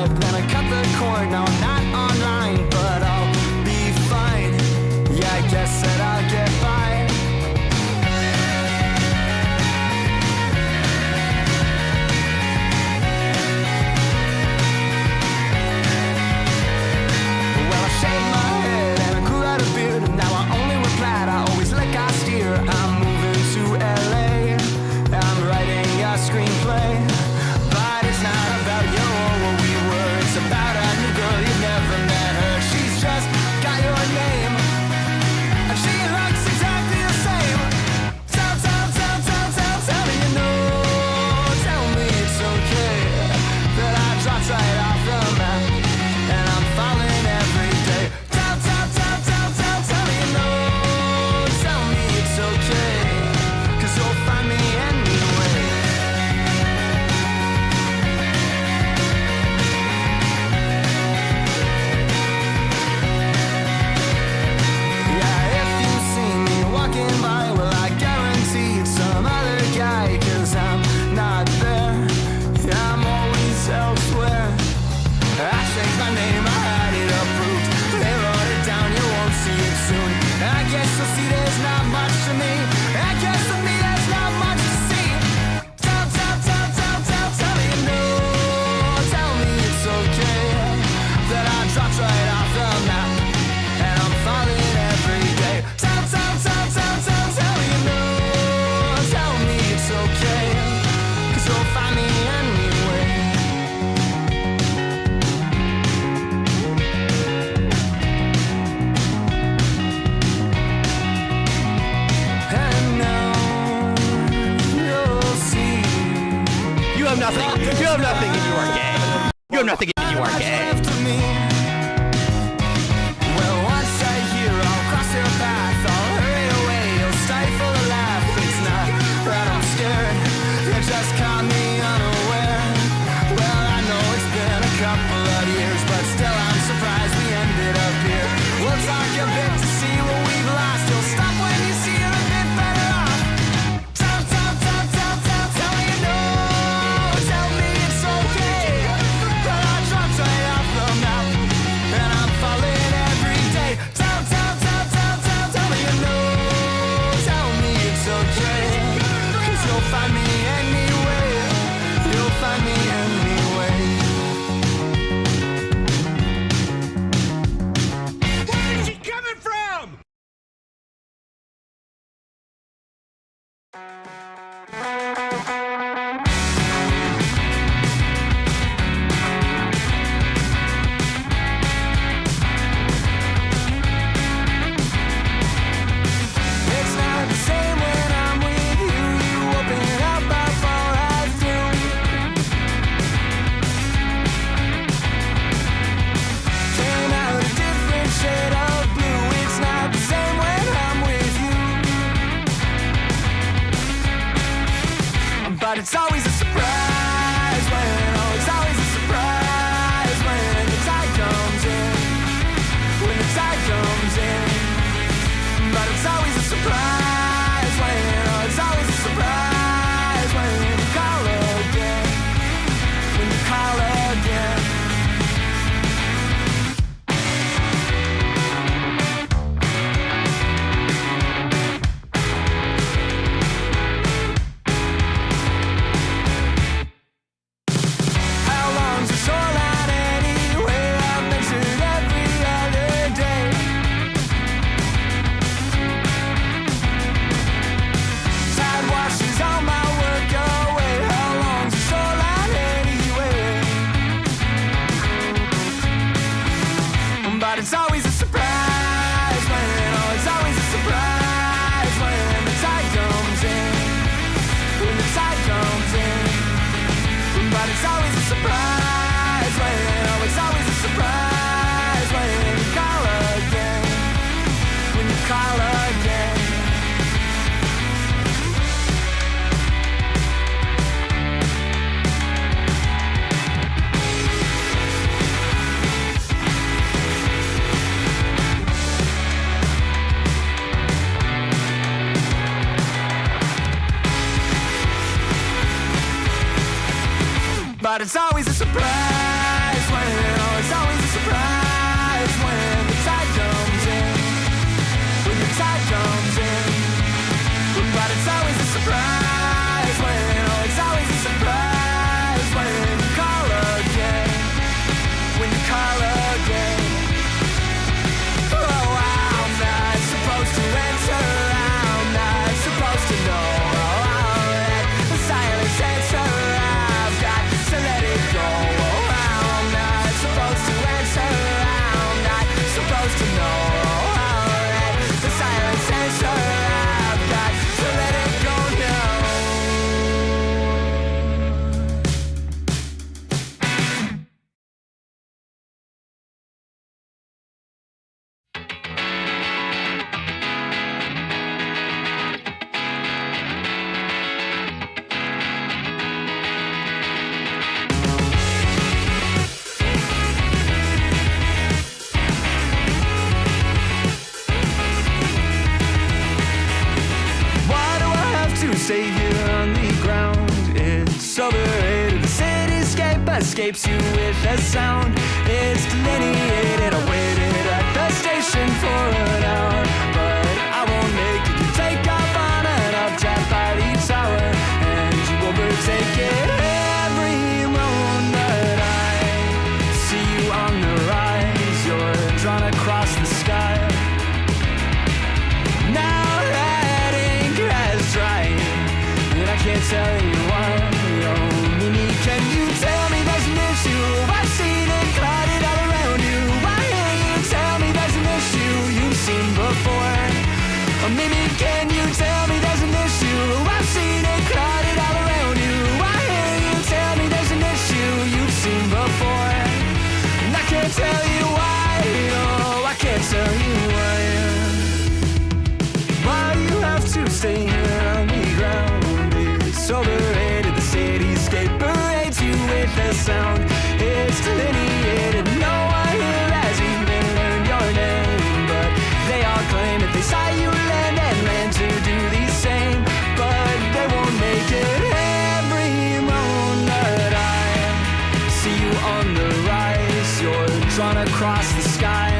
up, then I cut the cord. Now I'm not online, but I'll be fine. Yeah, I guess that I'll get by. Well, I shaved my head and I grew out a beard, and now I only wear plaid. I always lick I steer. I'm moving to LA. I'm writing a screenplay, but it's not about you or what we were. It's about a new girl you've never met her. She's just got your name, and she looks exactly the same. Tell me you know. Tell me it's okay that I dropped right off the map, and I'm falling every day. Tell me you know. Tell me it's okay, 'cause you'll find me anyway. Yeah, if you see me walking by, well, I guarantee it's some other guy, 'cause I'm not there. I'm always elsewhere. I changed my name, I had it approved. They wrote it down, you won't see it soon. I guess you'll see there's not much to me. I guess to me there's not much to see. Tell me you know. Tell me it's okay that I dropped right off the map, and I'm falling every day. Tell me you know. Tell me it's okay, 'cause you'll find me anyway. And now you'll see. You have nothing. You have nothing if you are gay. You have nothing if you are gay. Left of me. Well, once I hear I'll cross your path, I'll hurry away, you'll stifle a laugh. It's not that I'm scared, you just caught me unaware. Well, I know it's been a couple of years, but still I'm surprised we ended up here. We'll talk a bit to see what we've lost. You'll stop when you see you're a bit better off. Tell me you know. Tell me it's okay that I dropped right off the map, and I'm falling every day. Tell me you know. Tell me it's okay, 'cause you'll find me anyway. You'll find me anyway. Where's he coming from? It's not the same when I'm with you. You open it up before I do. Came out a different shade of blue. It's not the same when I'm with you. But it's always a surprise when, oh, it's always a surprise when the tide comes in. When the tide comes in. But it's always a surprise when, oh, it's always a surprise when you call again. When you call again. How long's the shoreline anyway? I've measured every other day. Tide washes all my work away. How long's the shoreline anyway? But it's always a surprise when, oh, it's always a surprise when the tide comes in. When the tide comes in. But it's always a surprise when, oh, it's always a surprise when you call again. When you call again. But it's always a surprise when escapes you with a sound. It's delineated. I waited at the station for an hour, but I won't make it. You take off on an updraft by each hour, and you overtake it every moment. I see you on the rise. You're drawn across the sky. Now that ink has dried, and I can't tell you why. Oh, Mimi, can you tell me there's an issue? I've seen it clouded all around you. Why can't you tell me there's an issue you've seen before? Oh, Mimi, can you tell me there's an issue? I've seen it clouded all around you. Why can't you tell me there's an issue you've seen before? And I can't tell you why. Oh, I can't tell you why. Why you have to stay here on the ground? It's overrated. The cityscape parades you with a sound. It's delineated. No one here has even learned your name, but they all claim that they saw you land and land to do the same, but they won't make it. Every moment I see you on the rise. You're drawn across the sky.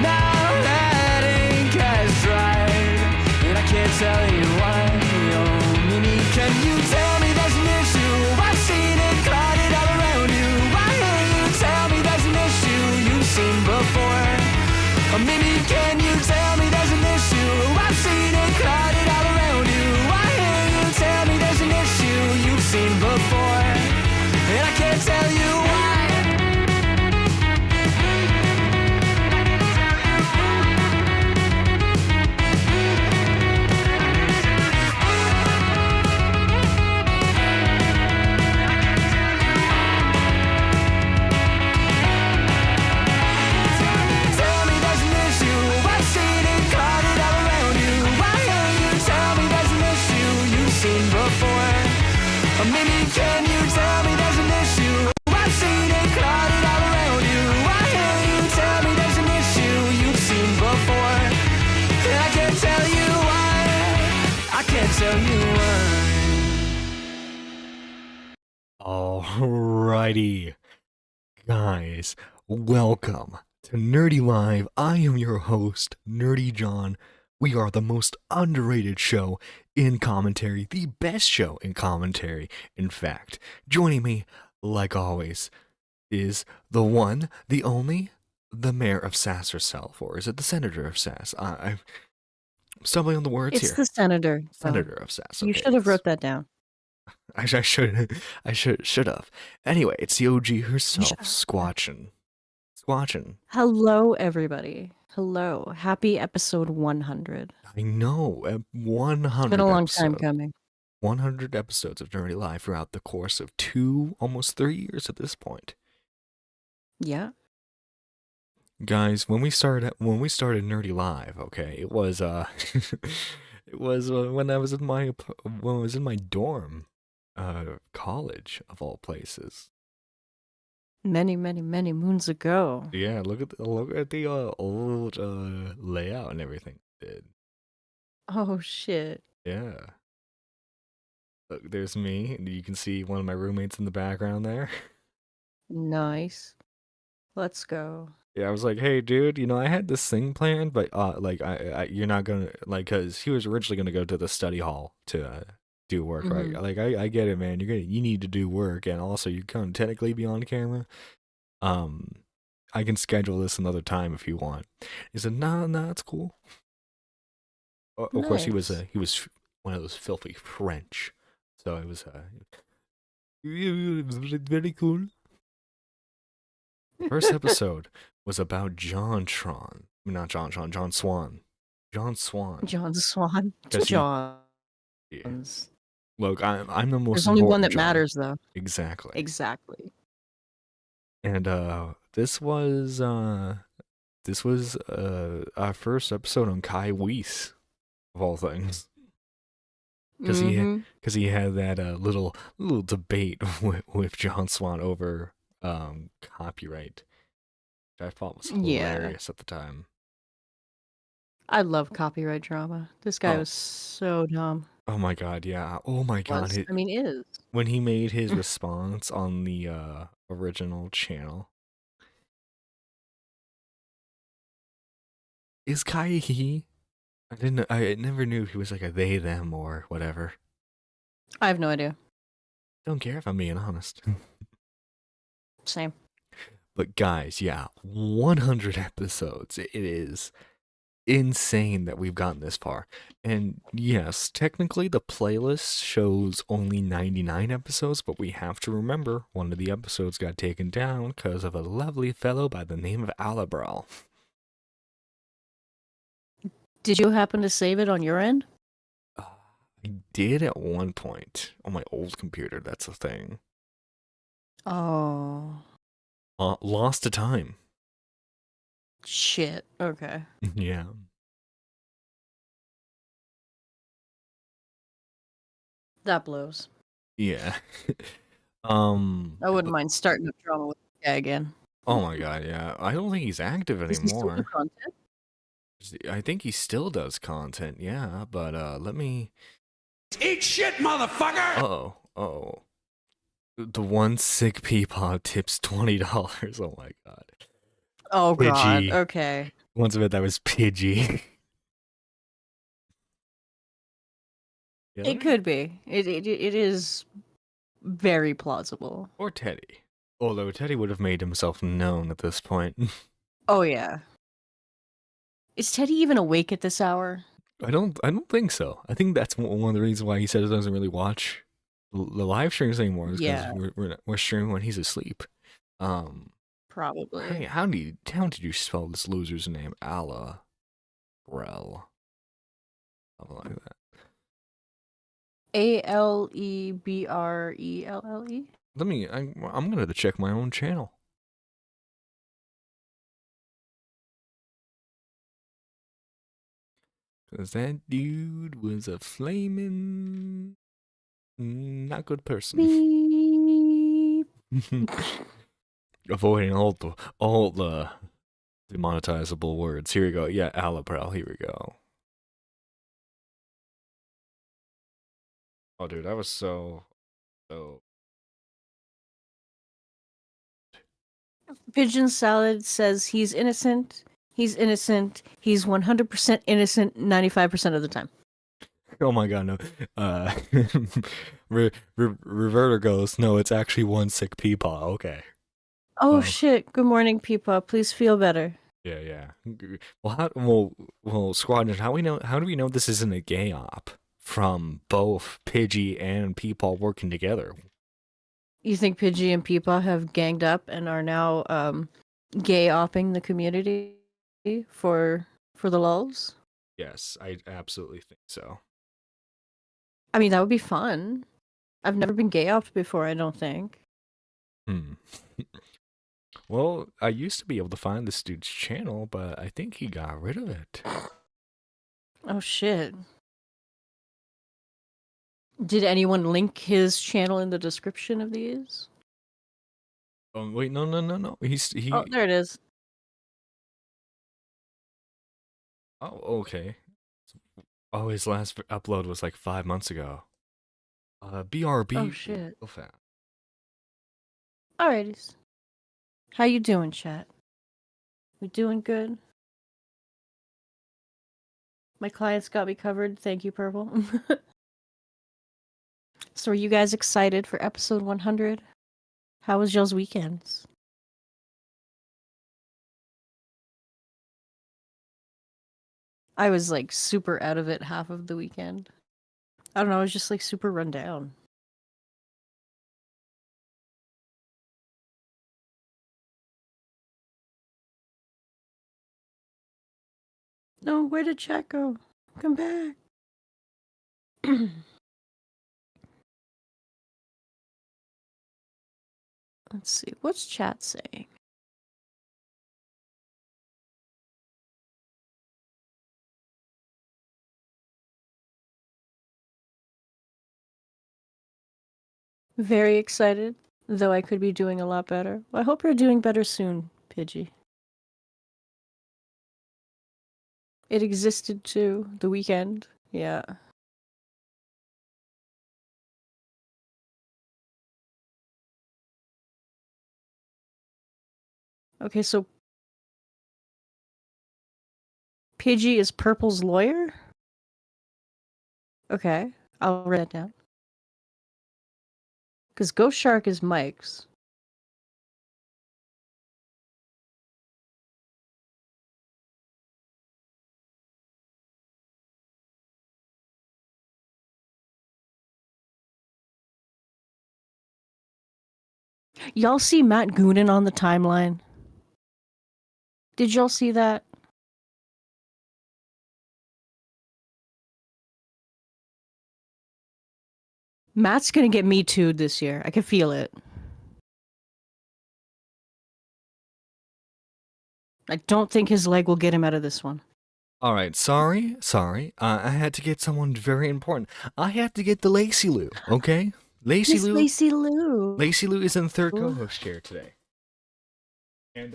Now that ink has dried, and I can't tell you why. Oh, Mimi, can you tell me there's an issue? I've seen it clouded all around you. Why can't you tell me there's an issue you've seen before? Oh, Mimi, can you tell me there's an issue? I've seen it clouded all around you. Why can't you tell me there's an issue you've seen before? And I can't tell you why. Tell me there's an issue. I've seen it clouded all around you. Why can't you tell me there's an issue you've seen before? Or maybe can you tell me there's an issue? I've seen it clouded all around you. Why can't you tell me there's an issue you've seen before? And I can't tell you why. I can't tell you why. Alrighty, guys, welcome to Nerdy Live. I am your host, Nerdy John. We are the most underrated show in commentary, the best show in commentary. In fact, joining me, like always, is the one, the only, the mayor of Sass herself, or is it the senator of Sass? I'm stumbling on the words It's here. the senator. so Senator of Sass. You okay, should have it's- wrote that down. I should have. Anyway, it's the OG herself, should have. Squatching. Hello, everybody. Hello. Happy episode 100. I know, 100. It's been a long time episodes. coming. 100 episodes of Nerdy Live throughout the course of almost 3 years at this point. Yeah. Guys, when we started Nerdy Live, okay, it was it was when I was in my dorm, college of all places. Many, many, many moons ago. Yeah, look at the old layout and everything it did. Oh, shit. Yeah. Look, there's me. And you can see one of my roommates in the background there. Nice. Let's go. Yeah, I was like, hey, dude, I had this thing planned, but like, you're not gonna because he was originally gonna go to the study hall to do work, right? Mhm. Like, I get it, man. You need to do work, and also you can technically be on camera. I can schedule this another time if you want. He said, no, it's cool. Of course, he was Nice. one of those filthy French, so it was very cool. First episode was about John Swan. John Swan. John Swan. It's Yeah. John's. Look, I'm the most There's only one important that John. matters, though. Exactly. Exactly. And this was our first episode on Kai Weiss, of all things, because Mhm. he had that little debate with John Swan over copyright, which I thought was Yeah. hilarious at the time. I love copyright drama. This guy Oh, was so dumb. oh my God, yeah. Oh my God, I mean, is. when he made his response on the original channel, is Kai a he? I never knew if he was like a they them or whatever. I have no idea. Don't care if I'm being honest. Same. But guys, yeah, 100 episodes. It is insane that we've gotten this far. And yes, technically the playlist shows only 99 episodes, but we have to remember one of the episodes got taken down because of a lovely fellow by the name of Alabral. Did you happen to save it on your end? I did at one point on my old computer, that's the thing. Oh. Lost to time. Shit. Okay. Yeah. That blows. Yeah. I wouldn't mind starting up drama with the guy again. Oh my God, yeah. I don't think he's active Does he still do anymore. content? I think he still does content, yeah, but let me. Eat shit, motherfucker! Oh. The one sick peapod tips $20. Oh my God. Oh god. Pidgey. Okay. Once of it, that was Pidgey. Yeah, It could be. It is very plausible. or Teddy. Although Teddy would have made himself known at this point. Oh yeah. Is Teddy even awake at this hour? I don't think so. I think that's one of the reasons why he said he doesn't really watch the live streams anymore. Is because Yeah. we're streaming when he's asleep. Probably. How did you spell this loser's name? Ala Rel. Something like that. Alebrelle. I'm gonna check my own channel. Cause that dude was a flaming not good person. Beep. Avoiding all the demonetizable words. Here we go. Yeah, Alabrel. Here we go. Oh, dude, that was so. Pigeon Salad says he's innocent. He's innocent. He's 100% innocent 95% of the time. Oh my God, no. Reverter goes, no, it's actually one sick peepaw. Okay. Oh Oh. shit. Good morning, Peepaw. Please feel better. Yeah. Well, Squadron, how do we know this isn't a gay op from both Pidgey and Peepaw working together? You think Pidgey and Peepaw have ganged up and are now gay opping the community for the lulz? Yes, I absolutely think so. I mean, that would be fun. I've never been gay opped before, I don't think. Well, I used to be able to find this dude's channel, but I think he got rid of it. Oh shit. Did anyone link his channel in the description of these? Oh wait, no. He. Oh, there it is. Oh, okay. Oh, his last upload was like 5 months ago. BRB. Oh shit. So fast. Alrighties. How you doing, chat? We doing good? My clients got me covered. Thank you, Purple. So are you guys excited for episode 100? How was y'all's weekends? I was like super out of it half of the weekend. I don't know, I was just like super run down. No, where did chat go? Come back. Let's see, what's chat saying? Very excited, though I could be doing a lot better. Well, I hope you're doing better soon, Pidgey. It existed too. The Weekend. Yeah. Okay, so Pidgey is Purple's lawyer? Okay, I'll write that down. Because Ghost Shark is Mike's. Y'all see Matt Goonan on the timeline? Did y'all see that? Matt's gonna get Me Too'd this year. I can feel it. I don't think his leg will get him out of this one. All right, sorry. I had to get someone very important. I had to get the Lacey Lou, okay? Lacey Miss Lou. Lacey Lou. Lacey Lou is in the third co-host chair today. And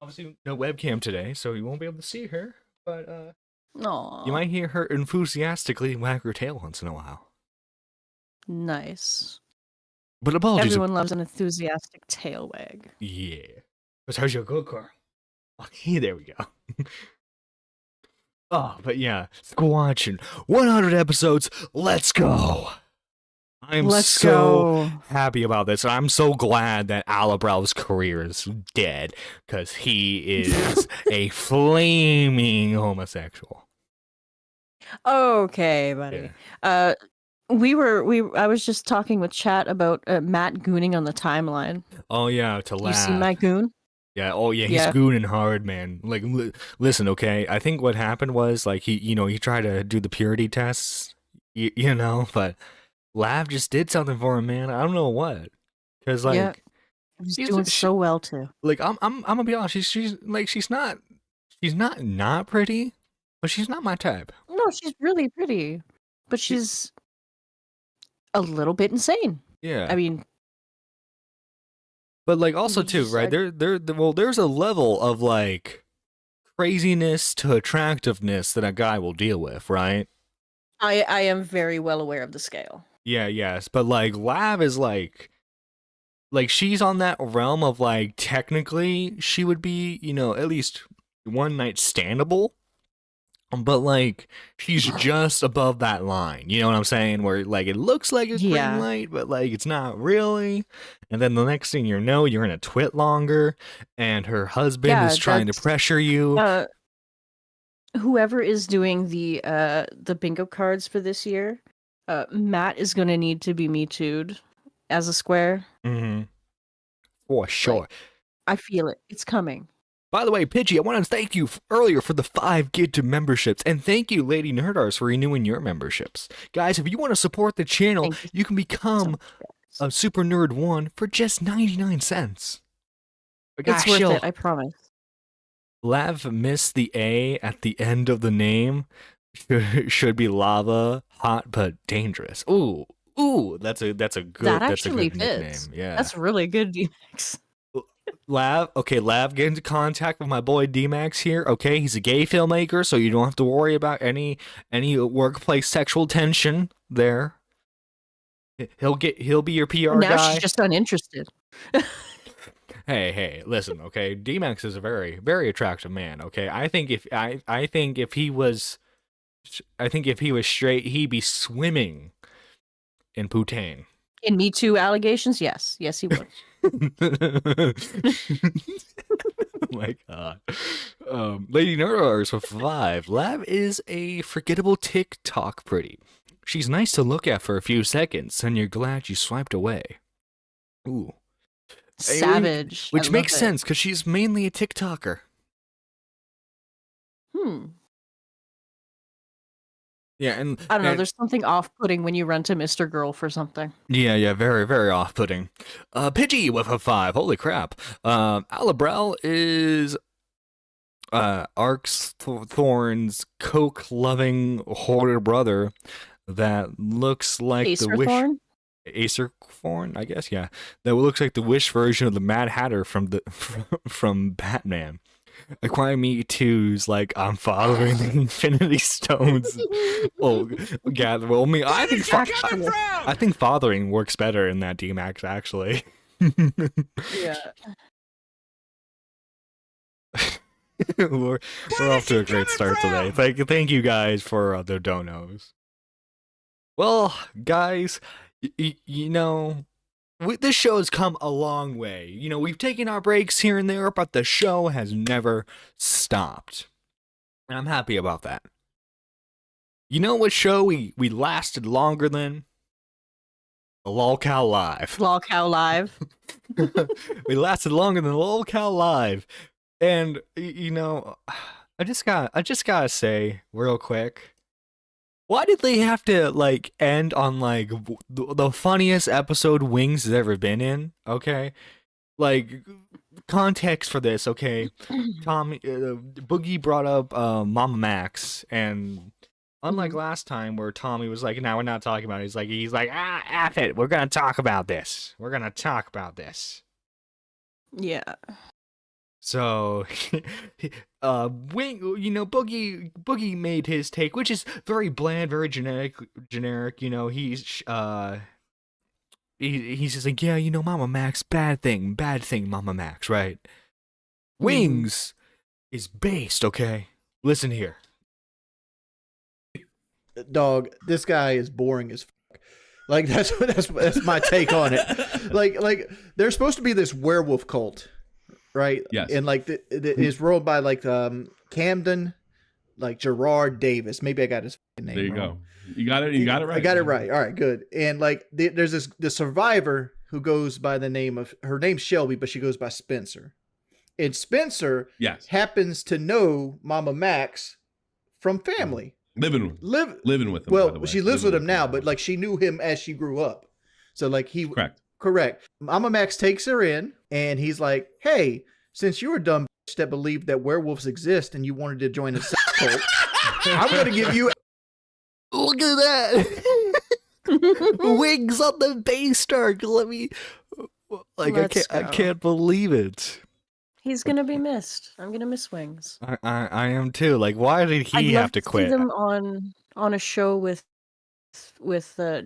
obviously no webcam today, so you won't be able to see her, but Aww. you might hear her enthusiastically wag her tail once in a while. Nice. But apologies. Everyone loves an enthusiastic tail wag. Yeah. But how's your go, Carl? Okay, there we go. Oh, but yeah, Squatching 100 episodes. Let's go. I'm Let's so go. happy about this. I'm so glad that Alabrow's career is dead because he is a flaming homosexual. Okay, buddy. Yeah. I was just talking with chat about Matt gooning on the timeline. Oh yeah, to laugh. You see Matt goon? Yeah. Oh yeah, he's Yeah. gooning hard, man. Like, listen, okay. I think what happened was like he tried to do the purity tests, you know, but Lav just did something for him, man. I don't know what, because like Yeah. He's doing so well too. like I'm gonna be honest. She's not pretty, but she's not my type. No, she's really pretty, but she's a little bit insane. Yeah. I mean, but like also too, just- right? There's a level of like craziness to attractiveness that a guy will deal with, right? I am very well aware of the scale. Yeah, yes, but like Lav is like she's on that realm of like technically she would be, you know, at least one night standable, but like she's just above that line. You know what I'm saying? Where like it looks like it's Yeah. green light, but like it's not really. And then the next thing you know, you're in a twit longer, and her husband Yeah, is trying to that's- pressure you. Whoever is doing the bingo cards for this year, Matt is gonna need to be Me Too'd as a square. Mm-hmm. For sure. I feel it. It's coming. By the way, Pidgey, I want to thank you earlier for the 5 Get to memberships, and thank you, Lady Nerdars, for renewing your memberships. Guys, if you want to support the channel, Thank you can become a Super Nerd 1 for just 99 cents. It's worth it, I promise. Lav missed the A at the end of the name. Should be lava, hot but dangerous. Ooh, that's a good That actually nickname. fits. Yeah. That's really good, DMX. Lav, get into contact with my boy D-Max here. Okay, he's a gay filmmaker, so you don't have to worry about any workplace sexual tension there. He'll be your PR Now guy. she's just uninterested. Hey, listen, okay. D-Max is a very, very attractive man. Okay, I think if he was straight, he'd be swimming in poutine. In Me Too allegations, yes, he would. Oh my god. Lady Nerdars for 5. Lav is a forgettable TikTok pretty. She's nice to look at for a few seconds, and you're glad you swiped away. Ooh. Savage. Which I makes love it. sense, because she's mainly a TikToker. Yeah, and I don't know. and- There's something off-putting when you run to Mr. Girl for something. Yeah, very, very off-putting. Pidgey with a 5. Holy crap. Alabrel is Arcthorn's coke-loving hoarder brother that looks like the Wish... Acerthorn? Acerthorn, I guess, yeah. That looks like the Wish version of the Mad Hatter from Batman. Acquire Me 2's like I'm fathering the Infinity Stones. Oh, gather. Well, I mean, I think fathering works better in that D-Max actually. Yeah. we're off to a great start today. Thank you guys for the donos. Well, guys, you know, this show has come a long way. You know, we've taken our breaks here and there, but the show has never stopped. And I'm happy about that. You know what show we lasted longer than? The LOLCal Live. LOLCal Live. We lasted longer than LOLCal Live. And, you know, I just gotta say, real quick, why did they have to, like, end on, like, the funniest episode Wings has ever been in? Okay? Like, context for this, okay? Tommy, Boogie brought up Mama Max, and unlike last time where Tommy was like, no, we're not talking about it. He's like, F it, we're gonna talk about this. We're gonna talk about this. Yeah. So, Boogie made his take, which is very bland, very generic. You know, he's just like, yeah, you know, Mama Max, bad thing, Mama Max, right? Wings is based, okay? Listen here. Dog, this guy is boring as fuck. Like that's my take on it. Like there's supposed to be this werewolf cult. Right. Yes. And like it's ruled by like Camden, like Gerard Davis. Maybe I got his name. There you wrong. go. You got it right. I got it right. All right, good. And like there's the survivor who goes by the name of, her name's Shelby, but she goes by Spencer. And Spencer happens to know Mama Max from family. Living with him. Well, she lives with him now, but like she knew him as she grew up. So like Correct. Mama Max takes her in, and he's like, hey, since you're a dumb bitch that believed that werewolves exist and you wanted to join a sex cult, I'm going to give you... Look at that! Wings on the base star. Let me... Like, I can't believe it. He's going to be missed. I'm going to miss Wings. I am too. Like, why did he have to quit? I'd love to see them on a show with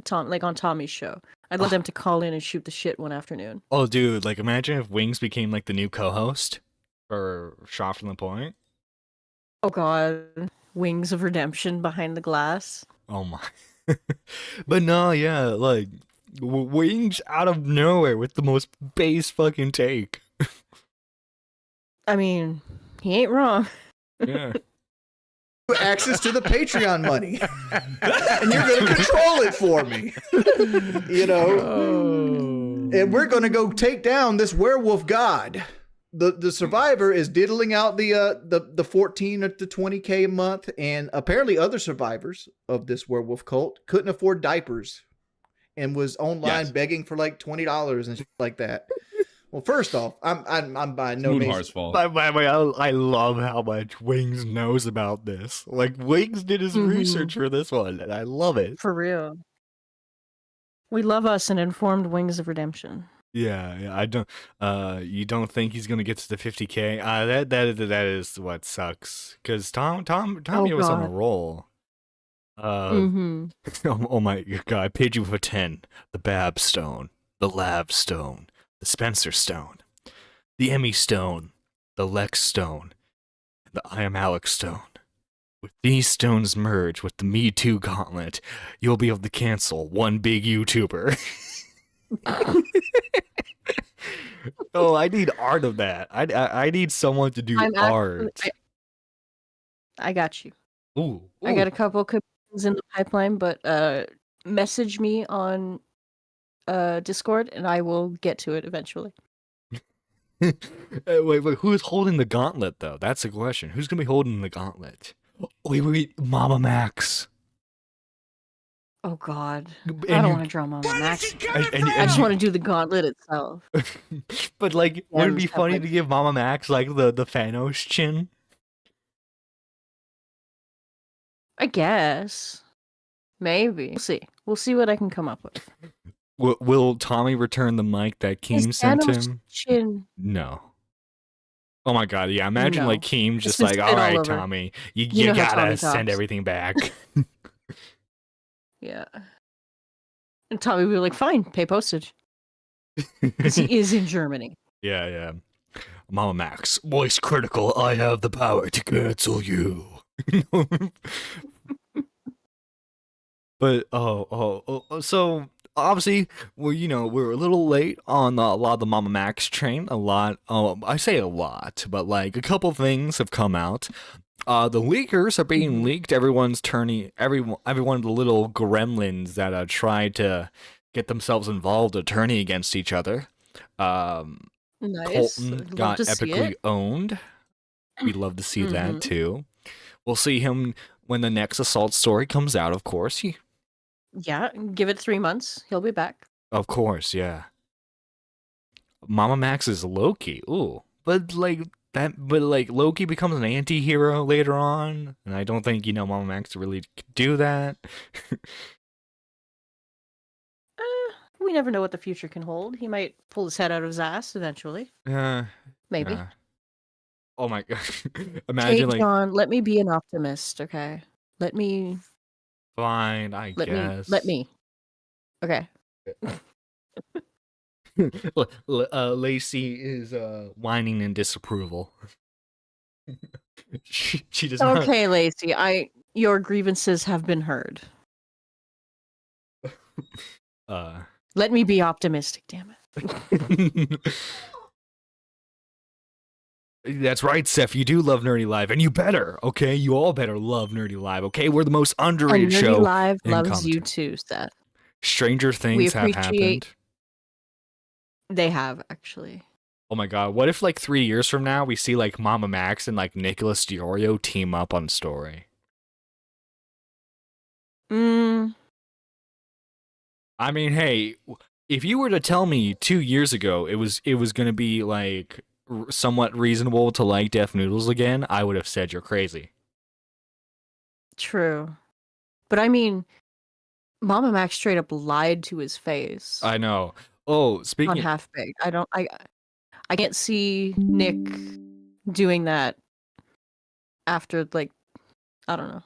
Tom, like on Tommy's show. I'd love them to call in and shoot the shit one afternoon. Oh, dude, like imagine if Wings became like the new co-host for Shot from the Point. Oh god, Wings of Redemption behind the glass. Oh my. But no, yeah, like Wings out of nowhere with the most base fucking take. I mean, he ain't wrong. Yeah. Access to the Patreon money, and you're going to control it for me. You know, and we're going to go take down this werewolf god. The survivor is diddling out the 14 to 20K a month, and apparently other survivors of this werewolf cult couldn't afford diapers, and was online begging for like $20 and shit like that. Well, first off, I'm by no means. By the way, I love how much Wings knows about this. Like Wings did his research for this one, and I love it. For real. We love us an informed Wings of Redemption. Yeah. I don't. You don't think he's gonna get to the 50K? That is what sucks. Because Tommy was on a roll. Oh my god! I paid you for 10. The Bab Stone, the Lab Stone, the Spencer Stone, the Emmy Stone, the Lex Stone, the I Am Alex Stone. With these stones merge with the Me Too Gauntlet, you'll be able to cancel one big YouTuber. Oh, I need art of that. I need someone to do art. I got you. Ooh. I got a couple commissions in the pipeline, but message me on Discord and I will get to it eventually. Wait, who's holding the gauntlet though? That's the question. Who's gonna be holding the gauntlet? Wait, Mama Max. Oh god. I don't want to draw Mama Max. I just want to do the gauntlet itself. But like, wouldn't it be funny to give Mama Max like the Thanos chin? I guess. Maybe. We'll see what I can come up with. Will Tommy return the mic that Keem sent him? Chin. No. Oh my god, yeah. Imagine No. like Keem just It's like, been all right, all over. Tommy, you You know how gotta Tommy send talks. everything back. Yeah. And Tommy would be like, fine, pay postage. Because he is in Germany. Yeah, yeah. Mama Max, voice critical. I have the power to cancel you. But so obviously we're a little late on a lot of the Mama Max train. A lot. I say a lot, but like a couple things have come out. The leakers are being leaked. Everyone's turning every one of the little gremlins that tried to get themselves involved are turning against each other. Nice. Colton Love got to see epically it. owned. We'd love to see that Mhm. too. We'll see him when the next assault story comes out, of course. Yeah, give it 3 months. He'll be back. Of course, yeah. Mama Max is Loki. Ooh. But like Loki becomes an anti-hero later on, and I don't think, Mama Max really could do that. We never know what the future can hold. He might pull his head out of his ass eventually. Maybe. Oh my god. Hey, Imagine like John, let me be an optimist, okay? Let me. fine, I Let guess. me. Okay. Lacey is whining in disapproval. she does not. Okay, Lacey. Your grievances have been heard. Let me be optimistic, damn it. That's right, Seth. You do love Nerdy Live, and you better, okay? You all better love Nerdy Live, okay? We're the most And underrated Nerdy show Live in loves you commentary. too, Seth. Stranger We things have appreciate. happened. They have actually. Oh my god, what if like 3 years from now we see like Mama Max and like Nicholas Diorio team up on story? I mean, hey, if you were to tell me 2 years ago it was going to be like somewhat reasonable to like Deaf Noodles again, I would have said you're crazy. True. But I mean, Mama Max straight up lied to his face I know. Oh, on speaking Half Baked. I can't see Nick doing that after like I don't know.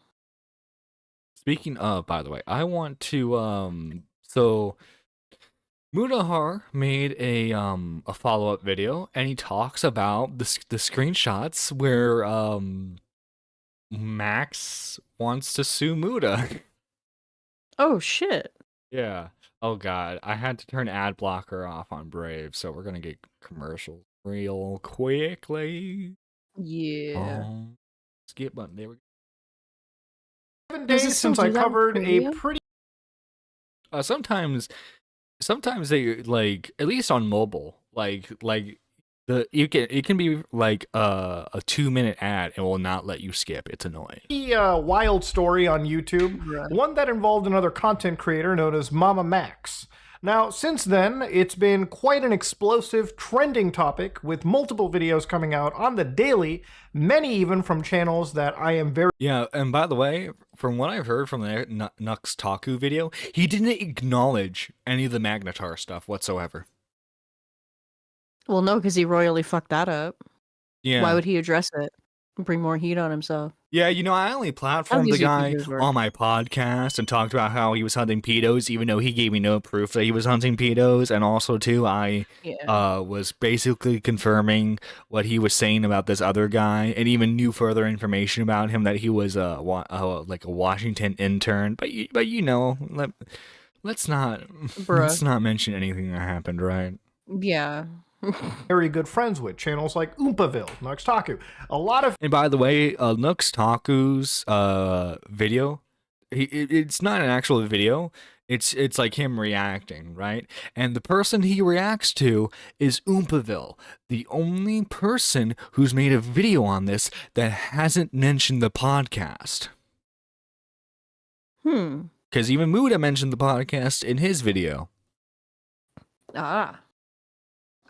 Speaking of, by the way, I want to so Mudahar made a follow-up video, and he talks about the screenshots where Max wants to sue Muda. Oh shit. Yeah. Oh god, I had to turn ad blocker off on Brave, so we're gonna get commercials real quickly. Yeah. Skip button. There we go. 7 Does it days still since I do that with covered a premium? pretty Sometimes they like, at least on mobile, like it can be like a 2-minute ad and will not let you skip. It's annoying. wild story on YouTube, Right. one that involved another content creator known as Mama Max. Now, since then, it's been quite an explosive, trending topic, with multiple videos coming out on the daily, many even from channels that I am very Yeah, and by the way, from what I've heard from the Nux Taku video, he didn't acknowledge any of the Magnetar stuff whatsoever. Well, no, because he royally fucked that up. Yeah. Why would he address it? Bring more heat on himself. Yeah, I only platformed the these guy YouTubers work. on my podcast and talked about how he was hunting pedos, even though he gave me no proof that he was hunting pedos. And also, too, I was basically confirming what he was saying about this other guy, and even knew further information about him, that he was like a Washington intern. But let's not mention anything that happened, right? Yeah. very good friends with, channels like Oompaville, Nuxtaku. A lot of And by the way, Nux Taku's video, it's not an actual video. It's like him reacting, right? And the person he reacts to is Oompaville, the only person who's made a video on this that hasn't mentioned the podcast. Because even Muda mentioned the podcast in his video. Ah.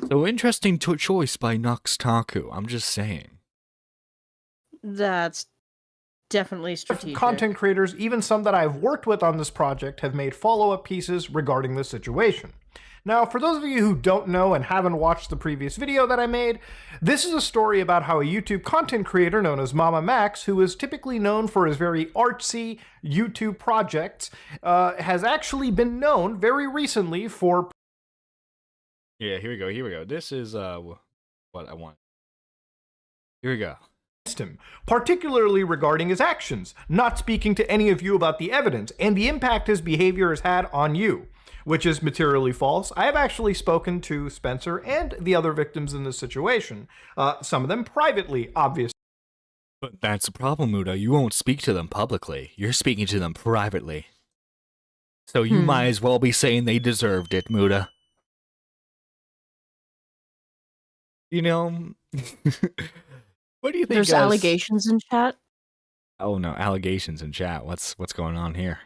So interesting choice by Nux Taku. I'm just saying. That's Definitely strategic. Content creators, even some that I've worked with on this project, have made follow-up pieces regarding this situation. Now, for those of you who don't know and haven't watched the previous video that I made, this is a story about how a YouTube content creator known as Mama Max, who is typically known for his very artsy YouTube projects, has actually been known very recently for... Yeah, here we go. This is what I want. Here we go. Him, particularly regarding his actions, not speaking to any of you about the evidence and the impact his behavior has had on you, which is materially false. I have actually spoken to Spencer and the other victims in this situation, some of them privately, obviously. But that's the problem, Muda. You won't speak to them publicly. You're speaking to them privately. So you might as well be saying they deserved it, Muda. You know... What do you think? There's allegations in chat. Oh no, allegations in chat. What's going on here?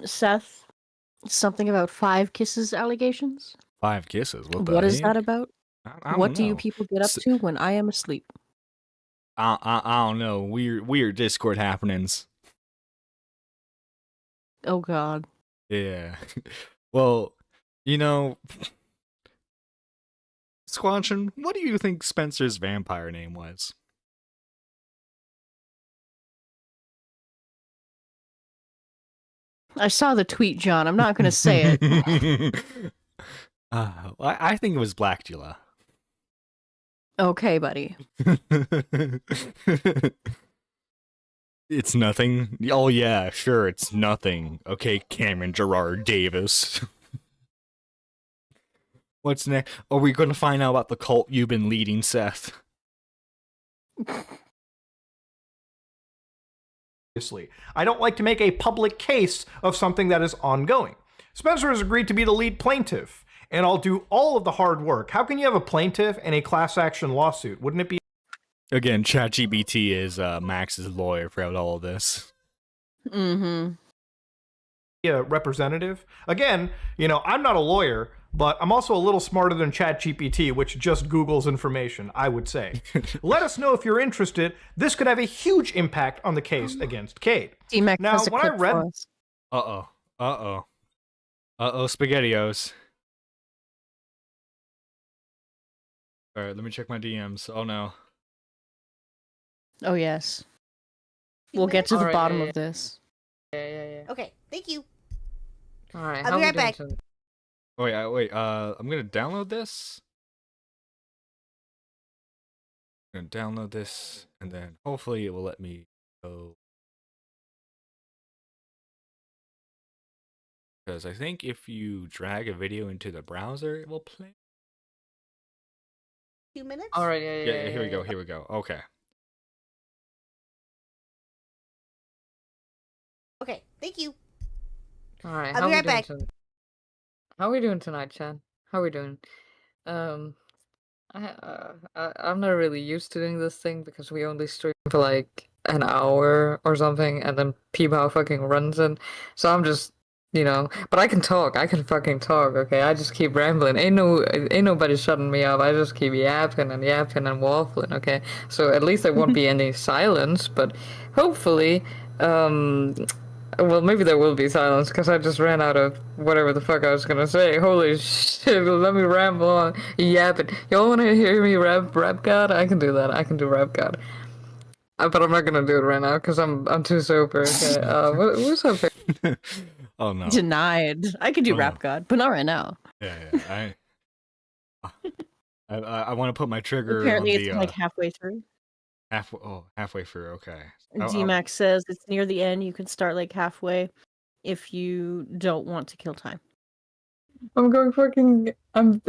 Seth, something about 5 kisses allegations. 5 kisses. What is that about? I What don't do you know. people get up to when I am asleep? I don't know. Weird Discord happenings. Oh God. Yeah. Well, you know, Squanchin, what do you think Spencer's vampire name was? I saw the tweet, John. I'm not going to say it. I think it was Blackula. Okay, buddy. It's nothing. Oh yeah, sure, it's nothing. Okay, Cameron Gerard Davis. What's next? Are we going to find out about the cult you've been leading, Seth? I don't like to make a public case of something that is ongoing. Spencer has agreed to be the lead plaintiff, and I'll do all of the hard work. How can you have a plaintiff in a class action lawsuit? Wouldn't it be... Again, ChatGPT is Max's lawyer for all of this. Mm-hmm. A representative? Again, you know, I'm not a lawyer, but I'm also a little smarter than ChatGPT, which just Googles information, I would say. Let us know if you're interested. This could have a huge impact on the case against Cade. D-Mac Now, has a when I clip read... for us. Uh-oh, SpaghettiOs. Alright, let me check my DMs. Oh no. Oh yes. We'll get to the Alright, bottom yeah, of this. Yeah. Okay, thank you. Alright, I'll be right back. Wait, I'm gonna download this. I'm gonna download this, and then hopefully it will let me go. Because I think if you drag a video into the browser, it will play. 2 minutes? Alright, Yeah, here we go. Okay. Okay, thank you. Alright, I'll be right back. How are we doing tonight, Chad? How are we doing? I'm not really used to doing this thing because we only stream for like an hour or something, and then P-Bow fucking runs in. So I'm just, you know, but I can talk. I can fucking talk. Okay, I just keep rambling. Ain't nobody shutting me up. I just keep yapping and waffling. Okay, so at least there won't be any silence. But hopefully, well, maybe there will be silence because I just ran out of whatever the fuck I was gonna say. Holy shit, let me ramble on. Yapping. Y'all wanna hear me rap God? I can do that. I can do rap God. But I'm not gonna do it right now because I'm too sober. Okay, what's up? Oh no. Denied. I could do Rap God, but not right now. Yeah. I want to put my trigger Apparently on it's the, like halfway through. halfway through. Okay. DMAX says it's near the end. You can start like halfway if you don't want to kill time. I'm going fucking. I'm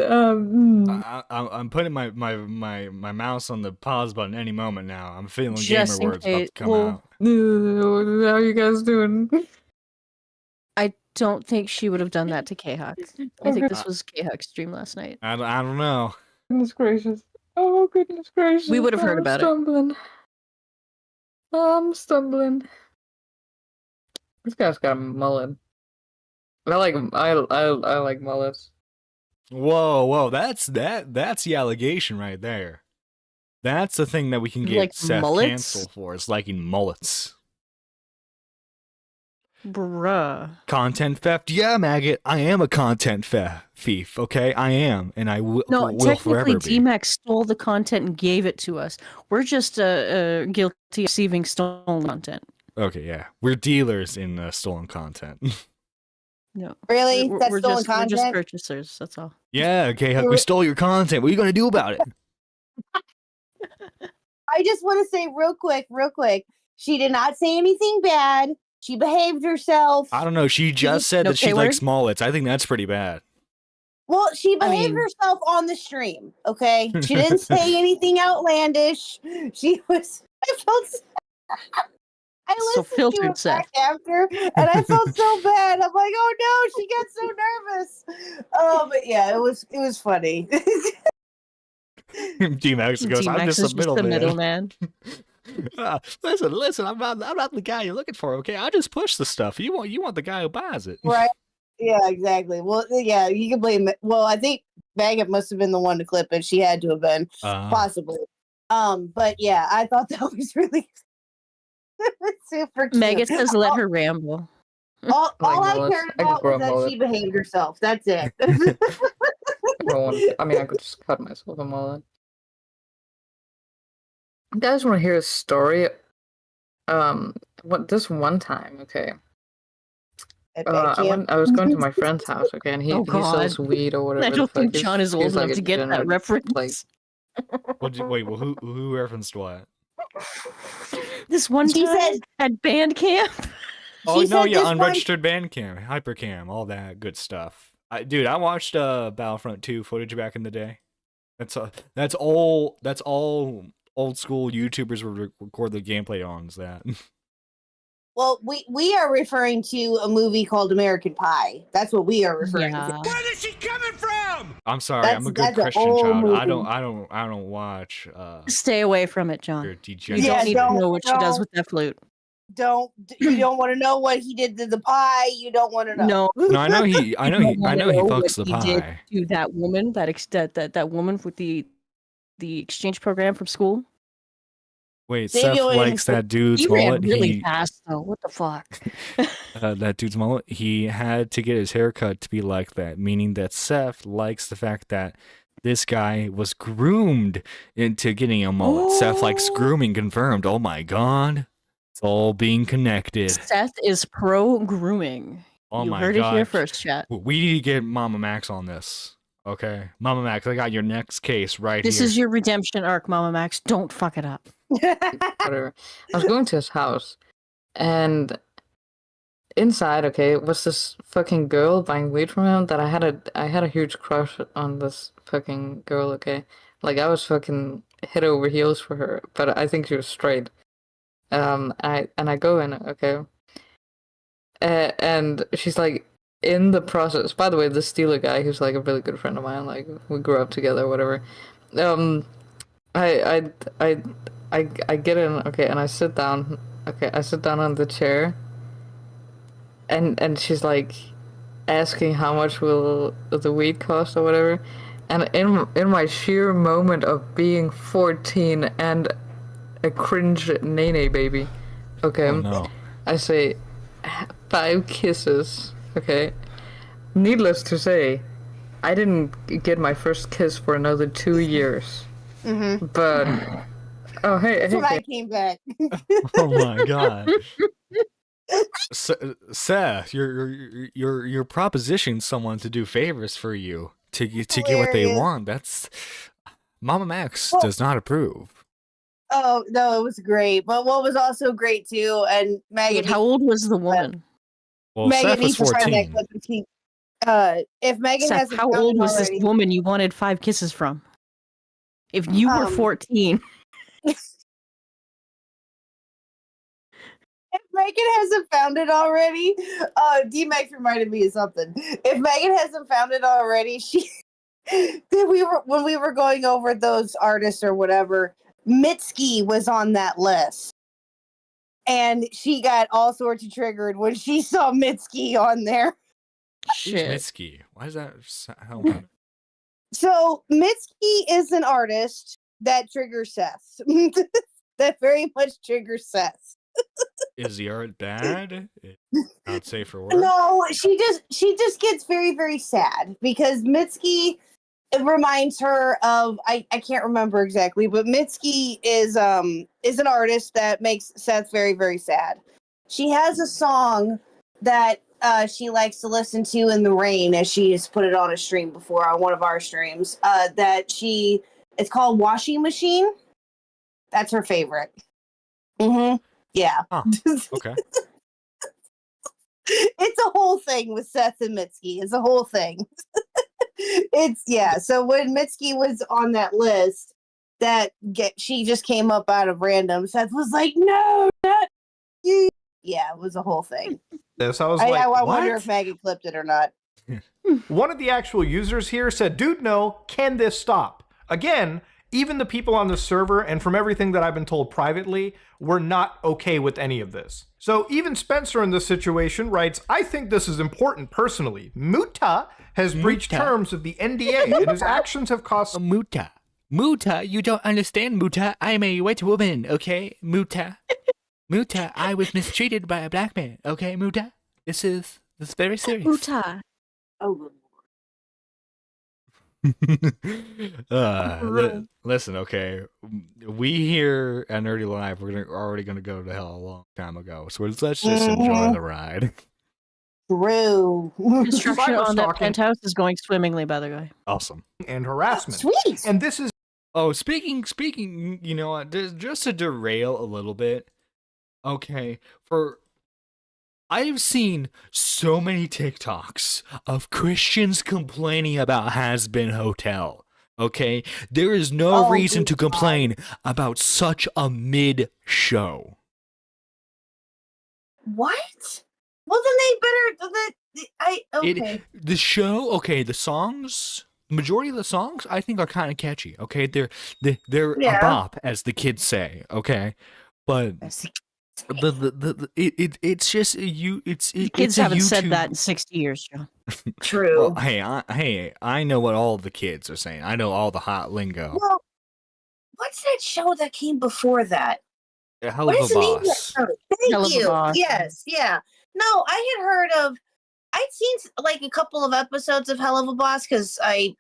putting my mouse on the pause button any moment now. I'm feeling Just gamer in words about case- to come well, out. How you guys doing? I don't think she would have done that to K-Hawk. I think this was K-Hawk's stream last night. I don't know. Goodness gracious. Oh, goodness gracious. We would have heard about it. I'm stumbling. This guy's got a mullet. I like mullets. Whoa, that's the allegation right there. That's the thing that we can get Like Seth mullets? canceled for, is liking mullets. Bruh. Content theft? Yeah, maggot. I am a content thief, okay? I am, and I will Technically, forever be. DMAX stole the content and gave it to us. We're just guilty of receiving stolen content. Okay, yeah. We're dealers in stolen content. No. Really? We're, That's we're stolen just, We're just content? purchasers, that's all. Yeah, okay, we stole your content. What are you going to do about it? I just want to say real quick. She did not say anything bad. She behaved herself. I don't know. She just said that she likes mullets. I think that's pretty bad. Well, she behaved herself on the stream, okay? She didn't say anything outlandish. She was... I listened to it back after, and I felt so bad. I'm like, oh no, she got so nervous. But yeah, it was funny. D-Max goes, I'm just a middleman. Listen, I'm not the guy you're looking for, okay? I just push the stuff. You want the guy who buys it. Right. Yeah, exactly. Well, yeah, you can blame it. Well, I think Baggett must have been the one to clip it. She had to have been, possibly. But yeah, I thought that was really super cute. Maggot says let her ramble. All I cared about was that she behaved herself. That's it. I mean, I could just cut myself a mullet. You guys want to hear a story? This one time, okay. I was going to my friend's house, okay, and he sells weed or whatever. I don't think John is old enough to get that reference. Wait, well, who referenced what? This one She time said at band camp. Oh no, yeah, unregistered band cam, hypercam, all that good stuff. Dude, I watched Battlefront 2 footage back in the day. That's all old school YouTubers would record the gameplay on, is that. Well, we are referring to a movie called American Pie. That's what we are referring to. Where is she coming from? I'm sorry, I'm a good Christian child. I don't watch. Stay away from it, John. You don't need to know what she does with that flute. You don't want to know what he did to the pie. You don't want to know. No, I know he fucks the pie. To that woman, that woman with the exchange program from school. Wait, Seth likes that dude's mullet. Really fast though. What the fuck? That dude's mullet. He had to get his haircut to be like that, meaning that Seth likes the fact that this guy was groomed into getting a mullet. Seth likes grooming confirmed. Oh my god. It's all being connected. Seth is pro grooming. Oh you heard it here first, chat. We need to get Mama Max on this. Okay? Mama Max, I got your next case right This here. is your redemption arc, Mama Max. Don't fuck it up. Whatever. I was going to his house, and inside, okay, was this fucking girl buying weed from him that I had a huge crush on this fucking girl, okay? Like, I was fucking head over heels for her, but I think she was straight. I go in, okay? And she's like, in the process, by the way, this Steeler guy, who's like a really good friend of mine, like, we grew up together, whatever. I get in, okay, and I sit down, okay, I sit down on the chair, and she's like asking how much will the weed cost or whatever, and in my sheer moment of being 14 and a cringe nene baby, okay, I say 5 kisses, okay. Needless to say, I didn't get my first kiss for another 2 years, but oh hey, that's when I came back. Oh my god. Seth, you're propositioning someone to do favors for you to get what they want. That's Mama Max does not approve. Oh no, it was great. But what was also great too, and Maggie. How old was the woman? Well, Seth was 14. If Megan Seth, hasn't how old was already, this woman you wanted 5 kisses from? If you were 14. If Megan hasn't found it already, D-Max reminded me of something. If Megan hasn't found it already, when we were going over those artists or whatever, Mitski was on that list. And she got all sorts of triggered when she saw Mitski on there. Shit. Mitski. Why is that? So Mitski is an artist that triggers Seth. That very much triggers Seth. Is the art bad? Not safe for work? No, she just gets very, very sad because Mitski, it reminds her of I can't remember exactly, but Mitski is an artist that makes Seth very, very sad. She has a song that she likes to listen to in the rain, as she has put it on a stream before, on one of our streams. It's called Washing Machine. That's her favorite. Mm-hmm. Yeah. Huh. Okay. It's a whole thing with Seth and Mitski. It's a whole thing. So when Mitski was on that list, she just came up out of random. Seth was like, "No, not you." Yeah, it was a whole thing. This I was I like, wonder what? if Maggie clipped it or not. One of the actual users here said, "Dude, no, can this stop?" Again, even the people on the server, and from everything that I've been told privately, were not okay with any of this. So even Spencer in this situation writes, "I think this is important personally. Muta has breached terms of the NDA and his actions have cost..." Muta. Muta, you don't understand, Muta. I'm a white woman, okay? Muta. Muta, I was mistreated by a black man, okay, Muta? This is very serious. Uta. Oh, Listen, okay. We here at Nerdy Live, we're already gonna go to hell a long time ago. So let's just enjoy the ride. true. Construction on that Cyberstalking. penthouse is going swimmingly, by the way. Awesome. And harassment. Sweet. And this is Oh, speaking, you know what? Just to derail a little bit. Okay, I've seen so many TikToks of Christians complaining about Has-Been Hotel. Okay, there is no reason to complain about such a mid show. What? Well, then they better. Okay. The show, okay, the songs, the majority of the songs, I think are kind of catchy. Okay, they're a bop, as the kids say. Okay, but it's just Kids haven't said that in 60 years, Joe. True. Well, I know what all the kids are saying. I know all the hot lingo. Well, what's that show that came before that? Hell What of is a the name of that boss. show? Thank Hell of a you. Boss. Yes, yeah. No, I had heard of. I'd seen like a couple of episodes of Hell of a Boss because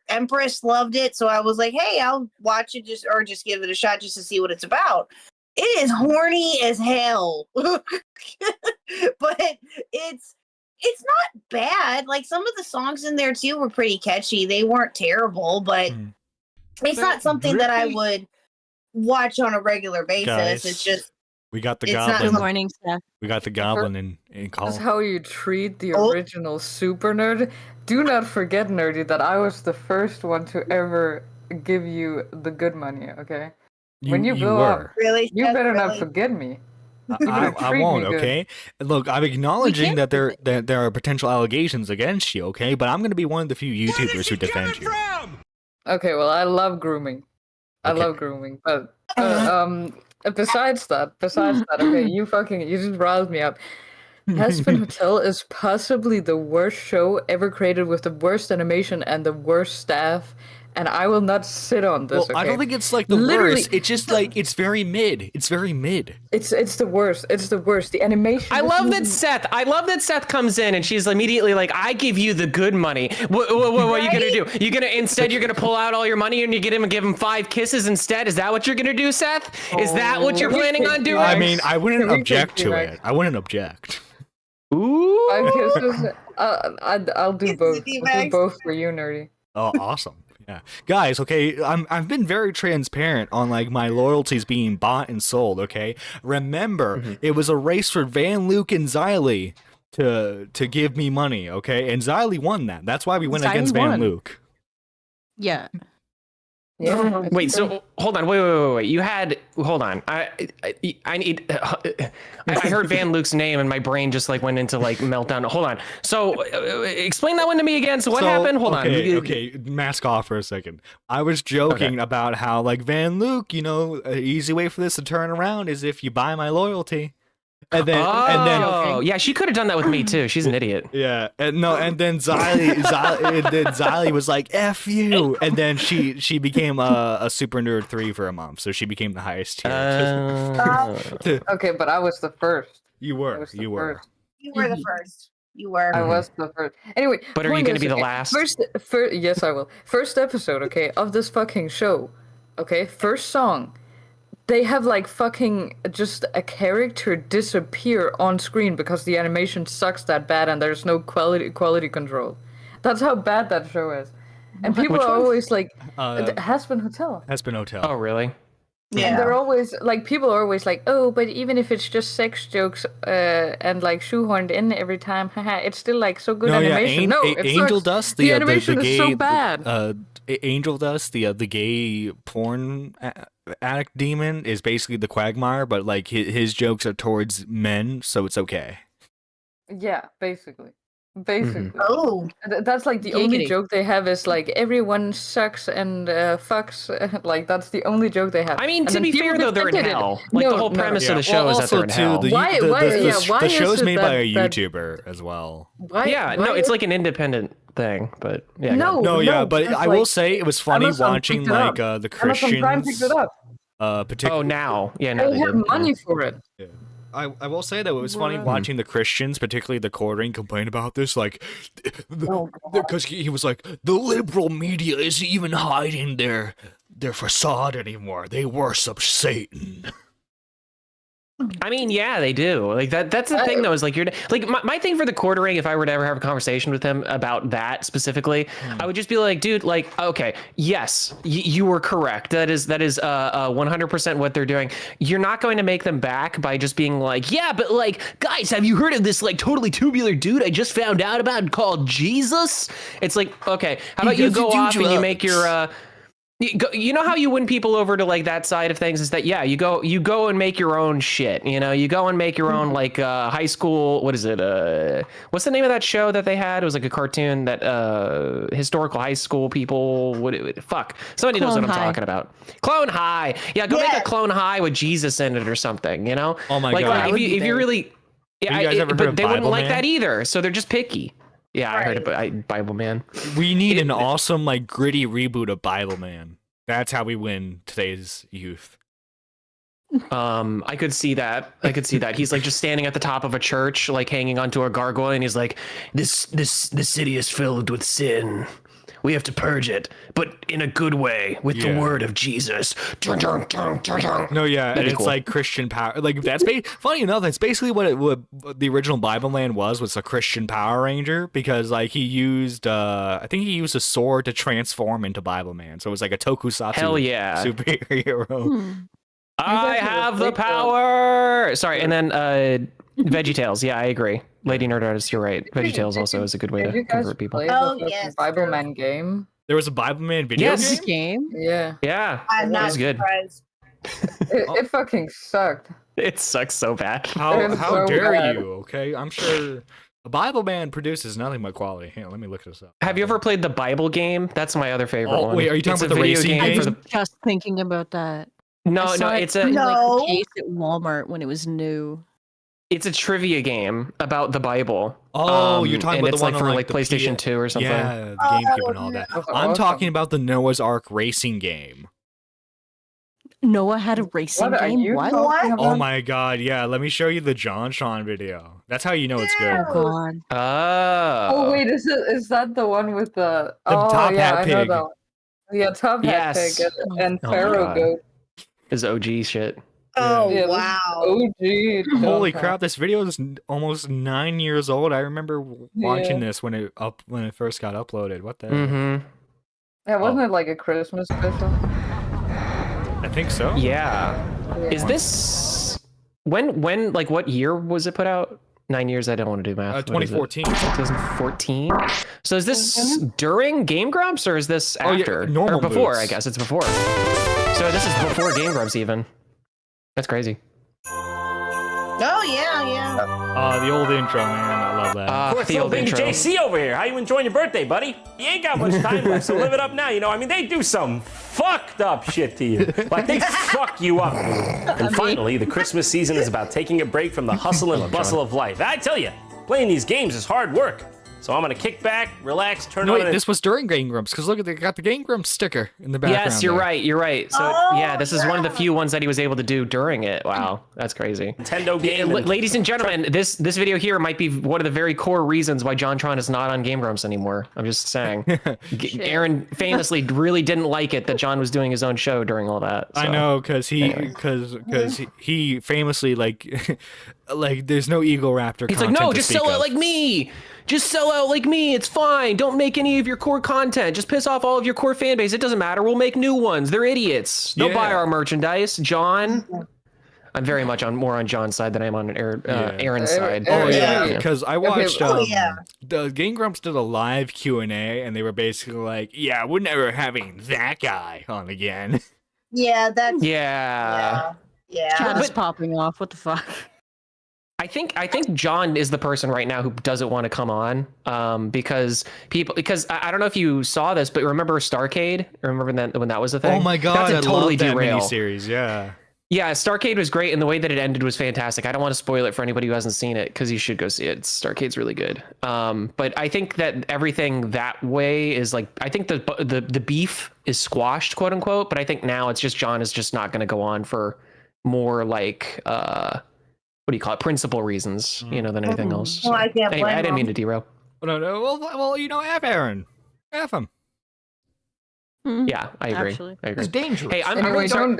Empress loved it, so I was like, "Hey, I'll watch it just give it a shot just to see what it's about." It is horny as hell, but it's not bad. Like some of the songs in there too were pretty catchy. They weren't terrible, but it's not something that I would watch on a regular basis. Guys, It's just we got the it's not goblin. Good morning, Seth. We got the goblin in call. That's how you treat the original super nerd. Do not forget, Nerdy, that I was the first one to ever give you the good money, okay? When you blow up, really. you Seth, better not really? forget me. I won't, okay? Look, I'm acknowledging that there are potential allegations against you, okay? But I'm going to be one of the few YouTubers who defend you. Okay, well, I love grooming. I Okay. love grooming, but besides that, okay, you just riled me up. Has-Been Hotel is possibly the worst show ever created with the worst animation and the worst staff, and I will not sit on this. Well, okay? I don't think it's like the worst. It's just like it's very mid. It's very mid. It's the worst. It's the worst. The animation. I love that Seth comes in and she's immediately like, I give you the good money. What are you gonna do? You're gonna pull out all your money and give him 5 kisses instead? Is that what you're gonna do, Seth? Is that what you're planning on doing? I mean, I wouldn't Can we object take to D-Max? it. I wouldn't object. Ooh. 5 kisses. I'll do It's both. the I'll do D-Max. both for you, Nerdy. Oh, awesome. Yeah. Guys, okay, I've been very transparent on like my loyalties being bought and sold, okay? Remember, it was a race for Van Luke and Xylee to give me money, okay? And Xylee won that. That's why we went Xylee against Van won. Luke. Yeah. Yeah. Wait, so hold on, wait. You had hold on. I need. I heard Van Luke's name and my brain just like went into like meltdown. Hold on. So explain that one to me again. So what happened? Hold on. Okay, mask off for a second. I was joking about how like Van Luke, you know, an easy way for this to turn around is if you buy my loyalty. and then yeah, she could have done that with me too. She's an idiot. yeah, and then Xylee was like F you, and then she became a super nerd 3 for a month, so she became the highest tier. Okay, but I was the first. You were. First. You were the first. You were. I was the first. Anyway, But are you point going to is, be the okay, last? First, yes, I will. First episode, okay, of this fucking show. Okay, first song. They have like fucking just a character disappear on screen because the animation sucks that bad and there's no quality control. That's how bad that show is. And people are always like, Hazbin Hotel. Hazbin Hotel. Oh, really? Yeah. And they're always like, people are always like, oh, but even if it's just sex jokes and like shoehorned in every time, haha, it's still like so good animation. It Angel sucks. Dust, the animation is so bad. Angel Dust, the gay porn addict demon, is basically the Quagmire, but like his jokes are towards men, so it's okay. Yeah, basically. Oh, That's like the only joke they have is like everyone sucks and fucks. Like that's the only joke they have. I mean, And to then be people fair though, they're in defended it. hell. Like the whole premise of the show is that they're in hell. Why the show's is it made by a that- YouTuber as well. Why, Yeah, why no, it's is- like an independent thing, but yeah. No, Yeah, but it's I will like- say it was funny Amazon watching picked it up. like the Amazon Prime picked Christians. it up. Oh, now, yeah, now They they have did. money for it. I will say that it was funny watching the Christians, particularly the Quartering, complain about this, like, because he was like, the liberal media isn't even hiding their facade anymore. They worship Satan. I mean, yeah, they do. Like that's the thing though, is like you're like my thing for the Quartering, if I were to ever have a conversation with him about that specifically, I would just be like, dude, like, okay, yes, you were correct. That is 100% what they're doing. You're not going to make them back by just being like, yeah, but like, guys, have you heard of this like totally tubular dude I just found out about called Jesus? It's like, okay, how about you go off and you make your you know how you win people over to like that side of things is that, yeah, you go and make your own shit, you know, you go and make your own like high school, what is it, what's the name of that show that they had? It was like a cartoon that historical high school people fuck, somebody knows what I'm talking about. Clone High. Yeah, go make a Clone High with Jesus in it or something, you know. Oh my god, god, if you really, yeah, you guys ever heard but of they wouldn't Bible like Man? that either, so they're just picky. Yeah, I heard of Bible Man. We need an awesome, like, gritty reboot of Bible Man. That's how we win today's youth. I could see that. He's like just standing at the top of a church, like hanging onto a gargoyle, and he's like, "This city is filled with sin. We have to purge it, but in a good way, with the word of Jesus." No, yeah, and it's cool. like Christian power. Like that's funny enough. That's basically what the original Bible Man was a Christian Power Ranger, because like he used, I think he used a sword to transform into Bible Man. So it was like a tokusatsu Hell yeah. superhero. I have the power. Sorry, and then VeggieTales. Yeah, I agree. Lady Nerd Artist, you're right. VeggieTales also is a good way Did to you guys convert people. play Oh, the yes, Bible true. Man game? There was a Bible Man video Yes. game. Game? Yeah. Yeah, I'm it not was good. surprised. It fucking sucked. It sucks so bad. How It's so dare bad. you? Okay, I'm sure a Bible Man produces nothing but quality. Here, let me look this up. Have you ever played the Bible game? That's my other favorite one. Wait, are you talking It's about a the video racing I game? was for the just thinking about that. no, I no, saw it it's a in, like, No. the case at Walmart when it was new. it's a trivia game about the Bible. Oh, you're talking and about it's the one like on, for like like the PlayStation 2 or something. Yeah, the GameCube and all that. That's I'm awesome. talking about the Noah's Ark racing game. Noah had a racing What are game? you What? talking Oh about? my god, yeah. Let me show you the John Sean video. That's how you know it's good. Oh, God. Oh wait, is that the one with the Top yeah, Hat I know Pig. that one. Yeah, Top Hat Yes. Pig and Oh my Pharaoh God. Goat. Is OG shit. Oh, Yeah, this is wow. OG. Holy Top crap, this video is almost 9 years old. I remember watching Yeah. this when it first got uploaded. What the Mm-hmm. Yeah, wasn't it like a Christmas special? I think so. Yeah. Yeah. Is this when like what year was it put out? 9 years. I don't want to do math. What is it? 2014. 2014. So is this during Game Grumps or is this Oh, yeah, after? normal or before? boots. I guess it's before. So this is before Game Grumps even. That's crazy. Oh, yeah, yeah. The old intro, man. I love that. Of course, Field little baby intro. JC over here. How you enjoying your birthday, buddy? You ain't got much time left, so live it up now. You know, I mean, they do some fucked up shit to you. Like, they fuck you up. And finally, the Christmas season is about taking a break from the hustle and bustle of life. I tell you, playing these games is hard work. So I'm gonna kick back, relax, turn No, on wait, it. this was during Game Grumps, because look, they got the Game Grumps sticker in the background. Yes, you're there. right. You're right. So yeah, this is one of the few ones that he was able to do during it. Wow, that's crazy. Nintendo game. Ladies and gentlemen, this video here might be one of the very core reasons why JonTron is not on Game Grumps anymore. I'm just saying. Aaron famously really didn't like it that John was doing his own show during all that. I so. know, because he famously like there's no Eagle Raptor. He's like, no, just sell it like me. Just sell out like me. It's fine. Don't make any of your core content. Just piss off all of your core fan base. It doesn't matter. We'll make new ones. They're idiots. Don't buy our merchandise. John, I'm very much more on John's side than I am on Aaron's side. Oh yeah, because I watched yeah. the Game Grumps did a live Q&A, and they were basically like, yeah, we're never having that guy on again. Yeah, that's Yeah. yeah. Chat is popping off. What the fuck? I think John is the person right now who doesn't want to come on because I don't know if you saw this, but remember Starcade? Remember that when that was a thing? Oh my god, That's a I totally love that derail. miniseries. Yeah. Yeah, Starcade was great, and the way that it ended was fantastic. I don't want to spoil it for anybody who hasn't seen it because you should go see it. Starcade's really good. But I think that everything that way is like, I think the beef is squashed, quote unquote. But I think now it's just John is just not going to go on for more like what do you call it, principal reasons, than anything else. Well, I can't anyway, blame I didn't mean him. to derail. No. Well, F Aaron, F him. Yeah, I agree. Actually. I agree. It's dangerous. Hey, I'm Anyway, really sorry.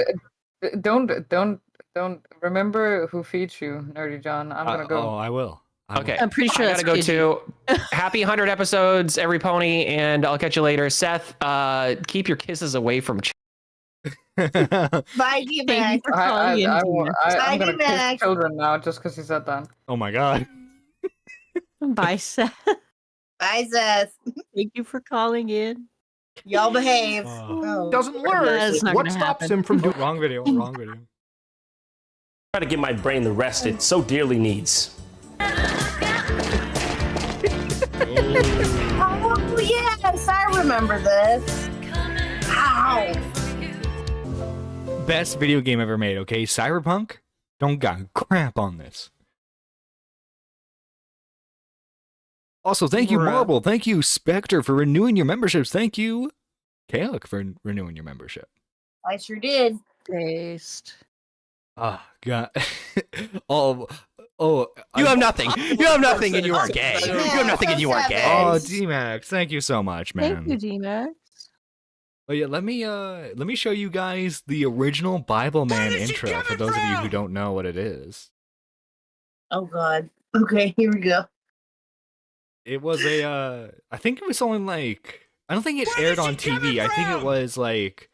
don't remember who feeds you, Nerdy John. I'm gonna go. Oh, I will. Okay, I'm pretty sure I that's gotta go Pidgey. too. Happy 100 episodes, every pony, and I'll catch you later. Seth, keep your kisses away from. Bye, Thank you D-Mac. for calling in. I'm Bye, gonna D-Mac. kiss children now just because he said that. Oh my god. Bye, Seth. Bye, Seth. Thank you for calling in. Y'all behave. Oh. Doesn't learn. That's not What gonna stops happen. him from doing? Wrong video. Wrong video. Try to give my brain the rest it so dearly needs. Oh, yes, I remember this. Ow. Best video game ever made. Okay, Cyberpunk. Don't got crap on this. Also, thank you, Marble. Thank you, Spectre, for renewing your memberships. Thank you, Kalik, for renewing your membership. I sure did. Taste. Ah, God. You have nothing. You have nothing, and you are gay. You have nothing, and you are gay. Oh, D-Max, thank you so much, man. Thank you, D-Max. Oh yeah, let me show you guys the original Bible Man intro for those of you who don't know what it is. Oh, God. Okay, here we go. It was I think it was only like, I don't think it aired on TV. I think it was like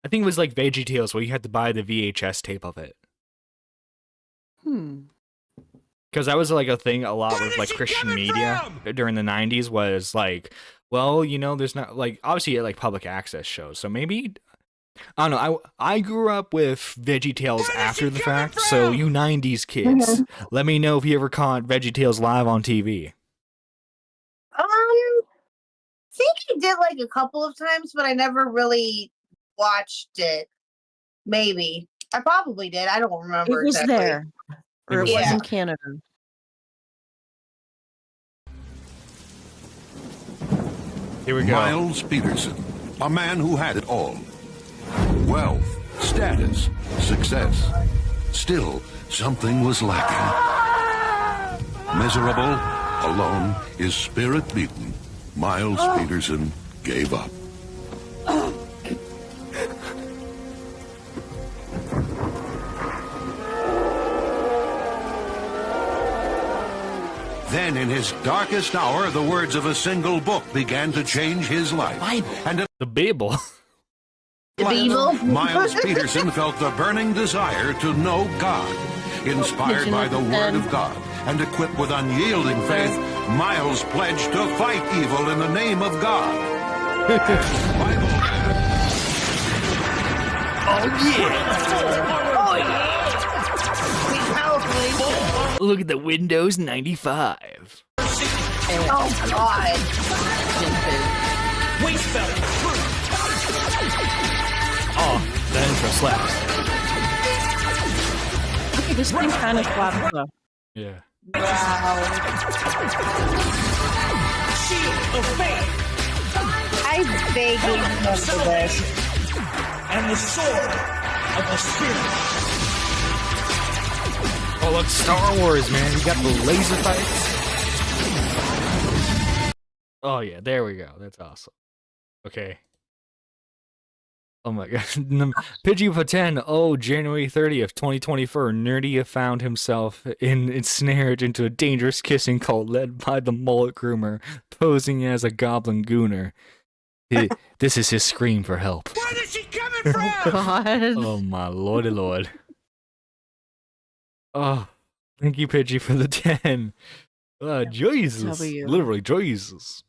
VeggieTales where you had to buy the VHS tape of it. Because that was like a thing a lot with like Christian media during the 90s was like, well, there's not like, obviously like public access shows. So maybe, I don't know. I grew up with VeggieTales after the fact. So you 90s kids, let me know if you ever caught VeggieTales live on TV. I think he did like a couple of times, but I never really watched it. Maybe. I probably did. I don't remember. It was exactly. there. Or it was in Canada. Here we go. Miles Peterson, a man who had it all. Wealth, status, success. Still, something was lacking. Miserable, alone, his spirit beaten, Miles Peterson gave up. Then, in his darkest hour, the words of a single book began to change his life. And the Bible. The Bible? Miles Peterson felt the burning desire to know God. Inspired by the Word of God and equipped with unyielding faith, Miles pledged to fight evil in the name of God. look at the Windows 95. Oh God. Oh, that intro slaps. Okay, this thing kind of slaps though. Yeah. I vaguely remember this. And the sword of the spirit. Oh, look, Star Wars, man. You got the laser fights. Oh, yeah, there we go. That's awesome. Okay. Oh my god. Pidgey for 10. Oh, January 30th, 2024. Nerdy found himself ensnared into a dangerous kissing cult led by the mullet groomer, posing as a goblin gooner. This is his scream for help. Where is she coming from? Oh God. Oh my lordy lord. Oh, thank you, Pidgey, for the 10. Jesus. W. Literally, Jesus.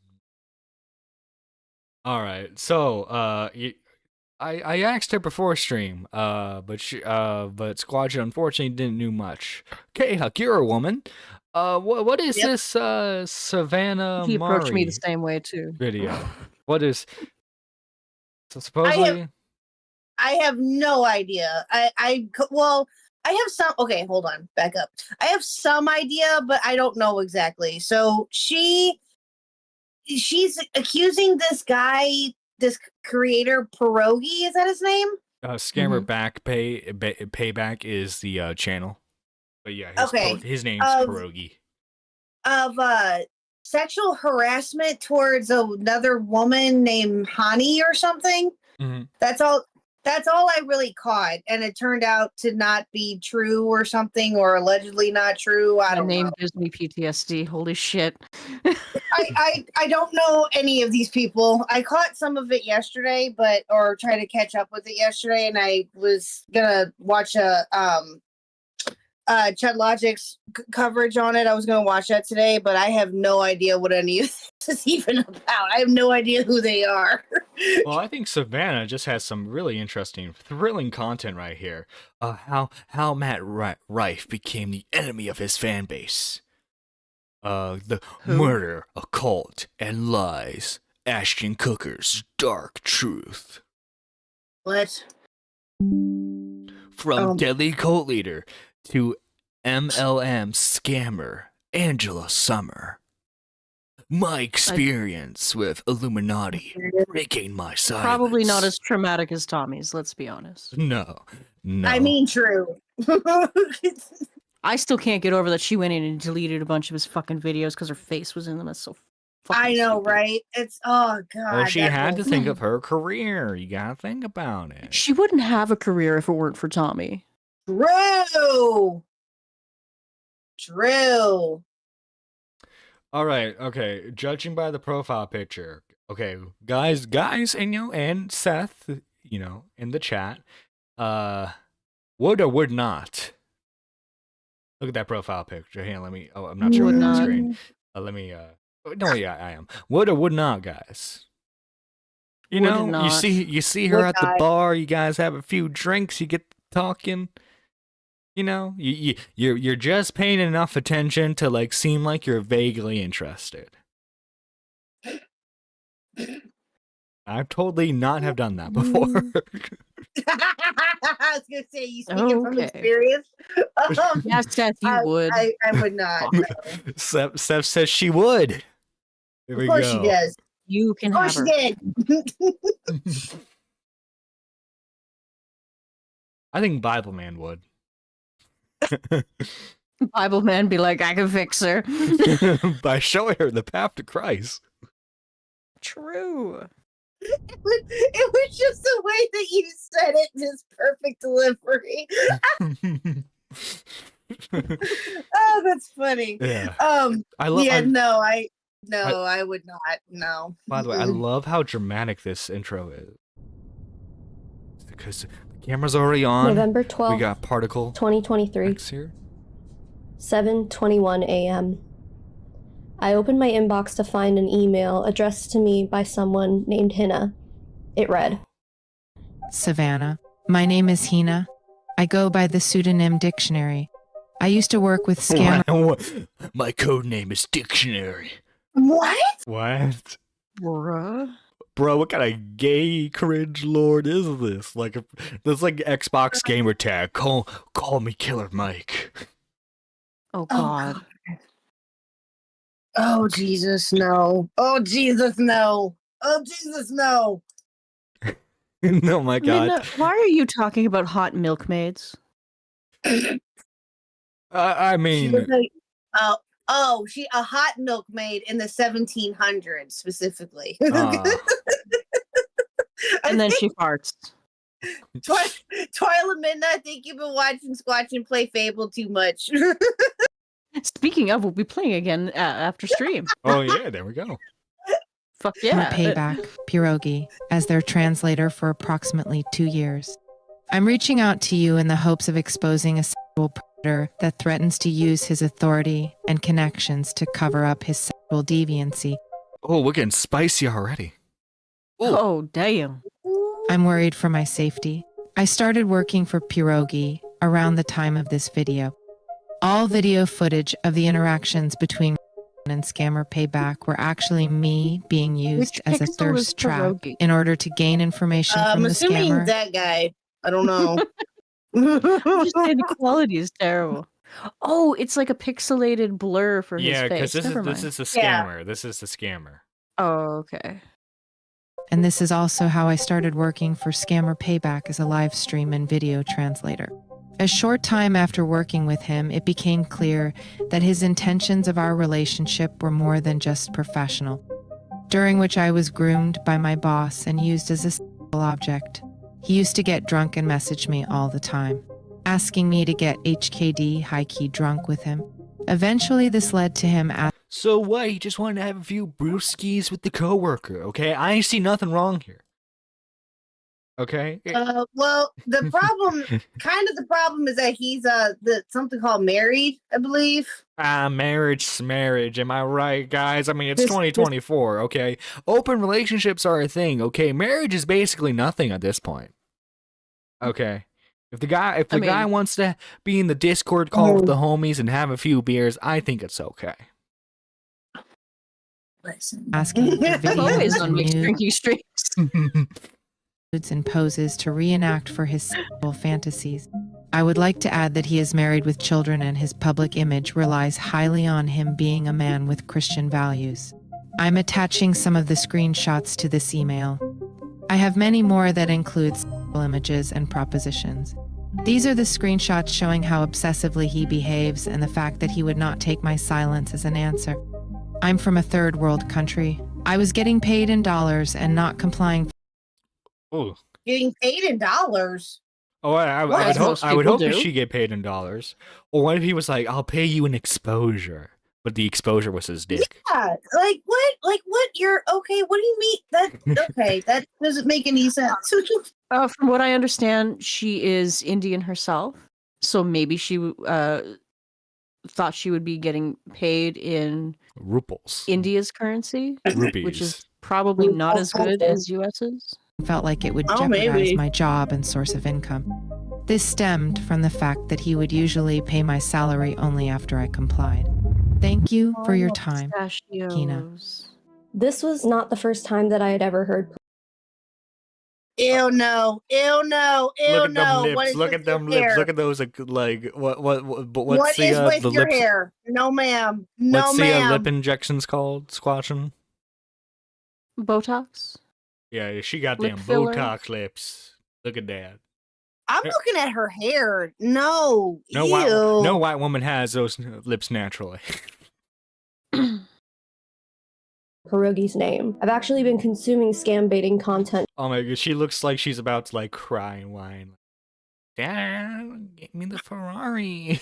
Alright, so, I asked her before stream, but Squadron unfortunately didn't do much. Okay, Huck, you're a woman. What is this Savannah He approached me Mari the same way too. video? What is so supposedly? I have no idea. I have some. Okay, hold on, back up. I have some idea, but I don't know exactly. So she's accusing this guy, this creator Pierogi. Is that his name? Scammer back payback is the channel, but yeah, his name's Pierogi. Of sexual harassment towards another woman named Hani or something. Mm-hmm. That's all I really caught, and it turned out to not be true or something, or allegedly not true. I don't know. Name gives me PTSD. Holy shit. I don't know any of these people. I caught some of it yesterday, or try to catch up with it yesterday, and I was gonna watch Chud Logic's coverage on it. I was gonna watch that today, but I have no idea what any of this is even about. I have no idea who they are. Well, I think Savannah just has some really interesting, thrilling content right here. How Matt Rife became the enemy of his fan base. The murder, occult, and lies. Ashton Kutcher's dark truth. What? From deadly cult leader to MLM scammer Angela Summer. My experience with Illuminati breaking my silence. Probably not as traumatic as Tommy's, let's be honest. No. I mean, true. I still can't get over that she went in and deleted a bunch of his fucking videos because her face was in them. That's so fucking I know, stupid. right? It's oh god. Well, she had to think of her career. You gotta think about it. She wouldn't have a career if it weren't for Tommy. True. All right, okay. Judging by the profile picture, okay, guys, and Seth, in the chat, would or would not. Look at that profile picture. Here, let me. Oh, I'm not sure Would what's on the not. screen. Let me. No, yeah, I am. Would or would not, guys. You Would know, not. you see her Would at the not. bar. You guys have a few drinks. You get talking. You know, you're just paying enough attention to like seem like you're vaguely interested. I've totally not have done that before. I was gonna say you speaking from Okay. experience. Yes, Seth, you would. I would not. No. Steph says she would. Here Of we course go. she does. You can Of have course her. she did. I think Bible Man would. Bible man be like, I can fix her. By showing her the path to Christ. True. It was just the way that you said it, just perfect delivery. Oh, that's funny. Yeah. I would not. No. By the way, I love how dramatic this intro is. Because the camera's already on. November We 12th, got particle 2023, X here. 7:21 a.m. I opened my inbox to find an email addressed to me by someone named Hina. It read, Savannah. My name is Hina. I go by the pseudonym Dictionary. I used to work with scammers. My code name is Dictionary. What? What? Bruh. Bro, what kind of gay cringe lord is this? Like, this like Xbox gamer tag. Call me Killer Mike. Oh God. Oh Jesus, no. Oh Jesus, no. Oh Jesus, no. Oh my God. Minna, why are you talking about hot milkmaids? I mean, She was like, she a hot milkmaid in the 1700s specifically. And then she farts. Twyla Midna, I think you've been watching Squatch and Play Fable too much. Speaking of, we'll be playing again after stream. oh yeah, there we go. Fuck yeah. Payback, Pierogi, as their translator for approximately 2 years. I'm reaching out to you in the hopes of exposing a sexual predator that threatens to use his authority and connections to cover up his sexual deviancy. Oh, we're getting spicy already. Oh, damn. I'm worried for my safety. I started working for Pierogi around the time of this video. All video footage of the interactions between and Scammer Payback were actually me being used as a thirst trap in order to gain information from I'm the assuming scammer. that guy. I don't know. I'm just saying the quality is terrible. Oh, it's like a pixelated blur for his Yeah, face. because this is the scammer. This is the scammer. Oh, okay. And this is also how I started working for Scammer Payback as a live stream and video translator. A short time after working with him, it became clear that his intentions of our relationship were more than just professional, during which I was groomed by my boss and used as a sexual object. He used to get drunk and message me all the time, asking me to get HKD high-key drunk with him. Eventually, this led to him asking... So what? He just wanted to have a few brewskis with the coworker, okay? I see nothing wrong here. Okay? Well, the problem is that he's something called married, I believe. Marriage. Am I right, guys? I mean, it's 2024, okay? Open relationships are a thing, okay? Marriage is basically nothing at this point. Okay? If the guy wants to be in the Discord call with the homies and have a few beers, I think it's okay. asking for Always videos on mixed drinking streams. and poses to reenact for his sexual fantasies. I would like to add that he is married with children and his public image relies highly on him being a man with Christian values. I'm attaching some of the screenshots to this email. I have many more that include sexual images and propositions. These are the screenshots showing how obsessively he behaves and the fact that he would not take my silence as an answer. I'm from a third world country. I was getting paid in dollars and not complying. Oh. Getting paid in dollars. Oh, I would hope that she get paid in dollars. Or what if he was like, I'll pay you in exposure, but the exposure was his dick. Yeah, like what? Like what? You're okay. What do you mean? That okay? That doesn't make any sense. From what I understand, she is Indian herself, so maybe she thought she would be getting paid in ruples, India's currency, rupees, which is probably not as good as US's. Felt like it would jeopardize my job and source of income. This stemmed from the fact that he would usually pay my salary only after I complied. Thank you for your time, Kina. This was not the first time that I had ever heard. Ew no! Ew no! Ew Look at no! them What lips. is Look with at them your lips. hair? Look at those like what what's What the is with the your lips? hair? No, ma'am. No, What's the ma'am. lip injections called? Squatching? Botox. Yeah, she got Lip them filler? Botox lips. Look at that. I'm looking at her hair. No. No Ew. no white woman has those lips naturally. Pierogi's name. I've actually been consuming scam baiting content. Oh my god, she looks like she's about to like cry and whine. Dad, get me the Ferrari.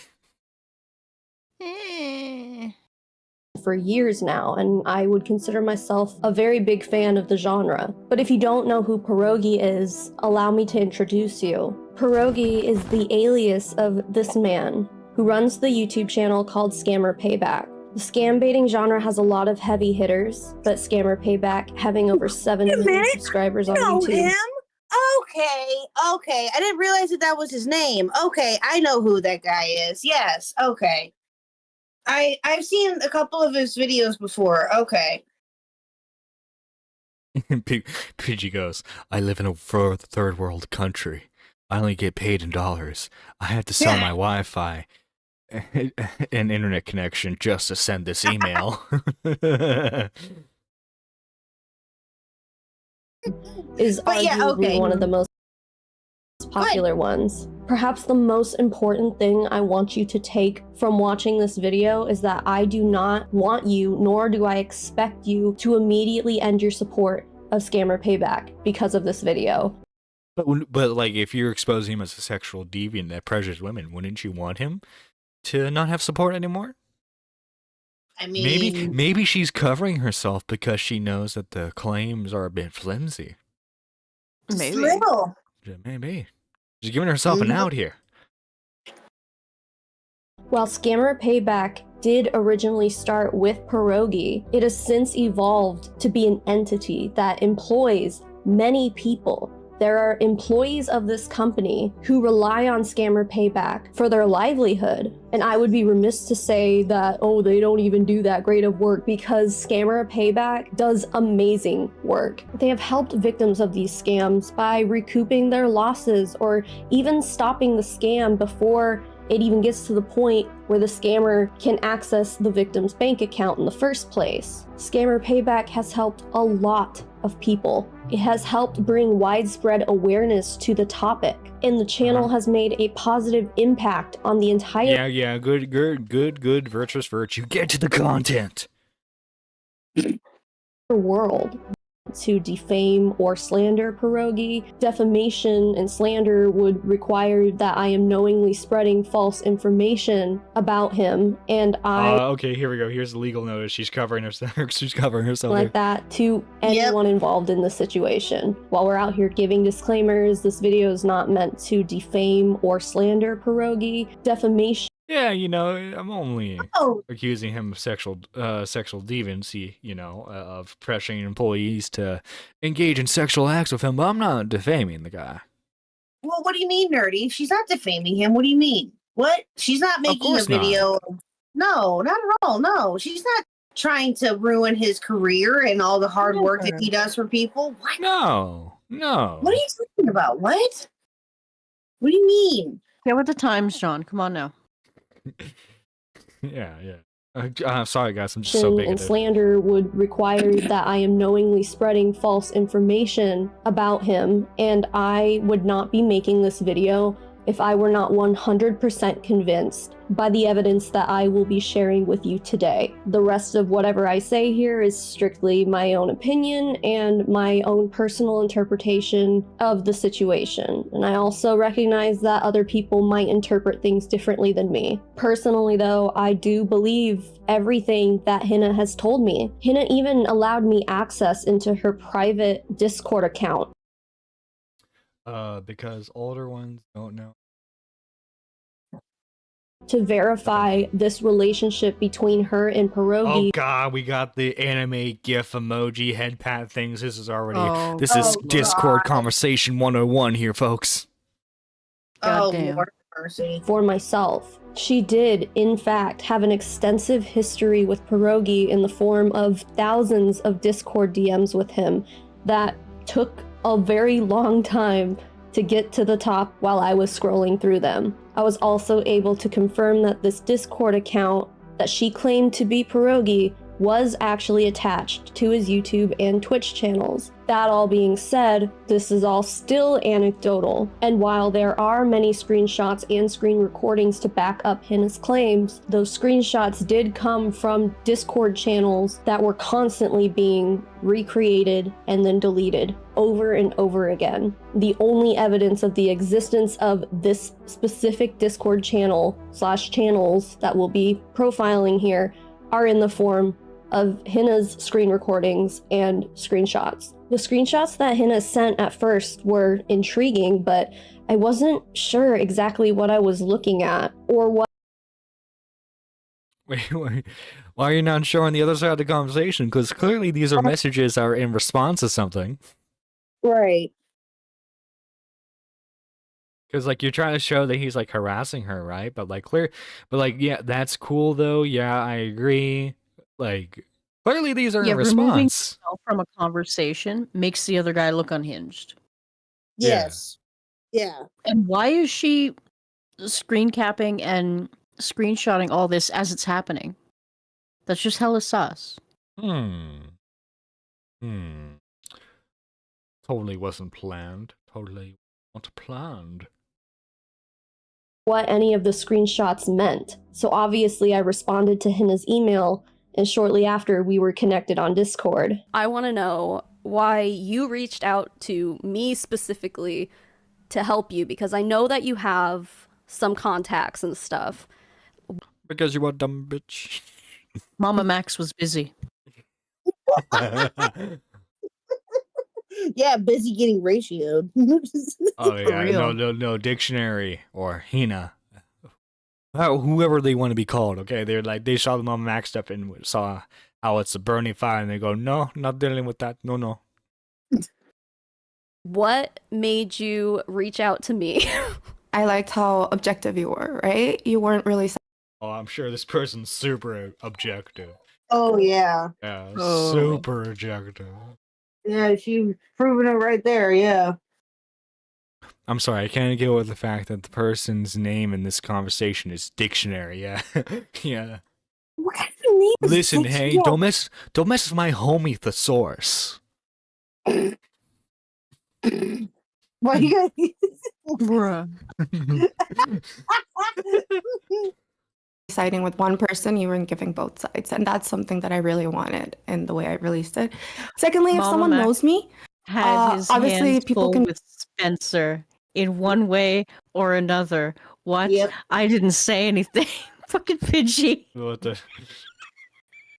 For years now, and I would consider myself a very big fan of the genre. But if you don't know who Pierogi is, allow me to introduce you. Pierogi is the alias of this man who runs the YouTube channel called Scammer Payback. The scam baiting genre has a lot of heavy hitters, but Scammer Payback, having over 7 million subscribers on YouTube. Him? Okay. I didn't realize that was his name. Okay, I know who that guy is. Yes. Okay. I've seen a couple of his videos before. Okay. Pidgey goes, I live in a third world country. I only get paid in dollars. I had to sell my Wi-Fi and internet connection just to send this email. Is But yeah, arguably okay. one of the most popular ones. Perhaps the most important thing I want you to take from watching this video is that I do not want you, nor do I expect you, to immediately end your support of Scammer Payback because of this video. But like, if you're exposing him as a sexual deviant that pressures women, wouldn't you want him to not have support anymore? I mean, Maybe she's covering herself because she knows that the claims are a bit flimsy. maybe. Little. Maybe. She's giving herself an out here. While Scammer Payback did originally start with Pierogi, it has since evolved to be an entity that employs many people. There are employees of this company who rely on Scammer Payback for their livelihood. And I would be remiss to say that, oh, they don't even do that great of work, because Scammer Payback does amazing work. They have helped victims of these scams by recouping their losses or even stopping the scam before it even gets to the point where the scammer can access the victim's bank account in the first place. Scammer Payback has helped a lot of people. It has helped bring widespread awareness to the topic, and the channel has made a positive impact on the entire Good, virtuous virtue. Get to the content. world. To defame or slander Pierogi, defamation and slander would require that I am knowingly spreading false information about him, and Okay, here we go. Here's the legal notice. She's covering herself. She's covering herself. like that to anyone involved in this situation. While we're out here giving disclaimers, this video is not meant to defame or slander Pierogi. Defamation. Yeah, I'm only accusing him of sexual deviancy, of pressuring employees to engage in sexual acts with him, but I'm not defaming the guy. Well, what do you mean, Nerdy? She's not defaming him. What do you mean? What? She's not making a video. No, not at all. No, she's not trying to ruin his career and all the hard work that he does for people. What? No. What are you talking about? What? What do you mean? Get with the times, John. Come on now. Yeah. Sorry, guys. I'm just so bigoted. And slander would require that I am knowingly spreading false information about him, and I would not be making this video if I were not 100% convinced by the evidence that I will be sharing with you today. The rest of whatever I say here is strictly my own opinion and my own personal interpretation of the situation. And I also recognize that other people might interpret things differently than me. Personally, though, I do believe everything that Hina has told me. Hina even allowed me access into her private Discord account. Because older ones don't know. To verify this relationship between her and Pierogi. Oh god, we got the anime gif emoji head pat things. This is already Discord conversation 101 here, folks. Lord mercy. For myself. She did, in fact, have an extensive history with Pierogi in the form of thousands of Discord DMs with him that took a very long time to get to the top while I was scrolling through them. I was also able to confirm that this Discord account that she claimed to be Pierogi was actually attached to his YouTube and Twitch channels. That all being said, this is all still anecdotal, and while there are many screenshots and screen recordings to back up Hina's claims, those screenshots did come from Discord channels that were constantly being recreated and then deleted over and over again. The only evidence of the existence of this specific Discord channel/channels that we'll be profiling here are in the form of Hina's screen recordings and screenshots. The screenshots that Hina sent at first were intriguing, but I wasn't sure exactly what I was looking at or what. Wait, why are you not showing the other side of the conversation? Because clearly these are messages are in response to something. Right. Because like you're trying to show that he's like harassing her, right? But like yeah, that's cool though. Yeah, I agree. Like clearly these are in removing response. yourself from a conversation makes the other guy look unhinged. Yes. Yeah. And why is she screen capping and screenshotting all this as it's happening? That's just hella sus. Totally wasn't planned. Totally not planned. What any of the screenshots meant. So obviously I responded to Hina's email, and shortly after we were connected on Discord. I want to know why you reached out to me specifically to help you, because I know that you have some contacts and stuff. Because you are dumb bitch. Mama Max was busy. Yeah, busy getting ratioed. Oh yeah, no, dictionary or Hina. Whoever they want to be called, okay? They're like, they saw the Mama Max stuff and saw how it's a burning fire, and they go, no, not dealing with that. No. What made you reach out to me? I liked how objective you were, right? You weren't really... Oh, I'm sure this person's super objective. Oh, yeah. Yeah, Oh. super objective. Yeah, she's proving it right there, yeah. I'm sorry, I can't get with the fact that the person's name in this conversation is Dictionary. Yeah, yeah. What kind of name is Listen, Dictionary? hey, don't mess with my homie Thesaurus. Why you guys? Bruh. Siding with one person, you weren't giving both sides, and that's something that I really wanted in the way I released it. Secondly, if Mama someone Max knows me, had his obviously hands people full can... with Spencer in one way or another. What? Yep. I didn't say anything. Fucking Pidgey. What the?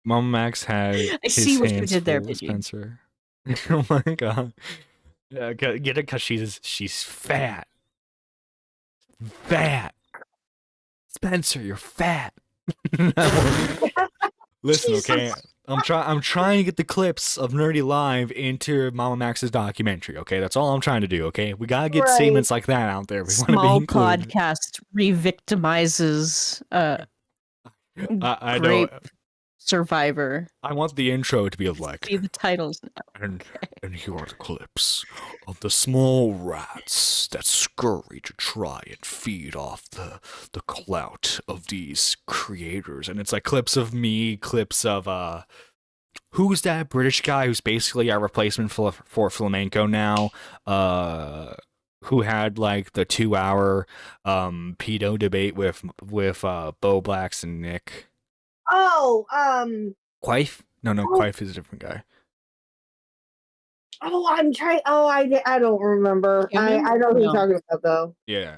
Mama Max had I his see what you hands did there, full with Pidgey. Spencer. Oh my god. Yeah, get it because she's fat. Fat. Spencer, you're fat. Listen, okay. I'm trying to get the clips of Nerdy Live into Mama Max's documentary, okay? That's all I'm trying to do, okay? We gotta get Right. statements like that out there. We want to be Small included. podcast re-victimizes I know. grape survivor. I want the intro to be like, See the titles now. and here are the clips of the small rats that scurry to try and feed off the clout of these creators. And it's like clips of me, clips of who's that British guy who's basically our replacement for Flamenco now, who had like the 2-hour pedo debate with Bo Blacks and Nick. Oh, Quaife? No, Quaife is a different guy. Oh, I'm trying. Oh, I don't remember. I know who you're talking about though. Yeah.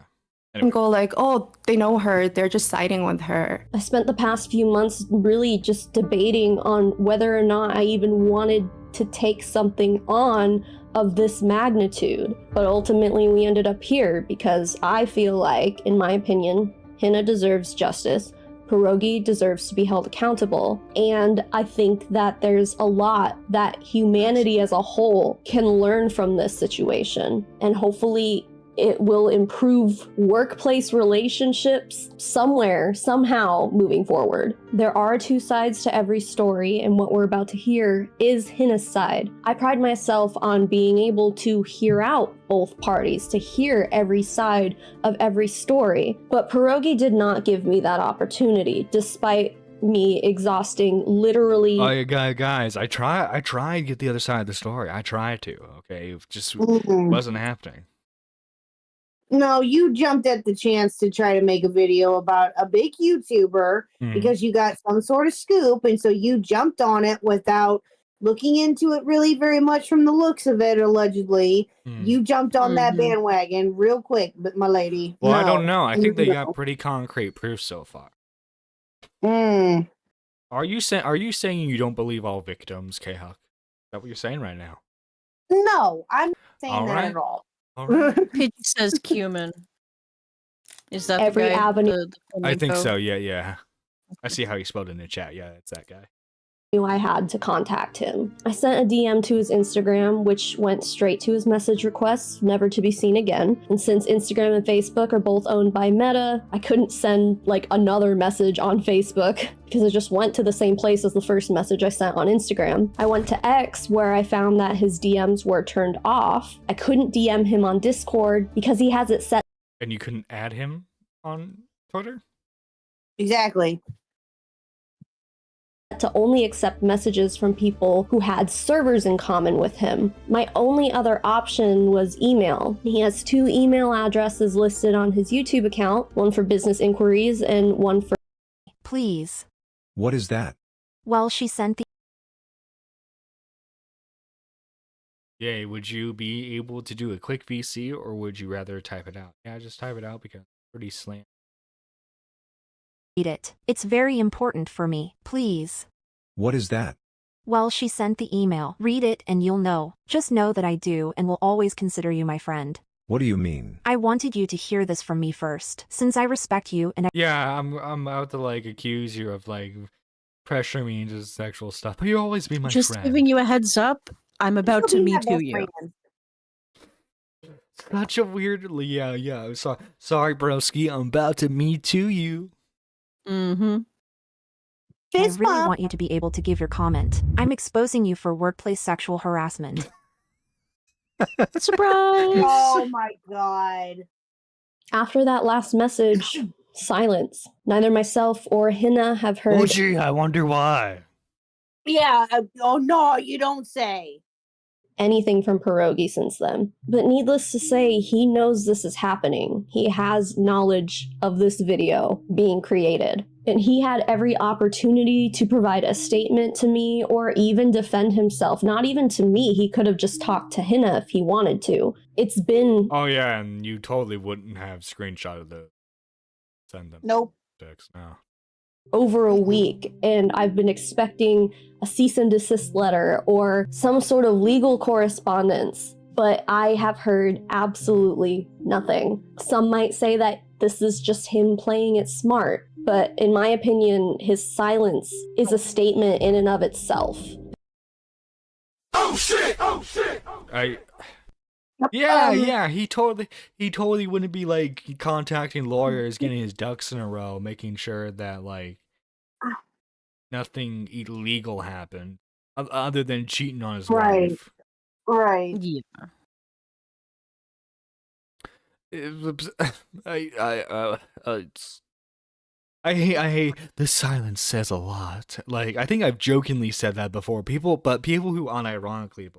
And go like, oh, they know her, they're just siding with her. I spent the past few months really just debating on whether or not I even wanted to take something on of this magnitude. But ultimately we ended up here because I feel like, in my opinion, Hina deserves justice. Pierogi deserves to be held accountable. And I think that there's a lot that humanity as a whole can learn from this situation. And hopefully it will improve workplace relationships somewhere, somehow moving forward. There are two sides to every story, and what we're about to hear is Hina's side. I pride myself on being able to hear out both parties, to hear every side of every story. But Pierogi did not give me that opportunity, despite me exhausting literally... Oh, yeah, guys, I tried to get the other side of the story. I tried to, okay? It just wasn't happening. No, you jumped at the chance to try to make a video about a big YouTuber because you got some sort of scoop, and so you jumped on it without looking into it really very much from the looks of it, allegedly. You jumped on that bandwagon real quick, but my lady. Well, no, I don't know. I think they no. got pretty concrete proof so far. Mm. Are you saying you don't believe all victims, K-Huck? Is that what you're saying right now? No, I'm not saying All that right. at all. Pidgey says cumin. Is that Every the guy? avenue. The I think flamenco? so. Yeah. I see how you spelled it in the chat. Yeah, it's that guy. knew I had to contact him. I sent a DM to his Instagram, which went straight to his message requests, never to be seen again. And since Instagram and Facebook are both owned by Meta, I couldn't send like another message on Facebook because it just went to the same place as the first message I sent on Instagram. I went to X, where I found that his DMs were turned off. I couldn't DM him on Discord because he has it set. And you couldn't add him on Twitter? Exactly. To only accept messages from people who had servers in common with him. My only other option was email. He has 2 email addresses listed on his YouTube account, one for business inquiries and one for... Please. What is that? Well, she sent the... Yay, would you be able to do a quick VC or would you rather type it out? Yeah, just type it out because it's pretty slant. Read it. It's very important for me. Please. What is that? Well, she sent the email. Read it and you'll know. Just know that I do and will always consider you my friend. What do you mean? I wanted you to hear this from me first, since I respect you and I... Yeah, I'm out to like accuse you of like pressuring me into sexual stuff, but you'll always be my Just friend. giving you a heads up. I'm about to Me Too you. Such a weird, yeah. Sorry, broski. I'm about to Me Too you. Mm-hmm. I really want you to be able to give your comment. I'm exposing you for workplace sexual harassment. Surprise! Oh my god. After that last message, silence. Neither myself or Hina have heard... Oh gee, I wonder why. Yeah. Oh no, you don't say. anything from Pierogi since then. But needless to say, he knows this is happening. He has knowledge of this video being created. And he had every opportunity to provide a statement to me or even defend himself. Not even to me. He could have just talked to Hina if he wanted to. It's been... Oh yeah, and you totally wouldn't have screenshotted those. Send them. Nope. Text now. Over a week, and I've been expecting a cease and desist letter or some sort of legal correspondence, but I have heard absolutely nothing. Some might say that this is just him playing it smart, but in my opinion, his silence is a statement in and of itself. Oh shit! Oh shit! Yeah, he totally wouldn't be like contacting lawyers, getting his ducks in a row, making sure that like nothing illegal happened other than cheating on his wife. Right. Yeah. I hate the silence says a lot. Like I think I've jokingly said that before. People who unironically.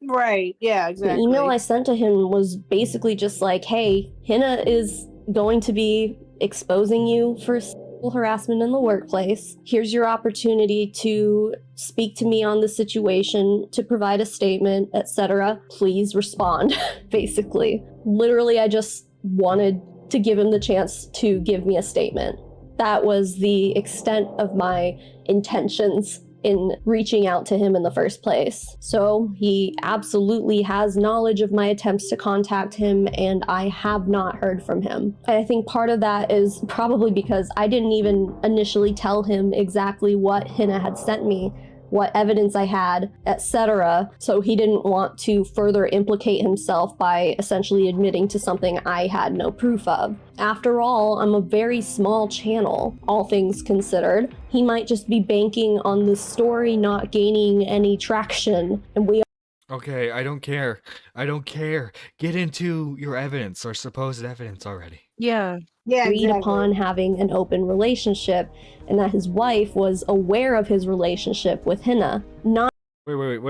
Right, yeah, exactly. The email I sent to him was basically just like, hey, Hina is going to be exposing you for sexual harassment in the workplace. Here's your opportunity to speak to me on the situation, to provide a statement, etc. Please respond, basically. Literally, I just wanted to give him the chance to give me a statement. That was the extent of my intentions in reaching out to him in the first place. So he absolutely has knowledge of my attempts to contact him, and I have not heard from him. I think part of that is probably because I didn't even initially tell him exactly what Hina had sent me, what evidence I had, etc. So he didn't want to further implicate himself by essentially admitting to something I had no proof of. After all, I'm a very small channel, all things considered. He might just be banking on the story not gaining any traction, and we... Okay, I don't care. Get into your evidence or supposed evidence already. Yeah. Agreed upon having an open relationship, and that his wife was aware of his relationship with Hina. Not... Wait.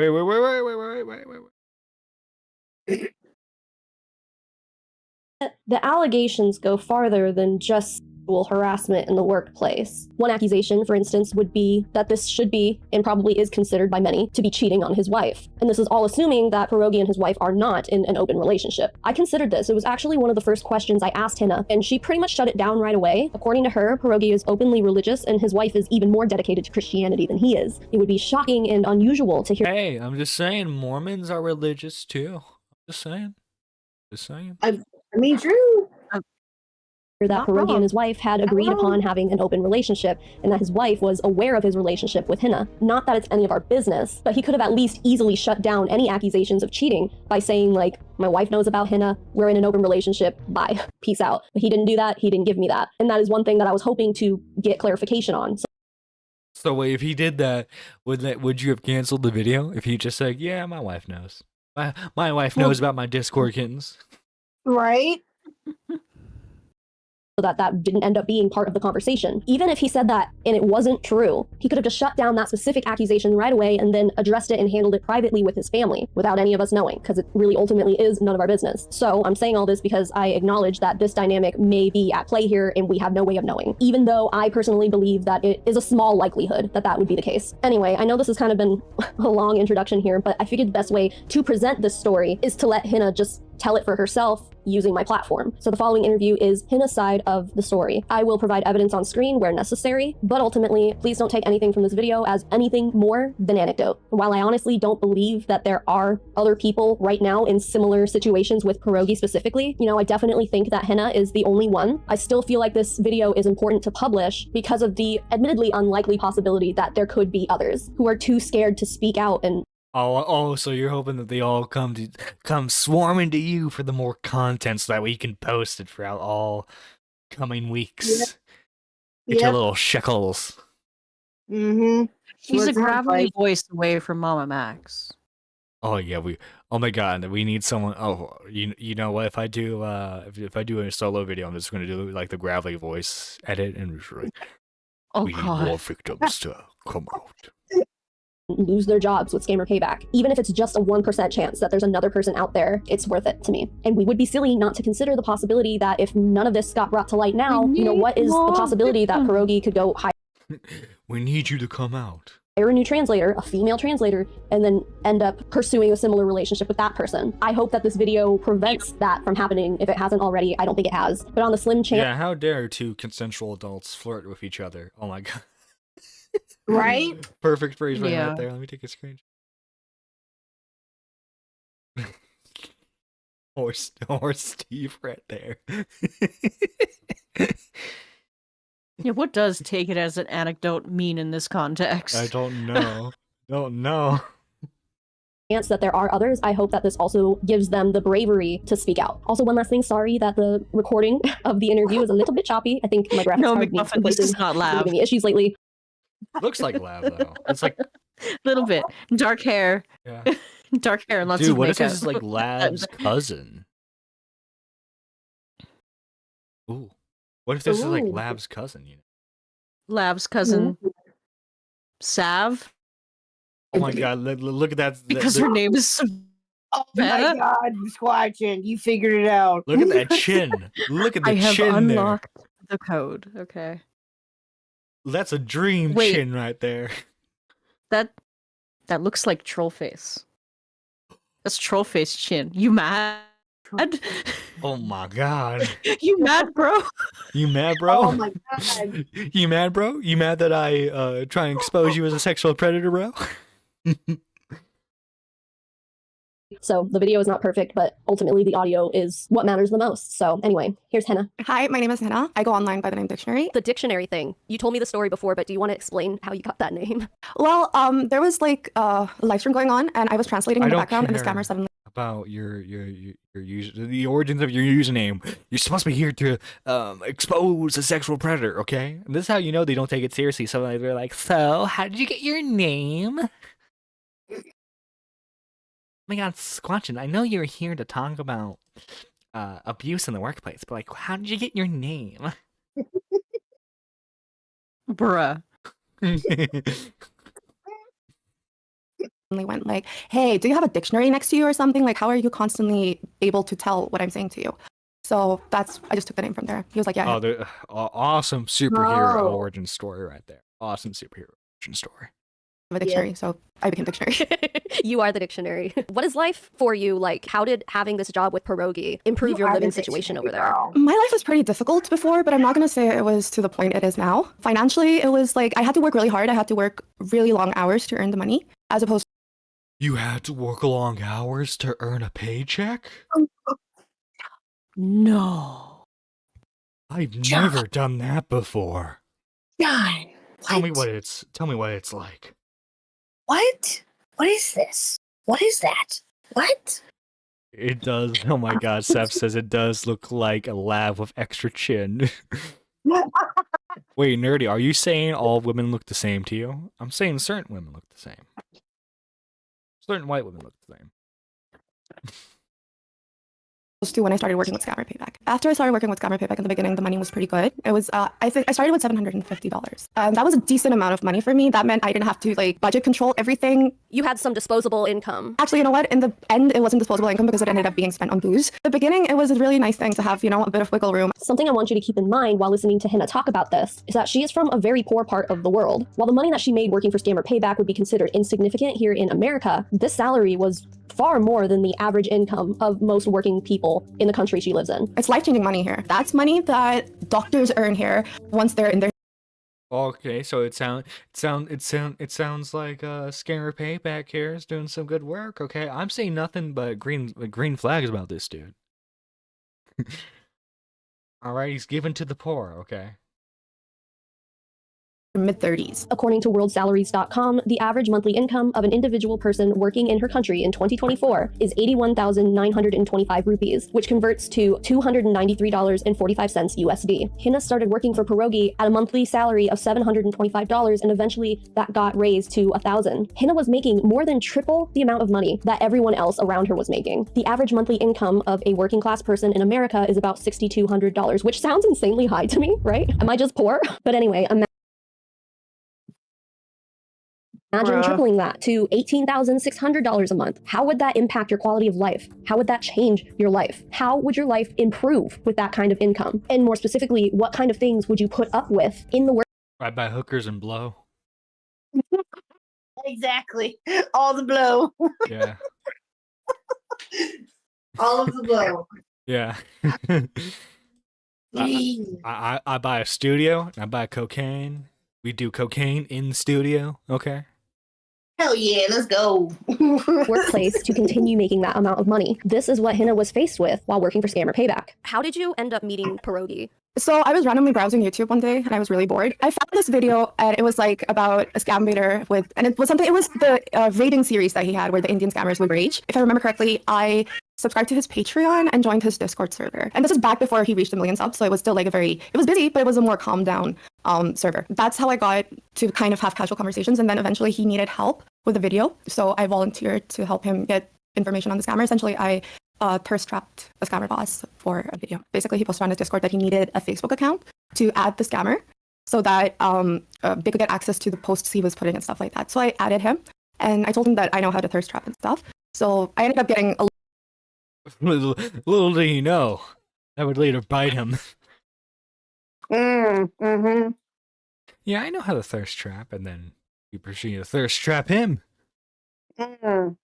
The allegations go farther than just sexual harassment in the workplace. One accusation, for instance, would be that this should be, and probably is considered by many, to be cheating on his wife. And this is all assuming that Pierogi and his wife are not in an open relationship. I considered this. It was actually one of the first questions I asked Hina, and she pretty much shut it down right away. According to her, Pierogi is openly religious, and his wife is even more dedicated to Christianity than he is. It would be shocking and unusual to hear... Hey, I'm just saying, Mormons are religious too. Just saying. I mean, true. that Not Pierogi wrong. and his wife had agreed upon having an open relationship, and that his wife was aware of his relationship with Hina. Not that it's any of our business, but he could have at least easily shut down any accusations of cheating by saying, like, my wife knows about Hina, we're in an open relationship, bye, peace out. But he didn't do that, he didn't give me that. And that is one thing that I was hoping to get clarification on. So wait, if he did that, would you have canceled the video? If he just said, yeah, my wife knows. My wife knows about my Discord kittens. Right? So that didn't end up being part of the conversation. Even if he said that and it wasn't true, he could have just shut down that specific accusation right away and then addressed it and handled it privately with his family without any of us knowing, because it really ultimately is none of our business. So I'm saying all this because I acknowledge that this dynamic may be at play here and we have no way of knowing, even though I personally believe that it is a small likelihood that that would be the case. Anyway, I know this has kind of been a long introduction here, but I figured the best way to present this story is to let Hina just tell it for herself using my platform. So the following interview is Hina's side of the story. I will provide evidence on screen where necessary, but ultimately, please don't take anything from this video as anything more than anecdote. While I honestly don't believe that there are other people right now in similar situations with Pierogi specifically, I definitely think that Hina is the only one. I still feel like this video is important to publish because of the admittedly unlikely possibility that there could be others who are too scared to speak out and So you're hoping that they all come swarming to you for the more content so that way you can post it throughout all coming weeks. Get your little shekels. Mm-hmm. She's a gravelly voice away from Mama Max. Oh yeah, oh my god, we need someone. Oh, you know what? If I do a solo video, I'm just gonna do like the gravelly voice edit and just like, we need more victims to come out. Lose their jobs with scammer payback. Even if it's just a 1% chance that there's another person out there, it's worth it to me. And we would be silly not to consider the possibility that if none of this got brought to light now, what is the possibility that Pierogi could go hire We need you to come out. a new translator, a female translator, and then end up pursuing a similar relationship with that person. I hope that this video prevents that from happening. If it hasn't already, I don't think it has. But on the slim chance... Yeah, how dare two consensual adults flirt with each other? Oh my god. Right? Perfect phrase right there. Let me take a screenshot. or Steve right there. Yeah, what does take it as an anecdote mean in this context? I don't know. Don't know. Chance that there are others, I hope that this also gives them the bravery to speak out. Also, one last thing, sorry that the recording of the interview is a little bit choppy. I think my graphics card needs McMuffin, this is not Lab. giving me issues lately. Looks like Lab though. It's like a little bit dark hair. Yeah. Dark hair and lots Dude, of what makeup. if this is like Lab's cousin? Ooh. What if this is like Lab's cousin, Lab's cousin Sav? Oh my god, look at that. Because her name is Oh my god, Squatchin, you figured it out. Look at that chin. Look at the I have chin unlocked the code. Okay. That's a dream Wait. chin right there. That looks like Trollface. That's Trollface chin. You mad? Oh my god. You mad, bro? You mad, bro? Oh my god. You mad, bro? You mad that I try and expose you as a sexual predator, bro? So the video is not perfect, but ultimately the audio is what matters the most. So anyway, here's Hina. Hi, my name is Hina. I go online by the name Dictionary. The dictionary thing. You told me the story before, but do you want to explain how you got that name? Well, there was like a live stream going on, and I was translating in the background, and the scammer suddenly about your user, the origins of your username. You're supposed to be here to expose a sexual predator, okay? And this is how you know they don't take it seriously. So they're like, so how did you get your name? Oh my god, Squatchin, I know you're here to talk about abuse in the workplace, but like, how did you get your name? Bruh. went like, hey, do you have a dictionary next to you or something? Like, how are you constantly able to tell what I'm saying to you? So I just took the name from there. He was like, yeah. Oh, awesome superhero origin story right there. Awesome superhero origin story. A dictionary, so I became Dictionary. You are the dictionary. What is life for you like? How did having this job with Pierogi improve your living situation over there? My life was pretty difficult before, but I'm not going to say it was to the point it is now. Financially, it was like I had to work really hard. I had to work really long hours to earn the money, as opposed You had to work long hours to earn a paycheck? No. I've never done that before. John, Tell me what it's like. what? What is this? What is that? What? It does. Oh my God, Seth says it does look like a lab with extra chin. Wait, Nerdy, are you saying all women look the same to you? I'm saying certain women look the same. Certain white women look the same. To when I started working with Scammer Payback. After I started working with Scammer Payback in the beginning, the money was pretty good. It was, I think I started with $750. That was a decent amount of money for me. That meant I didn't have to like budget control everything. You had some disposable income. Actually, you know what? In the end, it wasn't disposable income because it ended up being spent on booze. The beginning, it was a really nice thing to have, a bit of wiggle room. Something I want you to keep in mind while listening to Hina talk about this is that she is from a very poor part of the world. While the money that she made working for Scammer Payback would be considered insignificant here in America, this salary was far more than the average income of most working people in the country she lives in. It's life-changing money here. That's money that doctors earn here once they're in their. Okay, so it sounds like Scammer Payback here is doing some good work. Okay, I'm saying nothing but green flags about this dude. All right, he's given to the poor. Okay. Mid-30s. According to worldsalaries.com, the average monthly income of an individual person working in her country in 2024 is 81,925 rupees, which converts to $293.45 USD. Hina started working for Pierogi at a monthly salary of $725, and eventually that got raised to $1,000. Hina was making more than triple the amount of money that everyone else around her was making. The average monthly income of a working class person in America is about $6,200, which sounds insanely high to me, right? Am I just poor? But anyway, imagine tripling that to $18,600 a month. How would that impact your quality of life? How would that change your life? How would your life improve with that kind of income? And more specifically, what kind of things would you put up with in the work? Right by hookers and blow. Exactly. All the blow. Yeah. All of the blow. Yeah. I buy a studio. I buy cocaine. We do cocaine in the studio. Okay. Hell yeah, let's go. Workplace to continue making that amount of money. This is what Hina was faced with while working for Scammer Payback. How did you end up meeting Pierogi? So I was randomly browsing YouTube one day and I was really bored. I found this video and it was like about a scam baiter and it was the raiding series that he had where the Indian scammers would rage. If I remember correctly, I subscribed to his Patreon and joined his Discord server. And this is back before he reached 1 million subs, so it was still like it was busy, but it was a more calm down server. That's how I got to kind of have casual conversations, and then eventually he needed help with a video. So I volunteered to help him get information on the scammer. Essentially, I thirst trapped a scammer boss for a video. Basically, he posted on his Discord that he needed a Facebook account to add the scammer so that they could get access to the posts he was putting and stuff like that. So I added him, and I told him that I know how to thirst trap and stuff. So I ended up getting a little do you know, that would later bite him. Mm-hmm. Yeah, I know how to thirst trap, and then you proceed to thirst trap him. Mm.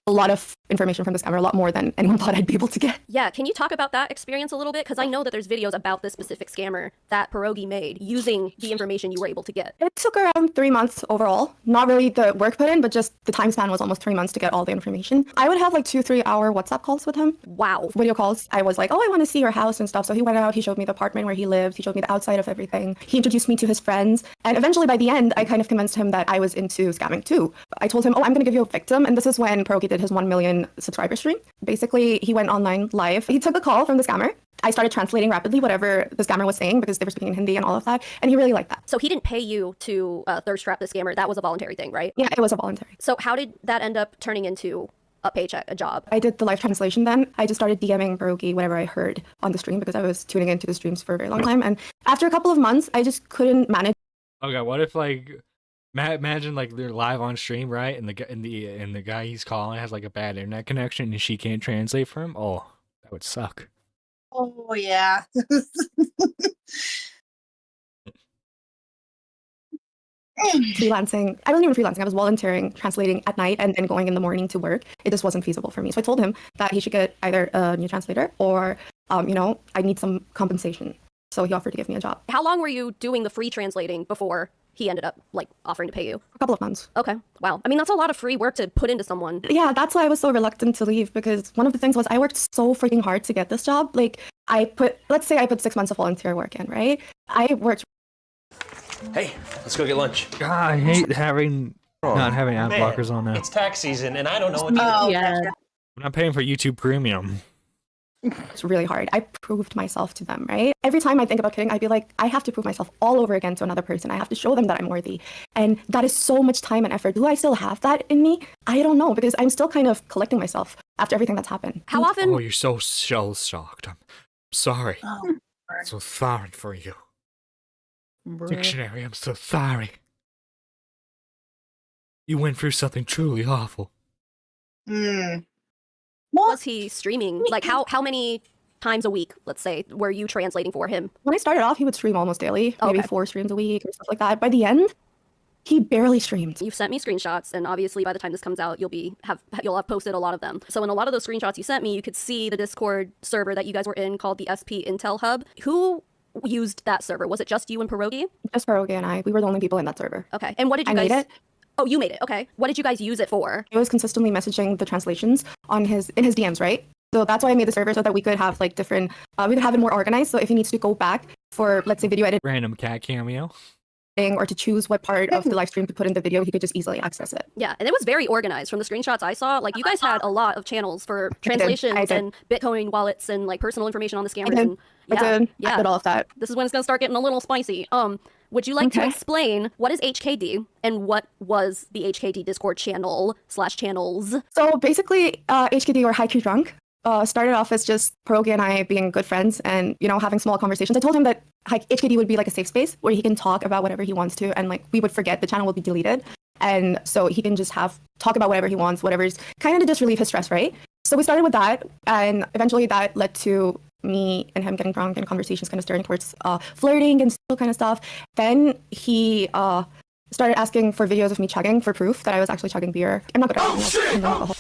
a lot of information from the scammer, a lot more than anyone thought I'd be able to get. Yeah, can you talk about that experience a little bit? Because I know that there's videos about this specific scammer that Pierogi made using the information you were able to get. It took around 3 months overall. Not really the work put in, but just the time span was almost 3 months to get all the information. I would have like 2-3 hour WhatsApp calls with him. Wow. Video calls. I was like, oh, I want to see your house and stuff. So he went out, he showed me the apartment where he lived, he showed me the outside of everything. He introduced me to his friends. And eventually by the end, I kind of convinced him that I was into scamming too. I told him, oh, I'm going to give you a victim. And this is when Pierogi did his 1 million subscriber stream. Basically, he went online live. He took a call from the scammer. I started translating rapidly whatever the scammer was saying because they were speaking in Hindi and all of that. And he really liked that. So he didn't pay you to thirst trap the scammer. That was a voluntary thing, right? Yeah, it was a voluntary. So how did that end up turning into a paycheck, a job? I did the live translation then. I just started DMing Pierogi whenever I heard on the stream because I was tuning into the streams for a very long time. And after a couple of months, I just couldn't manage. Okay, what if like imagine like they're live on stream, right? And the guy he's calling has like a bad internet connection and she can't translate for him? Oh, that would suck. Oh yeah. Freelancing. I wasn't even freelancing. I was volunteering, translating at night and then going in the morning to work. It just wasn't feasible for me. So I told him that he should get either a new translator or, I need some compensation. So he offered to give me a job. How long were you doing the free translating before he ended up like offering to pay you? A couple of months. Okay. Wow. I mean, that's a lot of free work to put into someone. Yeah, that's why I was so reluctant to leave, because one of the things was I worked so freaking hard to get this job. Like, let's say I put 6 months of volunteer work in, right? I worked. Hey, let's go get lunch. God, I hate not having ad Man, blockers on now. It's tax season, and I don't know what to do. Oh, Yeah. gotcha. I'm not paying for YouTube Premium. It's really hard. I proved myself to them, right? Every time I think about kidding, I'd be like, I have to prove myself all over again to another person. I have to show them that I'm worthy. And that is so much time and effort. Do I still have that in me? I don't know, because I'm still kind of collecting myself after everything that's happened. How often? Oh, you're so shell-shocked. I'm sorry. Oh, I'm so sorry for you. Dictionary, I'm so sorry. You went through something truly awful. Was he streaming? Like how many times a week, let's say, were you translating for him? When I started off, he would stream almost daily, maybe Okay. 4 streams a week or stuff like that. By the end, he barely streamed. You've sent me screenshots, and obviously by the time this comes out, you'll have posted a lot of them. So in a lot of those screenshots you sent me, you could see the Discord server that you guys were in called the SP Intel Hub. Who used that server? Was it just you and Pierogi? Just Pierogi and I. We were the only people in that server. Okay. And what did you I guys? made it. Oh, you made it. Okay. What did you guys use it for? He was consistently messaging the translations in his DMs, right? So that's why I made the server, so that we could have like different, we could have it more organized. So if he needs to go back for, let's say, video editing Random cat cameo. or to choose what part of the live stream to put in the video, he could just easily access it. Yeah, and it was very organized from the screenshots I saw. Like, you guys had a lot of channels for translations I did. and Bitcoin wallets and like personal information on the scammers. I did. And, yeah, I did all of that. This is when it's gonna start getting a little spicy. Would you like to Okay. explain what is HKD and what was the HKD Discord channels? So basically, HKD or High Q Drunk started off as just Pierogi and I being good friends and, you know, having small conversations. I told him that HKD would be like a safe space where he can talk about whatever he wants to, and like we would forget, the channel will be deleted. And so he can just talk about whatever he wants, whatever's kind of to just relieve his stress, right? So we started with that, and eventually that led to me and him getting drunk and conversations kind of steering towards flirting and still kind of stuff. Then he started asking for videos of me chugging for proof that I was actually chugging beer. I'm not good at alcohol.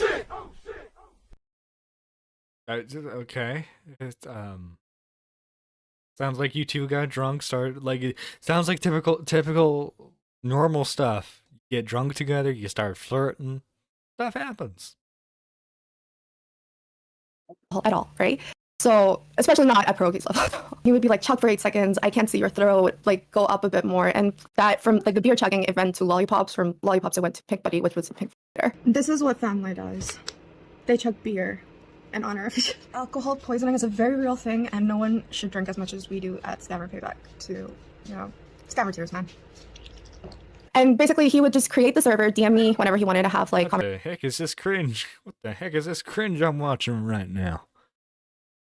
Okay. It, sounds like you two got drunk. It sounds like typical normal stuff. You get drunk together. You start flirting. Stuff happens. At all, right? So, especially not at Pierogi's level. He would be like, chug for 8 seconds, I can't see your throat, like go up a bit more. And that from like the beer chugging, it went to lollipops. From lollipops, it went to Pink Buddy, which was a pink fighter. This is what family does. They chug beer in honor of each other. Alcohol poisoning is a very real thing, and no one should drink as much as we do at Scammer Payback to, Scammer Tears, man. And basically, he would just create the server, DM me whenever he wanted to have like. What the heck is this cringe? What the heck is this cringe I'm watching right now?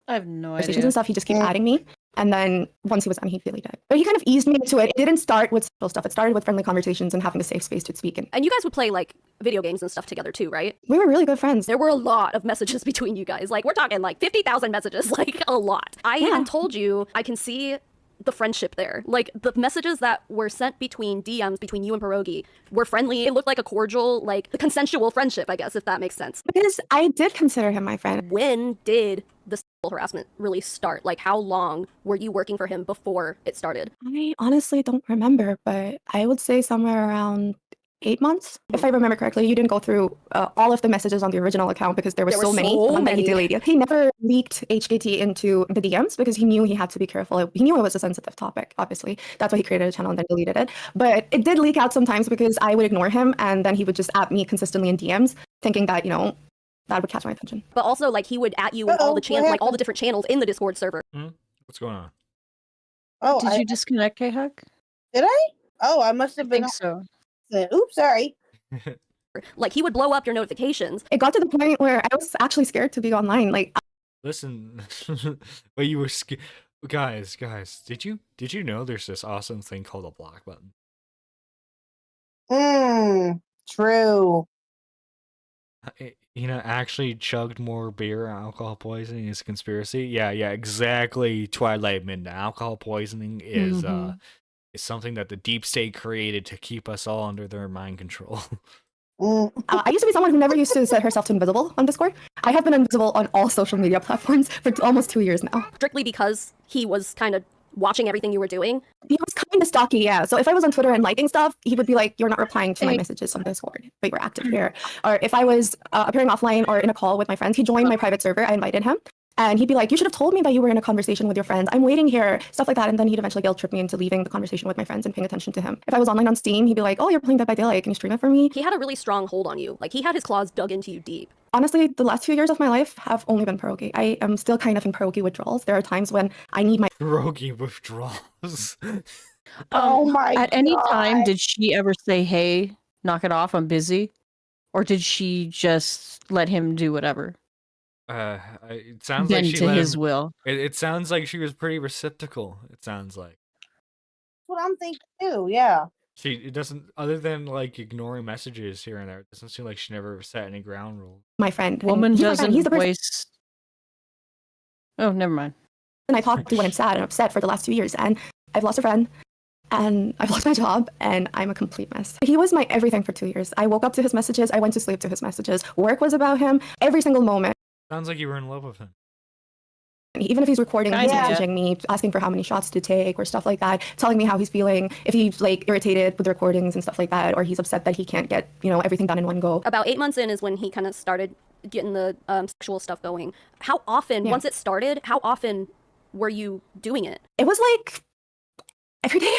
I have no conversations idea. and stuff. He just kept adding me, and then once he was done, he deleted it. But he kind of eased me into it. It didn't start with social stuff. It started with friendly conversations and having a safe space to speak in. And you guys would play like video games and stuff together too, right? We were really good friends. There were a lot of messages between you guys. Like, we're talking like 50,000 messages, like a lot. I even told you, I can see the friendship there. Like, the messages that were sent between DMs between you and Pierogi were friendly. It looked like a cordial, like the consensual friendship, I guess, if that makes sense. Because I did consider him my friend. When did the sexual harassment really start? Like, how long were you working for him before it started? I honestly don't remember, but I would say somewhere around 8 months. If I remember correctly, you didn't go through all of the messages on the original account because there were so many. That he deleted. He never leaked HKT into the DMs because he knew he had to be careful. He knew it was a sensitive topic, obviously. That's why he created a channel and then deleted it. But it did leak out sometimes because I would ignore him, and then he would just at me consistently in DMs, thinking that, that would catch my attention. But also, like, he would at you in all the channels, like all the different channels in the Discord server. What's going on? Oh, Did you disconnect, K-Huck? Did I? Oh, I must have been. think so. Oops, sorry. Like, he would blow up your notifications. It got to the point where I was actually scared to be online. Like, Listen, but you were guys. Did you know there's this awesome thing called a block button? True. Actually chugged more beer. Alcohol poisoning is a conspiracy. Yeah, exactly. Twilight Midnight. Alcohol poisoning is is something that the deep state created to keep us all under their mind control. I used to be someone who never used to set herself to invisible on Discord. I have been invisible on all social media platforms for almost 2 years now. Strictly because he was kind of watching everything you were doing. He was kind Stalky, yeah. So if I was on Twitter and liking stuff, he would be like, "You're not replying to my messages on Discord, but you're active here." Or if I was appearing offline or in a call with my friends, he joined my private server. I invited him. And he'd be like, "You should have told me that you were in a conversation with your friends. I'm waiting here," stuff like that. And then he'd eventually guilt trip me into leaving the conversation with my friends and paying attention to him. If I was online on Steam, he'd be like, "Oh, you're playing Dead by Daylight. Can you stream it for me?" He had a really strong hold on you. Like, he had his claws dug into you deep. Honestly, the last 2 years of my life have only been pierogi. I am still kind of in pierogi withdrawals. There are times when I need my pierogi withdrawals. Oh my At any God. time, did she ever say, "Hey, knock it off, I'm busy," or did she just let him do whatever? It sounds Bend like she to let his him, will. It sounds like she was pretty reciprocal. It sounds like That's what I'm thinking too. Yeah. it doesn't, other than like ignoring messages here and there. It doesn't seem like she never set any ground rules. friend. And Woman he's my friend. doesn't He's the person voice. Oh, never mind. I talk to when I'm sad and upset for the last 2 years. And I've lost a friend. And I've lost my job, and I'm a complete mess. He was my everything for 2 years. I woke up to his messages. I went to sleep to his messages. Work was about him every single moment. Sounds like you were in love with him. Even if he's recording, he's Yeah. messaging me, asking for how many shots to take or stuff like that, telling me how he's feeling, if he's like irritated with the recordings and stuff like that, or he's upset that he can't get, everything done in one go. About 8 months in is when he kind of started getting the sexual stuff going. How often, once it started, how often were you doing it? It was like every day.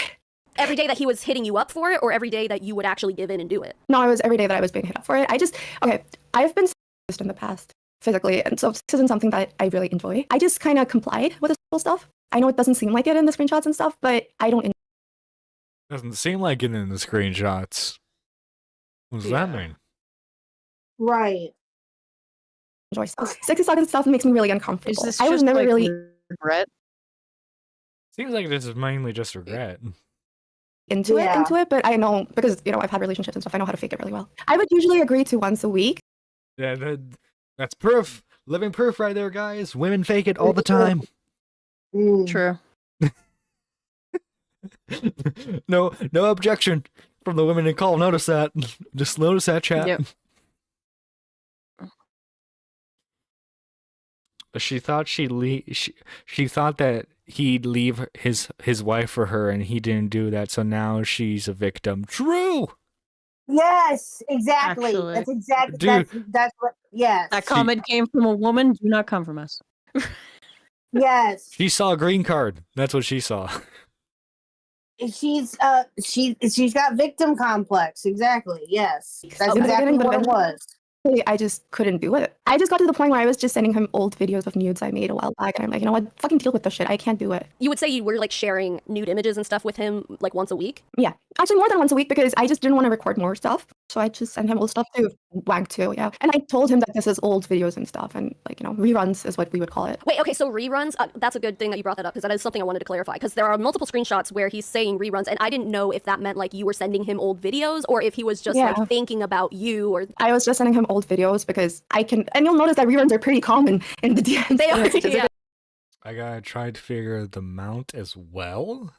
Every day that he was hitting you up for it, or every day that you would actually give in and do it? No, it was every day that I was being hit up for it. I've been abused in the past physically, and so this isn't something that I really enjoy. I just kind of complied with the sexual stuff. I know it doesn't seem like it in the screenshots and stuff, but I don't Doesn't seem like it in the screenshots. What does that mean? Right. enjoy stuff. Sexy stuff makes me really uncomfortable. Is this I was just never like really regret? Seems like this is mainly just regret. into it, but I know because I've had relationships and stuff. I know how to fake it really well. I would usually agree to once a week. Yeah, that's proof. Living proof right there, guys. Women fake it all the time. True. No objection from the women in call. Notice that. Just notice that, chat. Yep. She thought she thought that he'd leave his wife for her, and he didn't do that. So now she's a victim. True. Yes, exactly. Actually. That's exactly Dude. that's what. Yes. That comment came from a woman. Do not come from us. Yes. She saw a green card. That's what she saw. She's got victim complex. Exactly. Yes. That's Okay. exactly what it was. I just couldn't do it. I just got to the point where I was just sending him old videos of nudes I made a while back, and I'm like, you know what? Fucking deal with this shit. I can't do it. You would say you were like sharing nude images and stuff with him like once a week? Yeah, actually more than once a week because I just didn't want to record more stuff. So I just sent him old stuff to wank to, yeah. And I told him that this is old videos and stuff, and reruns is what we would call it. Wait, okay, so reruns, that's a good thing that you brought that up because that is something I wanted to clarify because there are multiple screenshots where he's saying reruns and I didn't know if that meant like you were sending him old videos or if he was just like thinking about you or... I was just sending him old videos because I can, and you'll notice that reruns are pretty common in the DMs. They are, yeah. I gotta try to figure the mount as well.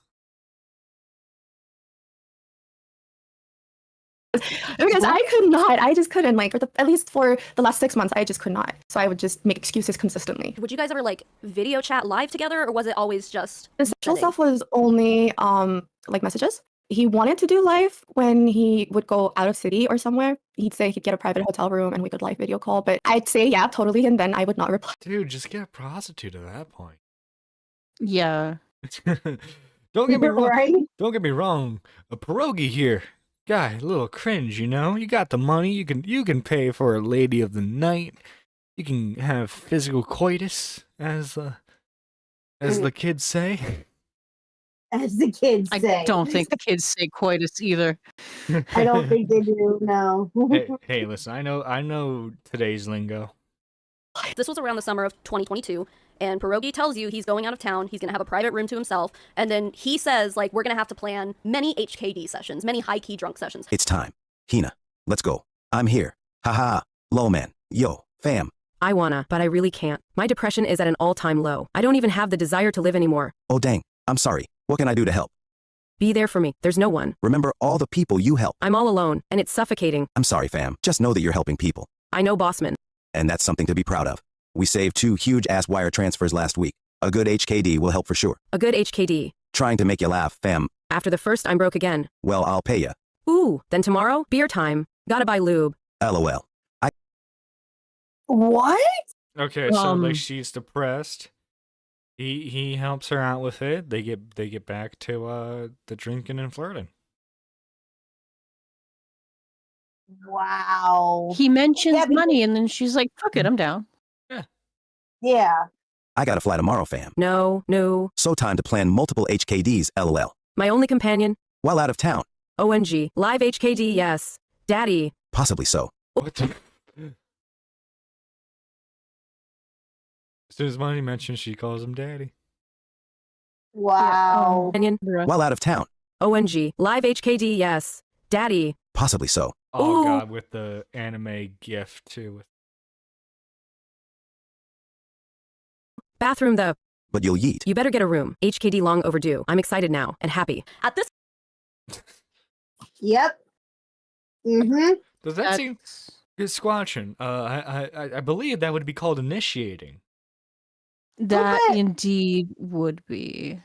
Because I could not. I just couldn't. Like, at least for the last 6 months, I just could not. So I would just make excuses consistently. Would you guys ever like video chat live together or was it always just... The sexual stuff was only like messages. He wanted to do live when he would go out of city or somewhere. He'd say he'd get a private hotel room and we could live video call. But I'd say, yeah, totally. And then I would not reply. Dude, just get a prostitute at that point. Yeah. Don't get me wrong. Right? Don't get me wrong. A pierogi here. Guy, a little cringe, you know? You got the money. You can pay for a lady of the night. You can have physical coitus, as the kids say. As the kids say. I don't think the kids say coitus either. I don't think they do. No. hey, listen. I know today's lingo. This was around the summer of 2022, and Pierogi tells you he's going out of town, he's going to have a private room to himself, and then he says, like, we're going to have to plan many HKD sessions, many high-key drunk sessions. It's time. Hina, let's go. I'm here. Haha. Low man. Yo, fam. I wanna, but I really can't. My depression is at an all-time low. I don't even have the desire to live anymore. Oh dang. I'm sorry. What can I do to help? Be there for me. There's no one. Remember all the people you help. I'm all alone, and it's suffocating. I'm sorry, fam. Just know that you're helping people. I know, Bossman. And that's something to be proud of. We saved 2 huge-ass wire transfers last week. A good HKD will help for sure. A good HKD. Trying to make you laugh, fam. After the first, I'm broke again. Well, I'll pay ya. Ooh, then tomorrow, beer time. Gotta buy lube. LOL. What? Okay, so like she's depressed. He helps her out with it. They get back to the drinking and flirting. Wow. He mentions money, and then she's like, "Fuck it, I'm down." Yeah. I gotta fly tomorrow, fam. No. So time to plan multiple HKDs, LOL. My only companion? While out of town. ONG. Live HKD, yes. Daddy. Possibly so. What the? As soon as money mentions, she calls him daddy. Wow. Companion? While out of town. ONG. Live HKD, yes. Daddy. Possibly so. Oh Ooh. god, with the anime gif too. Bathroom though. But you'll yeet. You better get a room. HKD long overdue. I'm excited now and happy. At this Yep. Mm-hmm. Does that seem good squatching? I believe that would be called initiating. That indeed would be.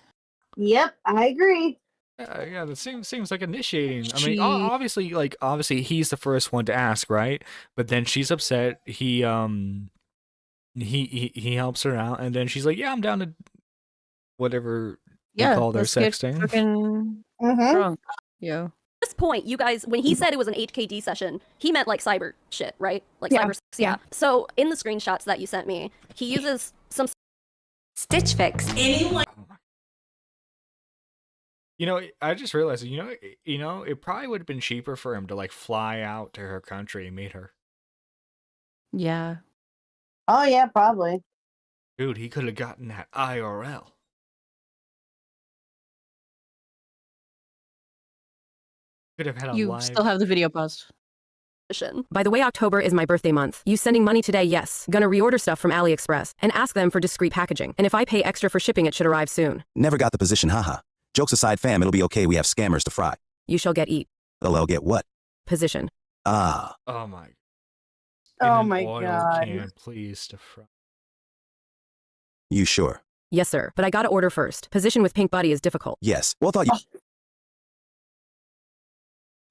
Yep, I agree. Yeah, that seems like initiating. I She- mean, obviously he's the first one to ask, right? But then she's upset. He helps her out, and then she's like, "Yeah, I'm down to whatever you call their let's get sexting." frickin' Mm-hmm. drunk. Yeah. this point, you guys, when he said it was an HKD session, he meant like cyber shit, right? Like Yeah, cyber sex, yeah. So in the screenshots that you sent me, he uses some Stitch Fix. Anyone? You know, I just realized. You know, it probably would have been cheaper for him to like fly out to her country and meet her. Yeah. Oh yeah, probably. Dude, he could have gotten that IRL. Could have had a You live. still have the video paused. By the way, October is my birthday month. You sending money today? Yes. Gonna reorder stuff from AliExpress and ask them for discreet packaging. And if I pay extra for shipping, it should arrive soon. Never got the position, haha. Jokes aside, fam, it'll be okay. We have scammers to fry. You shall get eat. LOL, get what? Position. Ah. Oh my. Oh In an my oil God. Can, please to fry. You sure? Yes, sir. But I gotta order first. Position with pink buddy is difficult. Yes. Well, thought you.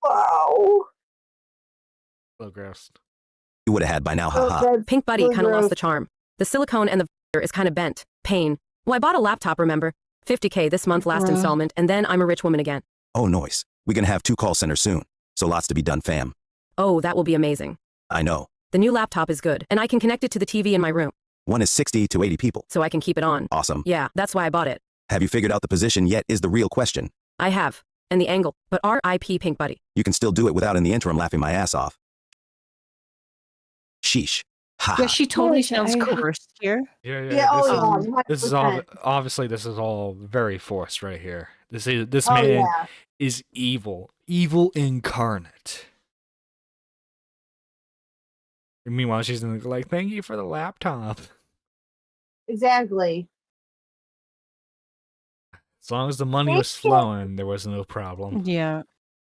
Wow. So gross. You would have had by now, haha. that's Pink buddy so kinda lost gross. the charm. The silicone and the is kinda bent. Pain. Well, I bought a laptop, remember? $50K this month, last Bruh. installment, and then I'm a rich woman again. Oh, noise. We're gonna have 2 call centers soon. So lots to be done, fam. Oh, that will be amazing. I know. The new laptop is good, and I can connect it to the TV in my room, One is 60 to 80 people. so I can keep it on. Awesome. Yeah, that's why I bought it. Have you figured out the position yet is the real question. I have. And the angle. But RIP Pink Buddy. You can still do it without in the interim laughing my ass off. Sheesh. Ha Yeah, ha. she totally Poor sounds guy. coerced here. Yeah. Yeah, oh, yeah, This is all 100%. obviously this is all very forced right here. This Oh, man yeah. is evil incarnate. And meanwhile, she's like, "Thank you for the laptop." Exactly. As long as the money was Thank you. flowing, there was no problem. Yeah.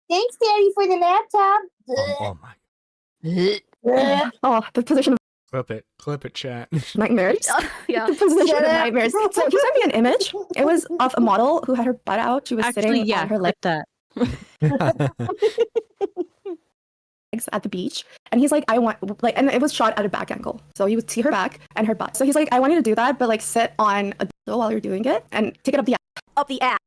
Thanks, Daddy, for the laptop. Oh my! Oh, the position of Clip it, chat. nightmares. yeah. The position Shut of up. nightmares. So he sent me an image. It was of a model who had her butt out. She was Actually, sitting yeah, on her legs that. at the beach, and he's like, I want, like, and it was shot at a back angle, so you would see her back and her butt. So he's like, I want you to do that, but like sit on a dildo while you're doing it and take it up the ass. Up the ass.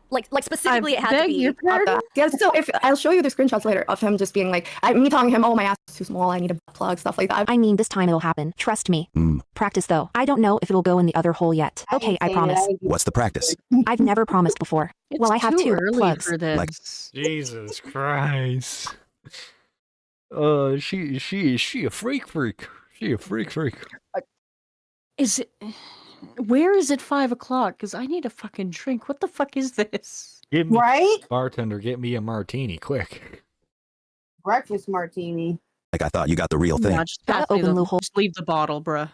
Like specifically, it had to beg be. your Up the- Yeah, so if I'll show you the screenshots later of him just being like, me telling him, oh, my ass is too small, I need a butt plug, stuff like that. I mean, this time it'll happen. Trust me. Practice though. I don't know if it'll go in the other hole yet. Okay, I promise. What's the practice? I've never promised before. Well, I have too 2 early plugs. for this. Like- Jesus Christ! She a freak. She a freak. Is it? Where is it 5 o'clock? Because I need a fucking drink. What the fuck is this? Give me, Right? bartender, get me a martini, quick. Breakfast martini. Like I thought you got the real thing. Nah, just Gotta pass me open the, loophole. just leave the bottle, bruh.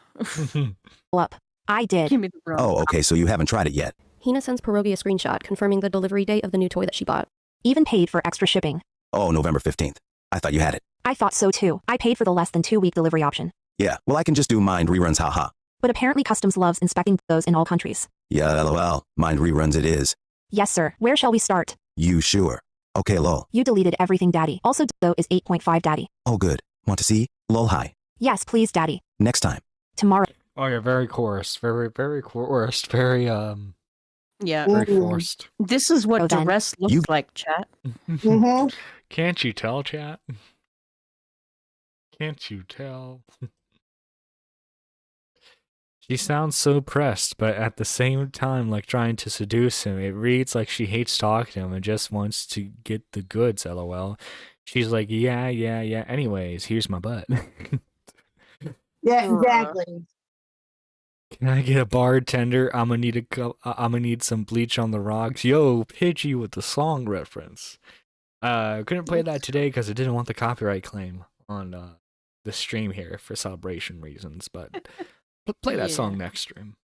Up. I did. Give me the bottle. Oh, okay, so you haven't tried it yet. Hina sends Pierogi a screenshot confirming the delivery date of the new toy that she bought. Even paid for extra shipping. Oh, November 15th. I thought you had it. I thought so too. I paid for the less than 2-week delivery option. Yeah, well, I can just do mind reruns, haha. But apparently customs loves inspecting those in all countries. Yeah, lol. Mind reruns it is. Yes, sir. Where shall we start? You sure? Okay, lol. You deleted everything, Daddy. Also, though is 8.5, Daddy. Oh, good. Want to see? Lol, hi. Yes, please, Daddy. Next time. Tomorrow. Oh yeah, very coerced, very coerced, very Yeah. very forced. This is what Oh, then. duress looks like, chat. Can't you tell, chat? Can't you tell? She sounds so pressed, but at the same time, like trying to seduce him. It reads like she hates talking to him and just wants to get the goods, lol. She's like, yeah. Anyways, here's my butt. Yeah, exactly. Can I get a bartender? I'm gonna need some bleach on the rocks. Yo, Pidgey with the song reference. Couldn't play that today because I didn't want the copyright claim on the stream here for celebration reasons, but play that song next stream.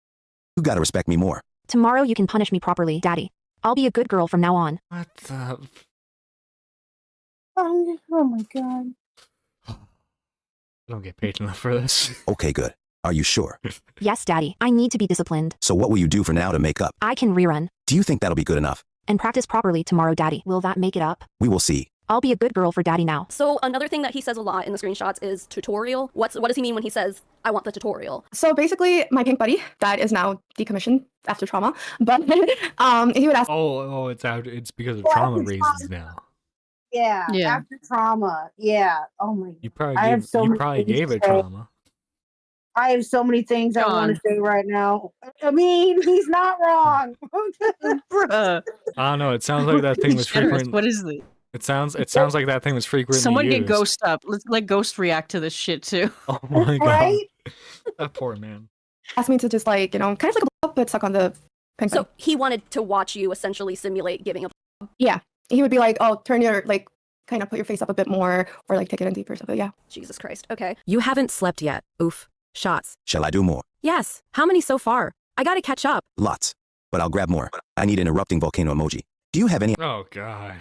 You gotta respect me more. Tomorrow you can punish me properly, Daddy. I'll be a good girl from now on. What the? Oh my god. I don't get paid enough for this. Okay, good. Are you sure? Yes, Daddy. I need to be disciplined. So what will you do for now to make up? I can rerun. Do you think that'll be good enough? And practice properly tomorrow, Daddy. Will that make it up? We will see. I'll be a good girl for Daddy now. So another thing that he says a lot in the screenshots is tutorial. What does he mean when he says, I want the tutorial? So basically, my pink buddy that is now decommissioned after trauma, but he would ask. Oh, it's out. It's because of trauma reasons now. Yeah. After trauma. Yeah. Oh my. You probably I have gave, so you many probably things gave to it say. trauma. I have so many things I want to say right now. I mean, he's not wrong. Bruh. I don't know. It sounds like that thing was Generous. frequent. What is it? It sounds like that thing was frequently Someone used. get Ghost up. Let's let Ghost react to this shit too. Oh my god. Right? That poor man. Asked me to just like, kind of like a but suck on the pink. So he wanted to watch you essentially simulate giving a. Yeah. He would be like, oh, turn your, like, kind of put your face up a bit more, or like take it in deeper, stuff. Yeah. Jesus Christ. Okay. You haven't slept yet. Oof. Shots. Shall I do more? Yes. How many so far? I gotta catch up. Lots. But I'll grab more. I need an erupting volcano emoji. Do you have any Oh god.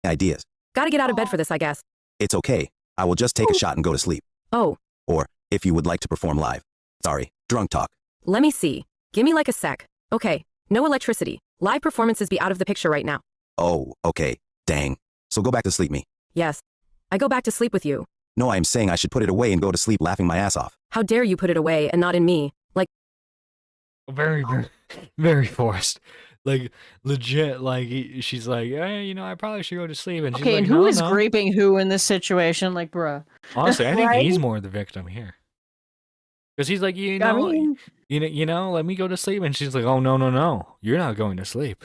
ideas? Gotta get out of bed for this, I guess. It's okay. I will just take a shot and go to sleep. Oh, Or, if you would like to perform live. Sorry, drunk talk. let me see. Give me like a sec. Okay. No electricity. Live performances be out of the picture right now. Oh, okay. Dang. So go back to sleep me. Yes. I go back to sleep with you. No, I am saying I should put it away and go to sleep laughing my ass off. How dare you put it away and not in me? Like, Very, very forced. Like legit. Like she's like, hey, I probably should go to sleep. And she's Okay, like, and who no, is no. graping who in this situation? Like, bruh. Honestly, I think Right? he's more the victim here. Because he's like, I mean, let me go to sleep. And she's like, oh no, you're not going to sleep.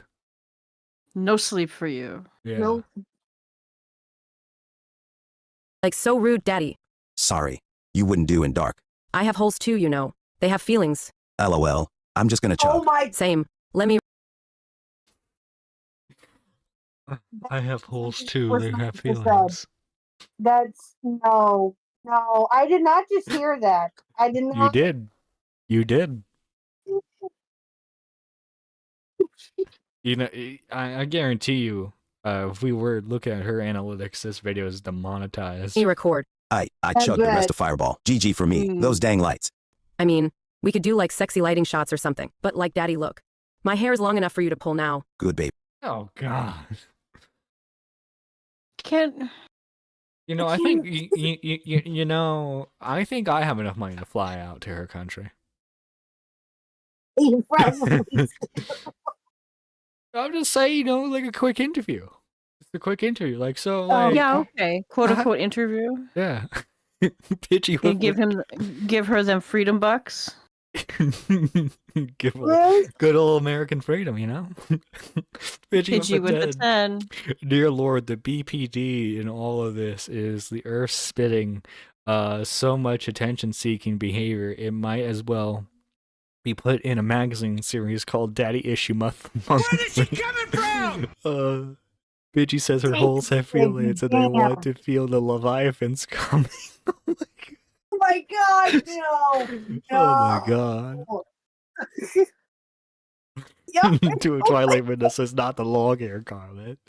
no sleep for you. Yeah. Nope. like so rude, Daddy. Sorry. You wouldn't do in dark. I have holes too, They have feelings. LOL. I'm just gonna chug. Oh my. Same. Let me. I have holes too. Was They not have just feelings. That's no. I did not just hear that. I did You not. did. You did. I guarantee you, if we were looking at her analytics, this video is demonetized. Me record. I That's chugged the rest good. of Fireball. GG for me. Those dang lights. I mean, we could do like sexy lighting shots or something. But like, Daddy, look. My hair is long enough for you to pull now. Good babe. Oh god. Can't. I think I think I have enough money to fly out to her country. You probably- I'm just saying, like a quick interview. Just a quick interview, like so. Like, Yeah, okay. Quote unquote interview. yeah. Pitchy And give her them freedom bucks. give her good old American freedom, Pidgey with the 10. Dear Lord, the BPD in all of this is the earth spitting so much attention-seeking behavior. It might as well be put in a magazine series called Daddy Issue Month. Where is she coming from? Pidgey says her holes have feelings and they want to feel the Leviathans coming. Oh my god, no. Oh my god. To a Twilight witness is not the long hair comment.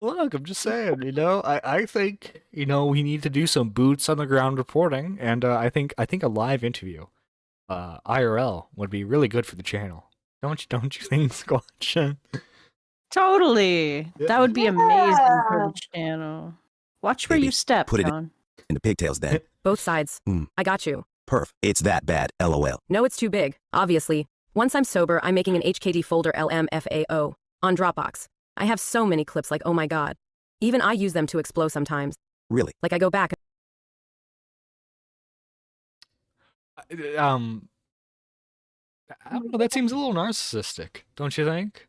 Look, I'm just saying, I think, we need to do some boots on the ground reporting, and I think a live interview, IRL, would be really good for the channel. Don't you think, Squatch? Totally. That would be amazing for the channel. Watch where Maybe you step, put it John. into pigtails then. Both sides. I got you. Perf. It's that bad. LOL. No, it's too big, obviously. Once I'm sober, I'm making an HKD folder LMFAO on Dropbox. I have so many clips like, oh my god. Even I use them to explode sometimes. Really? Like I go back. I don't know. That seems a little narcissistic, don't you think?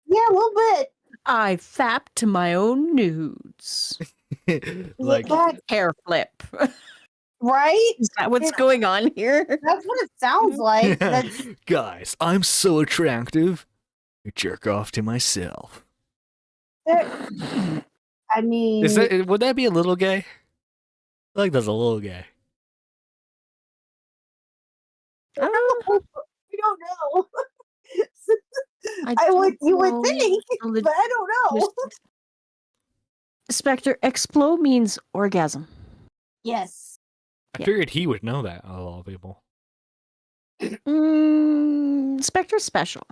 Yeah, a little bit. I fap to my own nudes. Like hair flip. Right? Is that what's going on here? That's what it sounds like. That's guys, I'm so attractive. I jerk off to myself. I mean, Would that be a little gay? I feel like that's a little gay. I don't know. We don't know. You would think, but I don't know. Spectre, explode means orgasm. Yes. I figured he would know that, of all people. Spectre's special.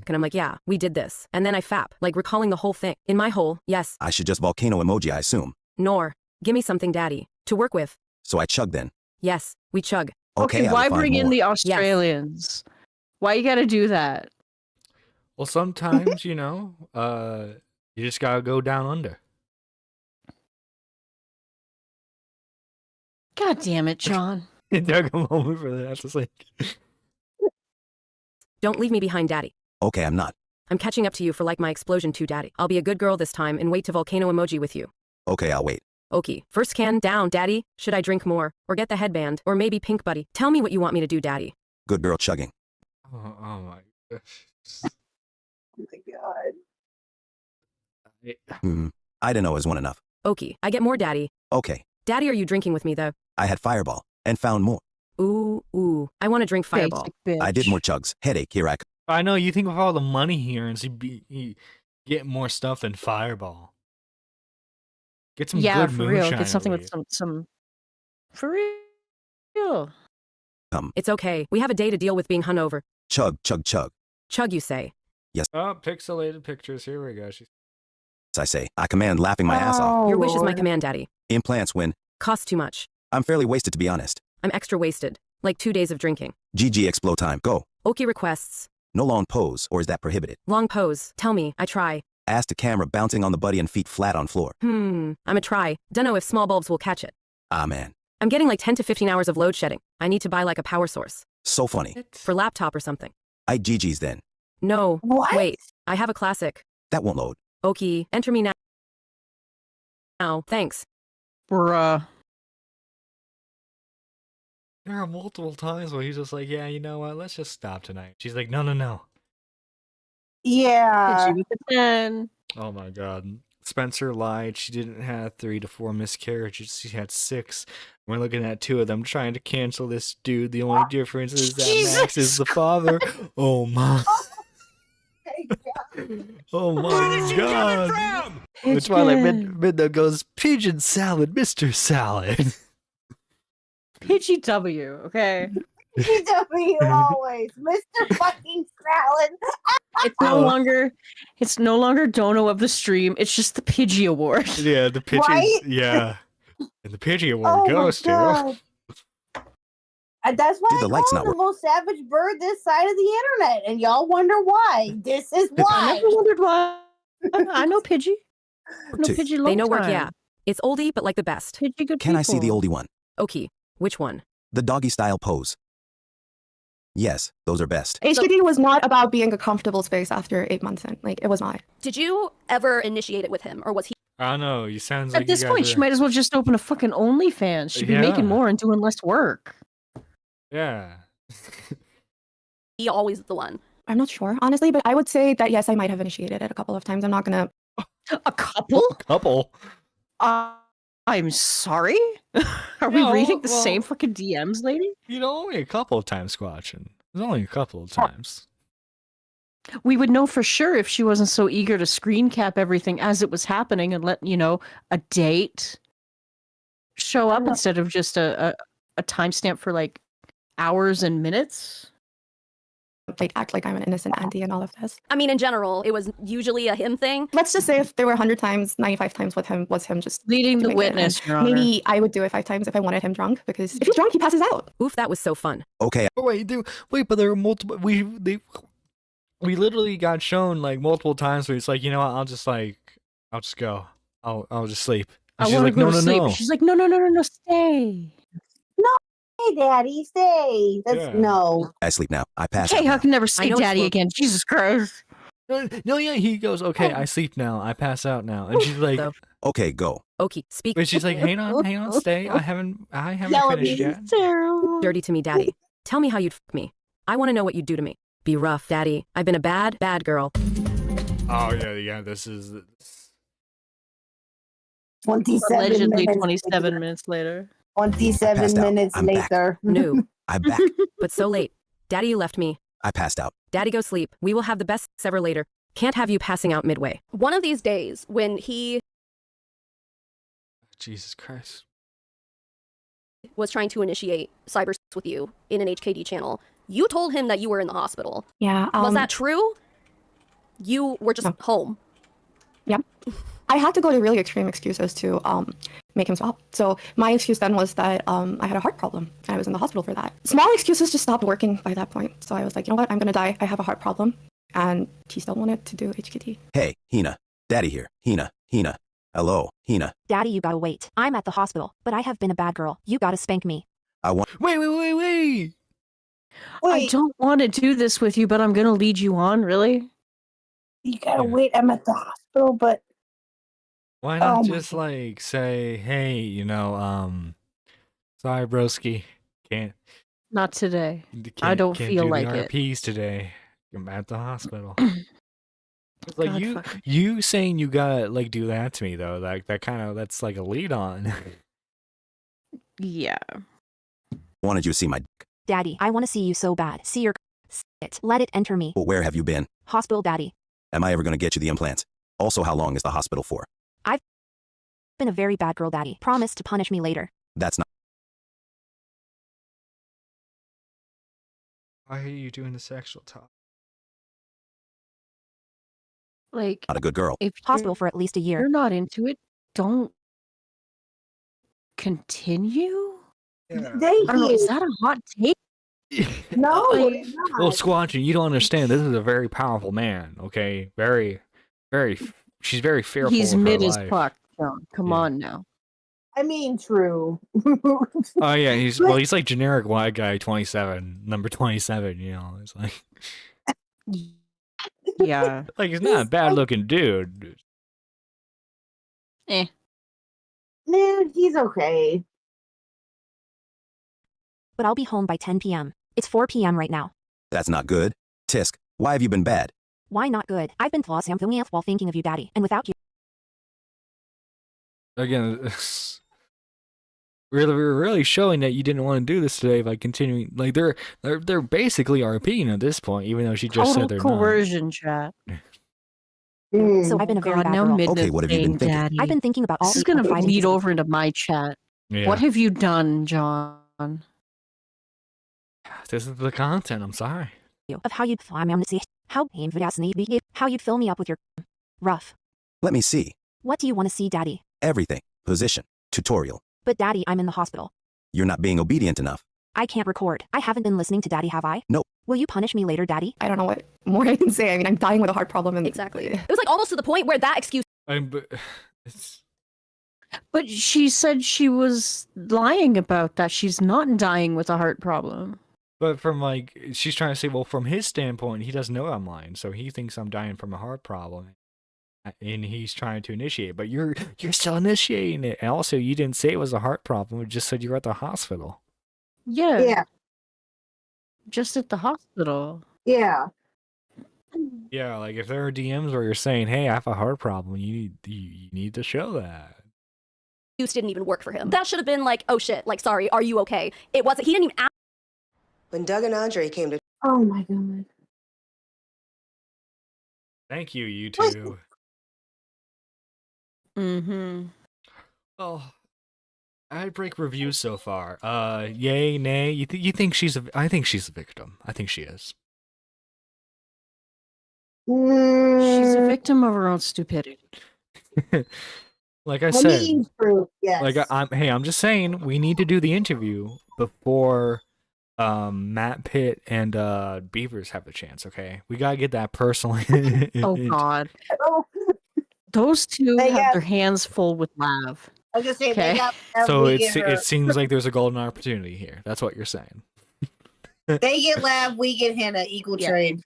And I'm like, yeah, we did this. And then I fap, like recalling the whole thing. In my hole, yes. I should just volcano emoji, I assume. Nor. Give me something, daddy. To work with. So I chug then. Yes, we chug. Okay, I why will find bring in more. the Australians? Why you gotta do that? Well, sometimes, you just gotta go down under. God damn it, John. It took a moment for that to sink. Don't leave me behind, daddy. Okay, I'm not. I'm catching up to you for like my explosion too, daddy. I'll be a good girl this time and wait to volcano emoji with you. Okay, I'll wait. Okay, first can down, daddy. Should I drink more? Or get the headband? Or maybe pink buddy? Tell me what you want me to do, daddy. Good girl chugging. Oh my gosh. Oh my god. I don't know is one enough. Okay, I get more, daddy. Okay. Daddy, are you drinking with me though? I had Fireball and found more. Ooh. I want to drink Fireball. I did more chugs. Headache, here I come. I know, you think with all the money he earns, he'd get more stuff than Fireball. Get some good for real. moonshine Get something away. with some. For real. It's okay. We have a day to deal with being hungover. Chug, chug, chug. Chug, you say. Yes, Oh, pixelated pictures. Here we go. I say. I command laughing my ass off. Your wish is my command, daddy. Implants win. Costs too much. I'm fairly wasted to be honest. I'm extra wasted. Like 2 days of drinking. GG explode time. Go. Okay requests. No long pose, or is that prohibited? Long pose. Tell me. I try. Ass to camera bouncing on the buddy and feet flat on floor. I'm a try. Dunno if small bulbs will catch it. Ah man. I'm getting like 10 to 15 hours of load shedding. I need to buy like a power source. So funny. For laptop or something. I GG's then. No. What? Wait. I have a classic. That won't load. Okay. Enter me now. Now. Thanks. Bruh. There are multiple times where he's just like, yeah, you know what? Let's just stop tonight. She's like, no. Yeah. Hit you with the 10. Oh my god. Spencer lied. She didn't have 3 to 4 miscarriages. She had 6. We're looking at 2 of them trying to cancel this dude. The only difference is that Max is the father. Oh my. Oh my god. That's why like Midna goes, pigeon salad, Mr. Salad. PGW, okay? PW always. Mr. fucking Salad. It's no longer Dono of the stream. It's just the Pidgey Award. Yeah, the Pidgey. Right? Yeah. And the Pidgey Oh Award my goes to. God. And that's why Dude, the I light's call not him the most savage bird this side of the internet. And y'all wonder why. This is why. I never wondered why. I know Pidgey. No Two. Pidgey long They know work, time. yeah. It's oldie, but like the best. Pidgey good Can I see the people. oldie one? Okay. Which one? The doggy style pose. Yes, those are best. HKD was not about being a comfortable space after 8 months in. Like, it was not. Did you ever initiate it with him, or was he? I don't know. You sounds like At this you point, guys she are... might as well just open a fucking OnlyFans. She'd be making more and doing less work. Yeah. He always the one. I'm not sure, honestly, but I would say that yes, I might have initiated it a couple of times. I'm not gonna. A couple? Couple. I'm sorry? Are we No, reading the well- same fucking DMs, lady? You know, only a couple of times squatching. There's only a couple of times. We would know for sure if she wasn't so eager to screen cap everything as it was happening and let, a date show up instead of just a timestamp for like hours and minutes. like act like I'm an innocent auntie and all of this. I mean, in general, it was usually a him thing. Let's just say if there were 100 times, 95 times with him was him just leading the doing it, witness, and Your Honor. maybe I would do it 5 times if I wanted him drunk, because if he's drunk, he passes out. Oof, that was so fun. Okay. But there are multiple. We literally got shown like multiple times where it's like, you know what? I'll just go. I'll just sleep. And I she's want like, to go no, to no, sleep. no. She's like, no, stay. No, hey, Daddy, stay. That's Yeah. no. I sleep now. I pass Hey, out I now. can never say know it's daddy slow. again. Jesus Christ. No, yeah, he goes, okay, I sleep now. I pass out now. And she's like, Okay, go. Okay, speak. but she's like, hang on, stay. I haven't finished yet. Terrible. Dirty to me, daddy. Tell me how you'd fuck me. I want to know what you'd do to me. Be rough, daddy. I've been a bad girl. Oh yeah, this is 27 Allegedly minutes 27 later. minutes later. 27 Passed out. minutes I'm back. later. No, I'm back. but so late. Daddy, you left me. I passed out. Daddy, go sleep. We will have the best sex ever later. Can't have you passing out midway. One of these days, when he Jesus Christ. was trying to initiate cyber sex with you in an HKD channel, you told him that you were in the hospital. Yeah. Was that true? You were just home. Yeah. I had to go to really extreme excuses to make him stop. So my excuse then was that I had a heart problem and I was in the hospital for that. Small excuses just stopped working by that point. So I was like, you know what? I'm going to die. I have a heart problem. And he still wanted to do HKT. Hey, Hina. Daddy here. Hina. Hello, Hina. Daddy, you gotta wait. I'm at the hospital, but I have been a bad girl. You gotta spank me. I want. Wait. I don't want to do this with you, but I'm going to lead you on, really? You gotta wait. I'm at the hospital, but Why not Oh my just like say, hey, sorry, broski, can't Not today. I don't can't feel do like the it. RPs today. I'm at the hospital. It's like God, you saying you gotta like do that to me though, like that's like a lead on. Yeah. Wanted you to see my. Daddy, I wanna see you so bad. See your it. Let it enter me. Well, where have you been? Hospital, Daddy. Am I ever going to get you the implants? Also, how long is the hospital for? I've been a very bad girl, Daddy. Promise to punish me later. That's not. Why are you doing the sexual talk? Like, Not a good girl. if Hospital for at least a year. you're not into it, don't continue. I thank don't know. Is you. that a hot take? No, Like, it's not. Well, Squatchy, you don't understand. This is a very powerful man. Okay, she's very fearful. He's of her mid as life. fuck, John. Come on now. I mean, true. Oh yeah, he's like generic white guy 27, number 27. It's like Yeah. like he's not a bad looking dude. Eh. Dude, he's okay. But I'll be home by 10 p.m. It's 4 p.m. right now. That's not good. Tisk, why have you been bad? Why not good? I've been flossing while thinking of you, Daddy. And without you. Again, we're really showing that you didn't want to do this today by continuing. Like they're basically RPing at this point, even though she just Total said they're coercion, chat. So I've been a very God, bad now girl. Midna's Okay, what have you been saying thinking? daddy. I've been thinking about all This is 8 or gonna 5 lead inches over into my chat. not. What have you done, John? This is the content. I'm sorry. of how you'd fly me on the sea. How you'd fill me up with your rough. Let me see. What do you want to see, Daddy? Everything. Position. Tutorial. But Daddy, I'm in the hospital. You're not being obedient enough. I can't record. I haven't been listening to Daddy, have I? Nope. Will you punish me later, Daddy? I don't know what more I can say. I mean, I'm dying with a heart problem. And Exactly. It was like almost to the point where that excuse. But she said she was lying about that. She's not dying with a heart problem. But from like, she's trying to say, well, from his standpoint, he doesn't know I'm lying, so he thinks I'm dying from a heart problem, and he's trying to initiate. But you're still initiating it, and also you didn't say it was a heart problem. You just said you were at the hospital. Yeah. Yeah. Just at the hospital. Yeah. Yeah, like if there are DMs where you're saying, "Hey, I have a heart problem," you need to show that. Excuse didn't even work for him. That should have been like, oh shit, like sorry, are you okay? It wasn't. He didn't even ask. When Doug and Andre came to. Oh my god. Thank you, you two. Mm-hmm. Oh, I'd break reviews so far. Yay, nay. You think she's a? I think she's a victim. I think she is. She's a victim of her own stupidity. Like I I said, mean, true, yes. like I'm just saying, we need to do the interview before Matt Pitt and Beavers have the chance. Okay, we gotta get that personal. Oh God, those two have their hands full with Lav. I was just saying, Okay. they got So we it get her. seems like there's a golden opportunity here. That's what you're saying. They get Lab, we get Hannah, equal trade.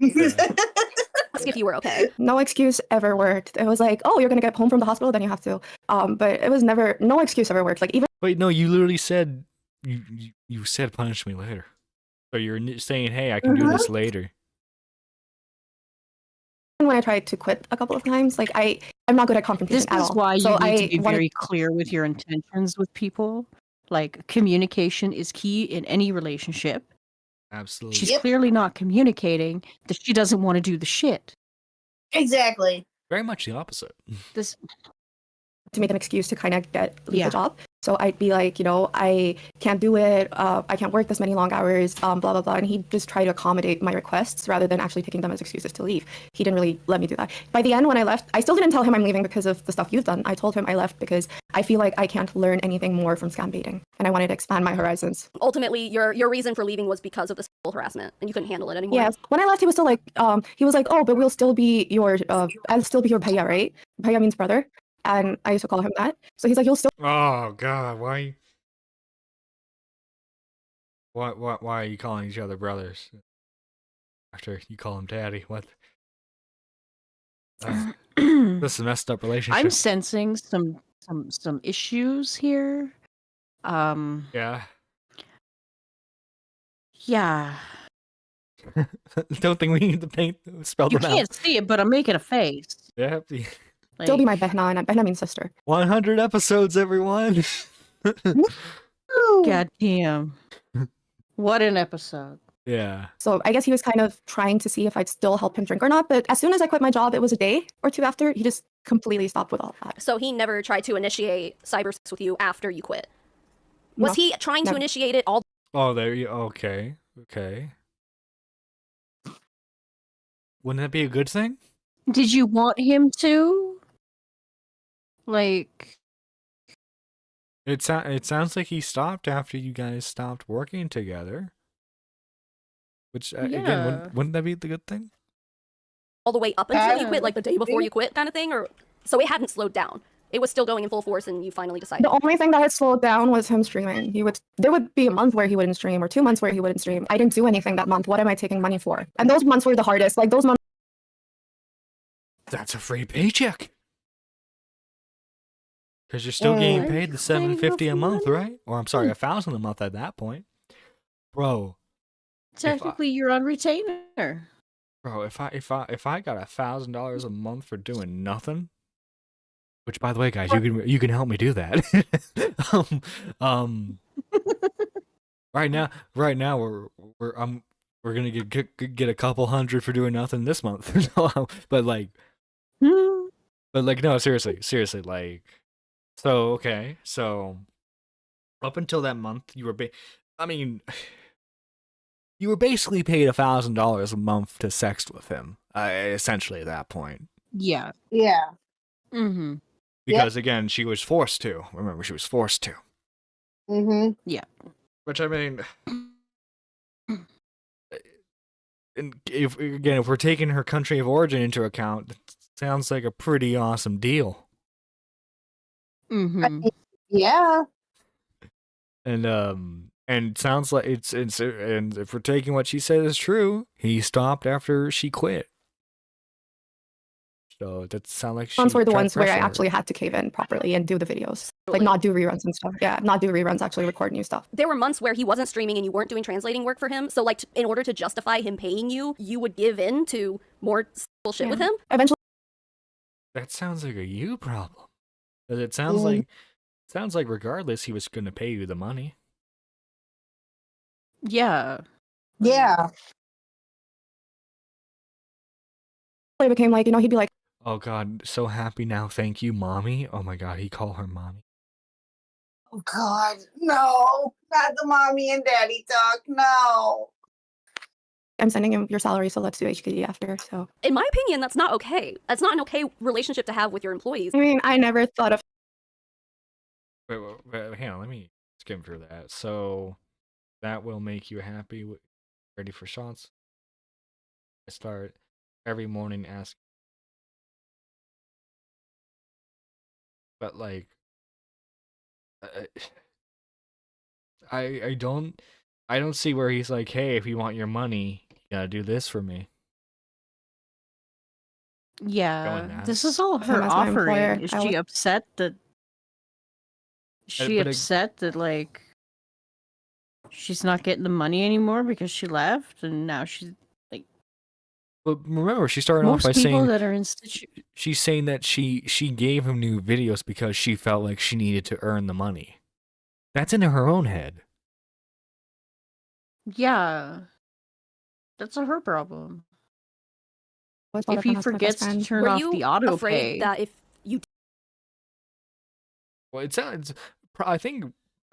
Ask if you were okay. No excuse ever worked. It was like, oh, you're gonna get home from the hospital, then you have to. But it was never, no excuse ever worked. Like even. Wait, no, you literally said you said punish me later. So you're saying, hey, I can do this later. When I tried to quit a couple of times, like I'm not good at confrontation This at is all. why you So need to be wanted- very clear with your intentions with people. Like communication is key in any relationship. Absolutely. She's clearly not communicating that she doesn't want to do the shit. Exactly. Very much the opposite. This to make an excuse to kind of leave the job. So I'd be like, I can't do it. I can't work this many long hours, blah, blah, blah. And he'd just try to accommodate my requests rather than actually taking them as excuses to leave. He didn't really let me do that. By the end, when I left, I still didn't tell him I'm leaving because of the stuff you've done. I told him I left because I feel like I can't learn anything more from scam baiting. And I wanted to expand my horizons. Ultimately, your reason for leaving was because of the sexual harassment, and you couldn't handle it anymore. Yes. When I left, he was still like, oh, but we'll still be your, I'll still be your Bhaiya, right? Bhaiya means brother. And I used to call him that. So he's like, you'll still. Oh God, why are you calling each other brothers after you call him daddy? What? This is a messed up relationship. I'm sensing some issues here. Yeah. Yeah. Don't think we need to spell You them can't out. see it, but I'm making a face. Yeah. Still be my Behna, and Behna means sister. 100 episodes, everyone. God damn. What an episode. Yeah. So I guess he was kind of trying to see if I'd still help him drink or not. But as soon as I quit my job, it was a day or two after, he just completely stopped with all that. So he never tried to initiate cyber sex with you after you quit. Was No, he trying to never. initiate it all? Oh, there you. Okay. Wouldn't that be a good thing? Did you want him to? Like, It sounds like he stopped after you guys stopped working together. Which again, Yeah. wouldn't that be the good thing? all the way up until you quit, like the day before you quit, kind of thing, or so it hadn't slowed down. It was still going in full force, and you finally decided. The only thing that had slowed down was him streaming. There would be a month where he wouldn't stream or 2 months where he wouldn't stream. I didn't do anything that month. What am I taking money for? And those months were the hardest. Like those months. That's a free paycheck. Because you're still getting paid the $750 a month, right? Or I'm sorry, $1,000 a month at that point, bro. technically, you're on retainer. Bro, if I got $1,000 a month for doing nothing, which by the way, guys, you can help me do that. Right now we're gonna get a couple hundred for doing nothing this month, but like no, seriously, like, so okay, so up until that month you were you were basically paid $1,000 a month to sext with him, essentially at that point. Yeah. Yeah. Mm-hmm. Because again, she was forced to. Remember, she was forced to. Mm-hmm. Yeah. Which I mean, and if we're taking her country of origin into account, it sounds like a pretty awesome deal. Mm-hmm. Yeah. And sounds like it's and if we're taking what she said is true, he stopped after she quit. So that sounds like Ones were the tried ones where I pressure her. actually had to cave in properly and do the videos. Like not do reruns and stuff. Yeah, not do reruns, actually record new stuff. There were months where he wasn't streaming and you weren't doing translating work for him. So, like, in order to justify him paying you, you would give in to more bullshit with him. Eventually. That sounds like a you problem. 'Cause it sounds like regardless, he was going to pay you the money. Yeah. Yeah. It became like, he'd be like, Oh God, so happy now. Thank you, mommy. Oh my God, he called her mommy. Oh God, no, not the mommy and daddy talk. No. I'm sending him your salary, so let's do HKD after. So In my opinion, that's not okay. That's not an okay relationship to have with your employees. I mean, I never thought of. Wait, hang on, let me skim through that. So that will make you happy. Ready for shots? I start every morning asking. But like, I don't see where he's like, hey, if you want your money, you gotta do this for me. Yeah, this is all her as my employer, offering. Is I she would- upset that? Is she but upset that like she's not getting the money anymore because she left, and now she's like. But remember, she started off Most by people saying that are in she's saying that she gave him new videos because she felt like she needed to earn the money. That's in her own head. Yeah, that's her problem. What's all If that he fun with my best forgets to friend? turn Were off you the auto afraid pay, that if you Well, it sounds. I think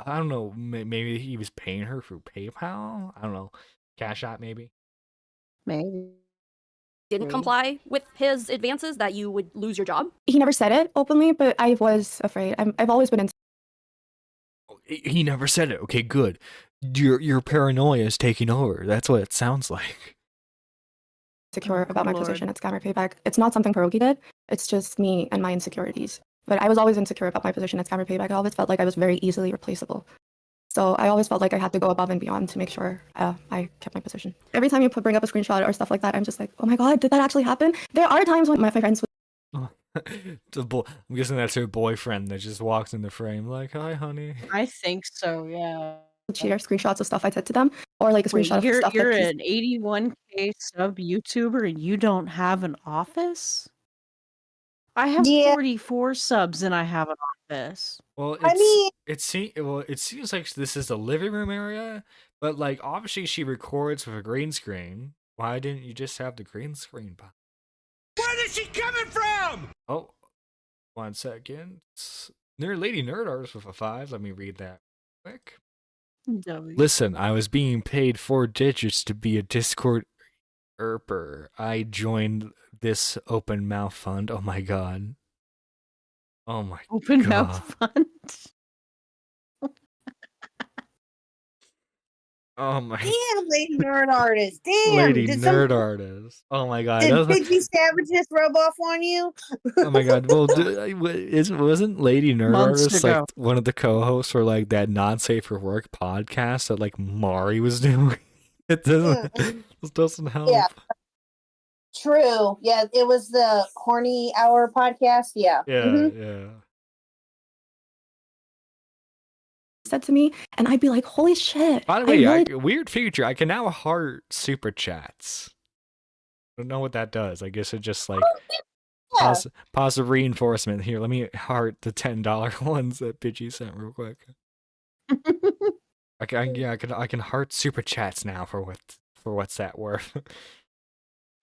I don't know. Maybe he was paying her through PayPal. I don't know. Cash App maybe. maybe didn't comply with his advances, that you would lose your job? He never said it openly, but I was afraid. I've always been He never said it. Okay, good. Your paranoia is taking over. That's what it sounds like. insecure about my position at Scammer Payback. It's not something Pierogi did. It's just me and my insecurities. But I was always insecure about my position at Scammer Payback. I always felt like I was very easily replaceable. So I always felt like I had to go above and beyond to make sure I kept my position. Every time you bring up a screenshot or stuff like that, I'm just like, oh my god, did that actually happen? There are times when my friends would I'm guessing that's her boyfriend that just walks in the frame like, hi, honey. I think so. Yeah. share screenshots of stuff I said to them, or like a Wait, screenshot of you're stuff you're that an 81K sub YouTuber and you don't have an office? I have 44 subs and I have an office. Well, it seems like this is the living room area, but like obviously she records with a green screen. Why didn't you just have the green screen behind? Where is she coming from? Oh, 1 second. Lady Nerd Artist with a 5. Let me read that quick. Listen, I was being paid 4 digits to be a Discord erper. I joined this open mouth fund. Oh my god. Oh my Open god. mouth fund. Oh my. Damn, Lady Nerd Artist. Damn. Lady did Nerd Artist. Oh my god. Did That was- Pidgey Savage just rub off on you? Oh my god. Well, wasn't Lady Nerd Months Artist ago. like one of the co-hosts for like that Not Safe for Work podcast that like Mari was doing? It doesn't help. Yeah. True. Yeah, it was the Horny Hour podcast. Yeah. Yeah, Mhm. yeah. said to me, and I'd be like, holy shit. By the I way, really weird feature. I can now heart super chats. I don't know what that does. I guess it just like pause the reinforcement here. Let me heart the $10 ones that Pidgey sent real quick. I can heart super chats now for what's that worth.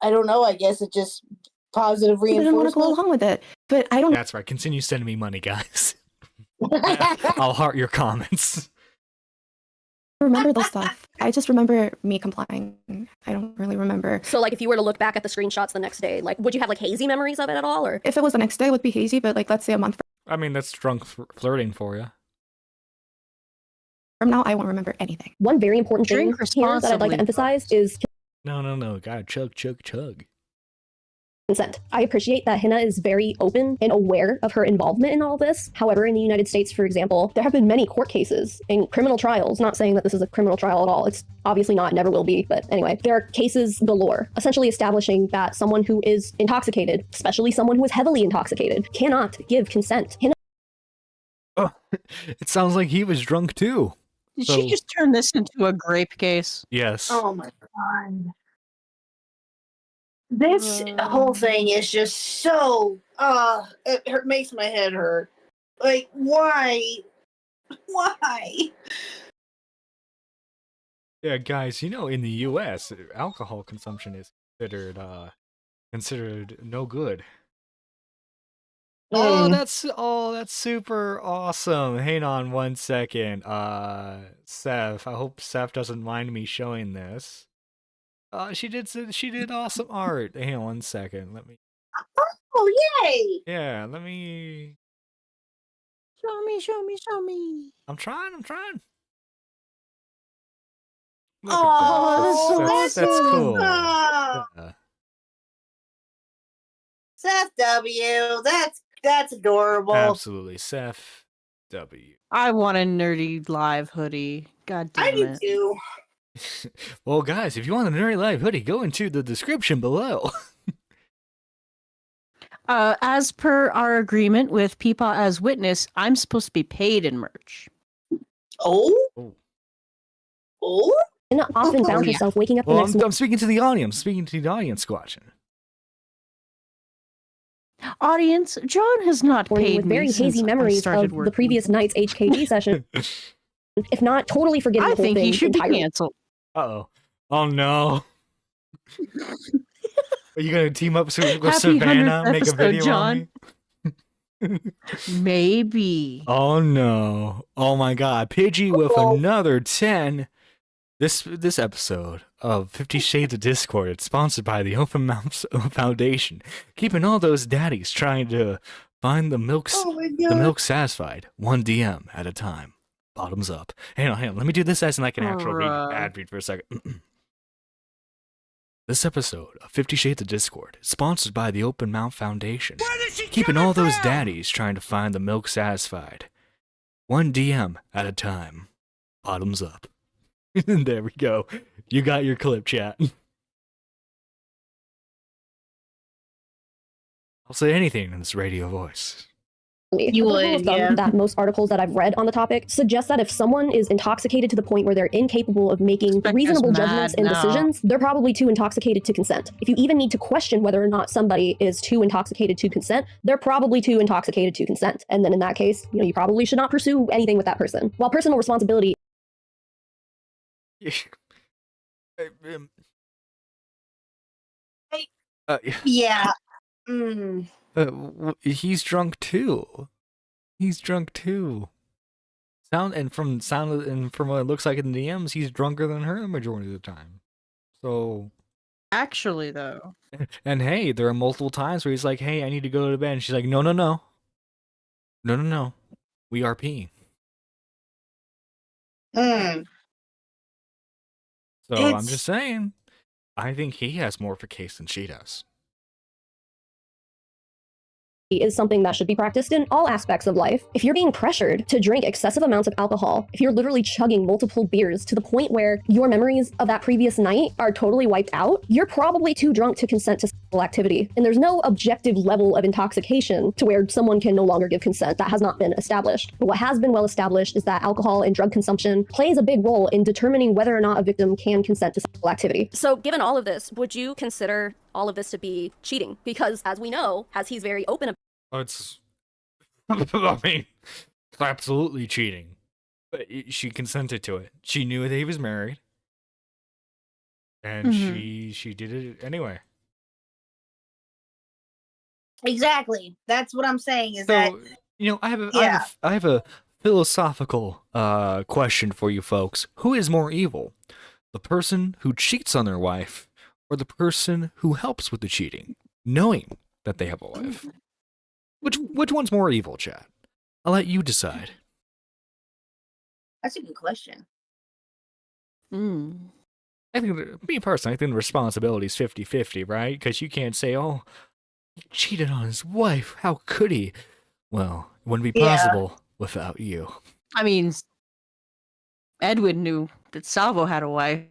I don't know. I guess it just positive didn't want to go reinforcement. along with it. But I don't That's right. Continue sending me money, guys. I'll heart your comments. remember this stuff. I just remember me complying. I don't really remember. So, like, if you were to look back at the screenshots the next day, like, would you have like hazy memories of it at all, or? If it was the next day, it would be hazy, but like, let's say a month I mean, that's drunk flirting for you. from now, I won't remember anything. One very important thing Drink here that I'd like responsibly, to emphasize is No. Gotta chug. consent. I appreciate that Hina is very open and aware of her involvement in all this. However, in the United States, for example, there have been many court cases and criminal trials, not saying that this is a criminal trial at all. It's obviously not, never will be. But anyway, there are cases galore, essentially establishing that someone who is intoxicated, especially someone who is heavily intoxicated, cannot give consent. Hina Oh, it sounds like he was drunk too. Did So- she just turn this into a grape case? Yes. Oh my god. This whole thing is just so it makes my head hurt. Like, why? Why? Yeah, guys, in the US, alcohol consumption is considered no good. Oh, that's super awesome. Hang on 1 second. Seth, I hope Seth doesn't mind me showing this. She did awesome art. Hang on 1 second. Let me. Oh, yay! Yeah, let me. Show me. I'm trying. Look at Oh, that. That's cool. awesome. Yeah. Seth W. That's adorable. Absolutely, Seth W. I want a nerdy live hoodie. God damn I do it. too. Well, guys, if you want a Nerdy Live hoodie, go into the description below. As per our agreement with Peepaw as witness, I'm supposed to be paid in merch. Oh? Oh? And often found herself waking up the Well, next I'm speaking to the audience. Speaking to the audience watching. Audience, John has not morning paid with me very since hazy I memories started of the working. previous night's HKD session. If not totally forgetting I the whole think thing he should be entirely. canceled. Uh-oh. Oh, no. Are you going to team up with Happy Savannah, 100th make a episode, video John. on me? Maybe. Oh, no. Oh, my God. Pidgey with another 10. This episode of 50 Shades of Discord, it's sponsored by the Open Mouth Foundation, keeping all those daddies trying to find the milk satisfied, one DM at a time. Bottoms up. Hang on. Let me do this as like an actual ad read for a second. This episode of 50 Shades of Discord is sponsored by the Open Mouth Foundation, keeping all those daddies trying to find the milk satisfied, one DM at a time. Bottoms up. There we go. You got your clip, chat. I'll say anything in this radio voice. You would, that most articles that I've read on the topic suggest that if someone is intoxicated to the point where they're incapable of making reasonable judgments and decisions, they're probably too intoxicated to consent. If you even need to question whether or not somebody is too intoxicated to consent, they're probably too intoxicated to consent. And then in that case, you probably should not pursue anything with that person. While personal responsibility Yeah. He's drunk too. And from what it looks like in the DMs, he's drunker than her the majority of the time. So actually, though. And hey, there are multiple times where he's like, "Hey, I need to go to bed." And she's like, "No. We are peeing." So I'm just saying, I think he has more of a case than she does. is something that should be practiced in all aspects of life. If you're being pressured to drink excessive amounts of alcohol, if you're literally chugging multiple beers to the point where your memories of that previous night are totally wiped out, you're probably too drunk to consent to sexual activity. And there's no objective level of intoxication to where someone can no longer give consent. That has not been established. But what has been well established is that alcohol and drug consumption plays a big role in determining whether or not a victim can consent to sexual activity. So given all of this, would you consider all of this to be cheating? Because as we know, as he's very open about It's, I mean, it's absolutely cheating. But she consented to it. She knew that he was married, and she did it anyway. Exactly. That's what I'm saying. Is So, that I have a philosophical question for you folks. Who is more evil? The person who cheats on their wife, or the person who helps with the cheating, knowing that they have a wife? Which one's more evil, chat? I'll let you decide. That's a good question. I think, me personally, I think the responsibility is 50-50, right? Because you can't say, "Oh, he cheated on his wife. How could he?" Well, it wouldn't be possible without you. I mean, Edwin knew that Salvo had a wife.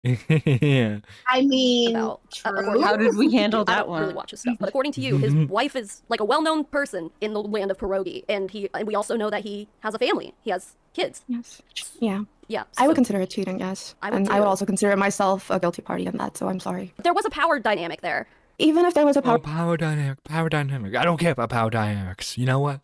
Yeah. I mean, How did we handle I that don't really one? watch his stuff, but according to you, his wife is like a well-known person in the land of pierogi, and we also know that he has a family. He has kids. Yes. Yeah. Yeah. I would consider it cheating, yes. I would and too. I would also consider myself a guilty party in that, so I'm sorry. There was a power dynamic there. Even if there was a power Power dynamic. I don't care about power dynamics. You know what?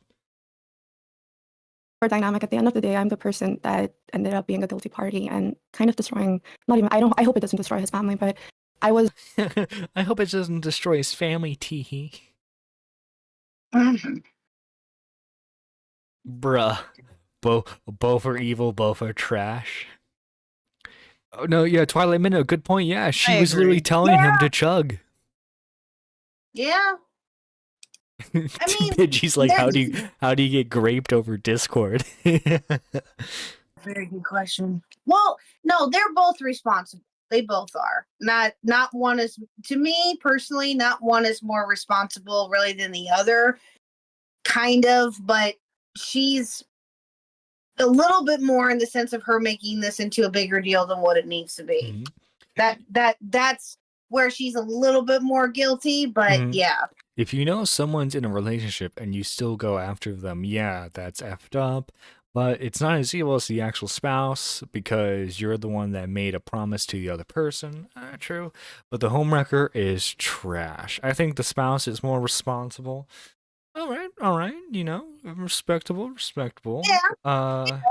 dynamic, at the end of the day, I'm the person that ended up being a guilty party and kind of destroying, I hope it doesn't destroy his family, but I was... I hope it doesn't destroy his family, teehee. Bruh. Both are evil, both are trash. Oh no, yeah, Twilight Minute, good point. Yeah, she I was literally agree. telling him to chug. Yeah. I mean, Pidgey's like, how do you get graped over Discord? very good question. Well, no, they're both responsible. They both are. Not one is, to me personally, not one is more responsible really than the other. Kind of, but she's a little bit more in the sense of her making this into a bigger deal than what it needs to be. That's where she's a little bit more guilty, but yeah. If you know someone's in a relationship and you still go after them, yeah, that's effed up. But it's not as evil as the actual spouse because you're the one that made a promise to the other person. True. But the homewrecker is trash. I think the spouse is more responsible. All right, you know, respectable. Yeah.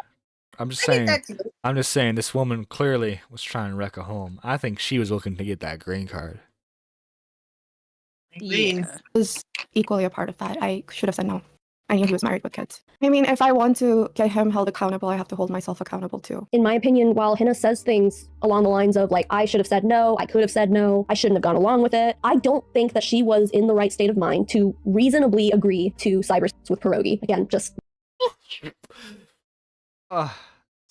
I'm just I get saying. that too. I'm just saying this woman clearly was trying to wreck a home. I think she was looking to get that green card. Yeah. Was equally a part of that. I should have said no. I knew he was married with kids. I mean, if I want to get him held accountable, I have to hold myself accountable too. In my opinion, while Hina says things along the lines of like, I should have said no, I could have said no, I shouldn't have gone along with it, I don't think that she was in the right state of mind to reasonably agree to cyber with Pierogi. Again, just...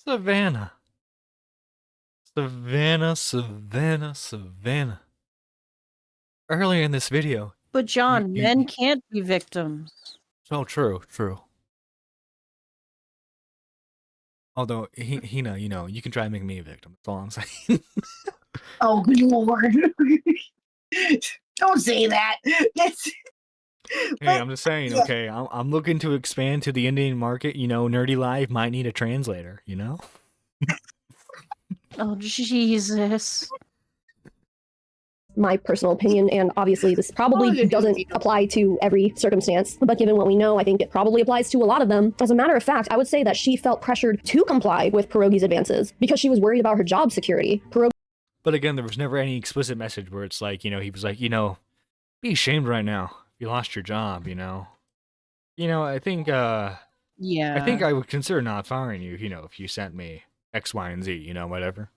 Savannah. Savannah. Earlier in this video. But John, men can't be victims. Oh, true. Although, Hina, you know, you can try to make me a victim. That's all I'm saying. Oh, good lord. Don't say that. Hey, I'm just saying, okay, I'm looking to expand to the Indian market. You know, Nerdy Live might need a translator, you know? Oh, Jesus. My personal opinion, and obviously this probably doesn't apply to every circumstance, but given what we know, I think it probably applies to a lot of them. As a matter of fact, I would say that she felt pressured to comply with Pierogi's advances because she was worried about her job security. But again, there was never any explicit message where it's like, you know, he was like, you know, be ashamed right now. You lost your job, you know? You know, I think, yeah. I think I would consider not firing you, you know, if you sent me X, Y, and Z, you know, whatever.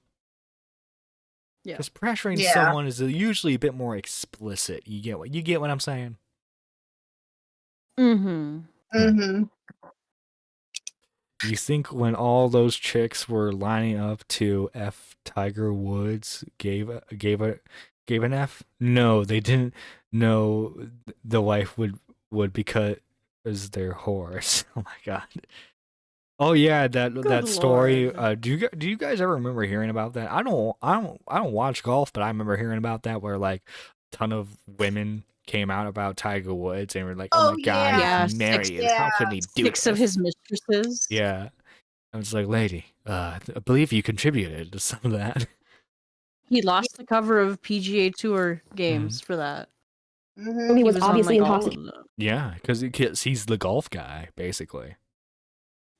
Yeah. Because pressuring someone is usually a bit more explicit. You get what I'm saying? Mm-hmm. You think when all those chicks were lining up to F Tiger Woods gave an F? No, they didn't know the wife would because they're whores. Oh my god. Oh yeah, that story. Do you guys ever remember hearing about that? I don't watch golf, but I remember hearing about that where like a ton of women came out about Tiger Woods and were like, "Oh my god, he's married. How could he do Six of this?" his mistresses. Yeah, I was like, "Lady, I believe you contributed to some of that." He lost the cover of PGA Tour games for that. He was obviously on, like, intoxicated. Yeah, because he's the golf guy, basically.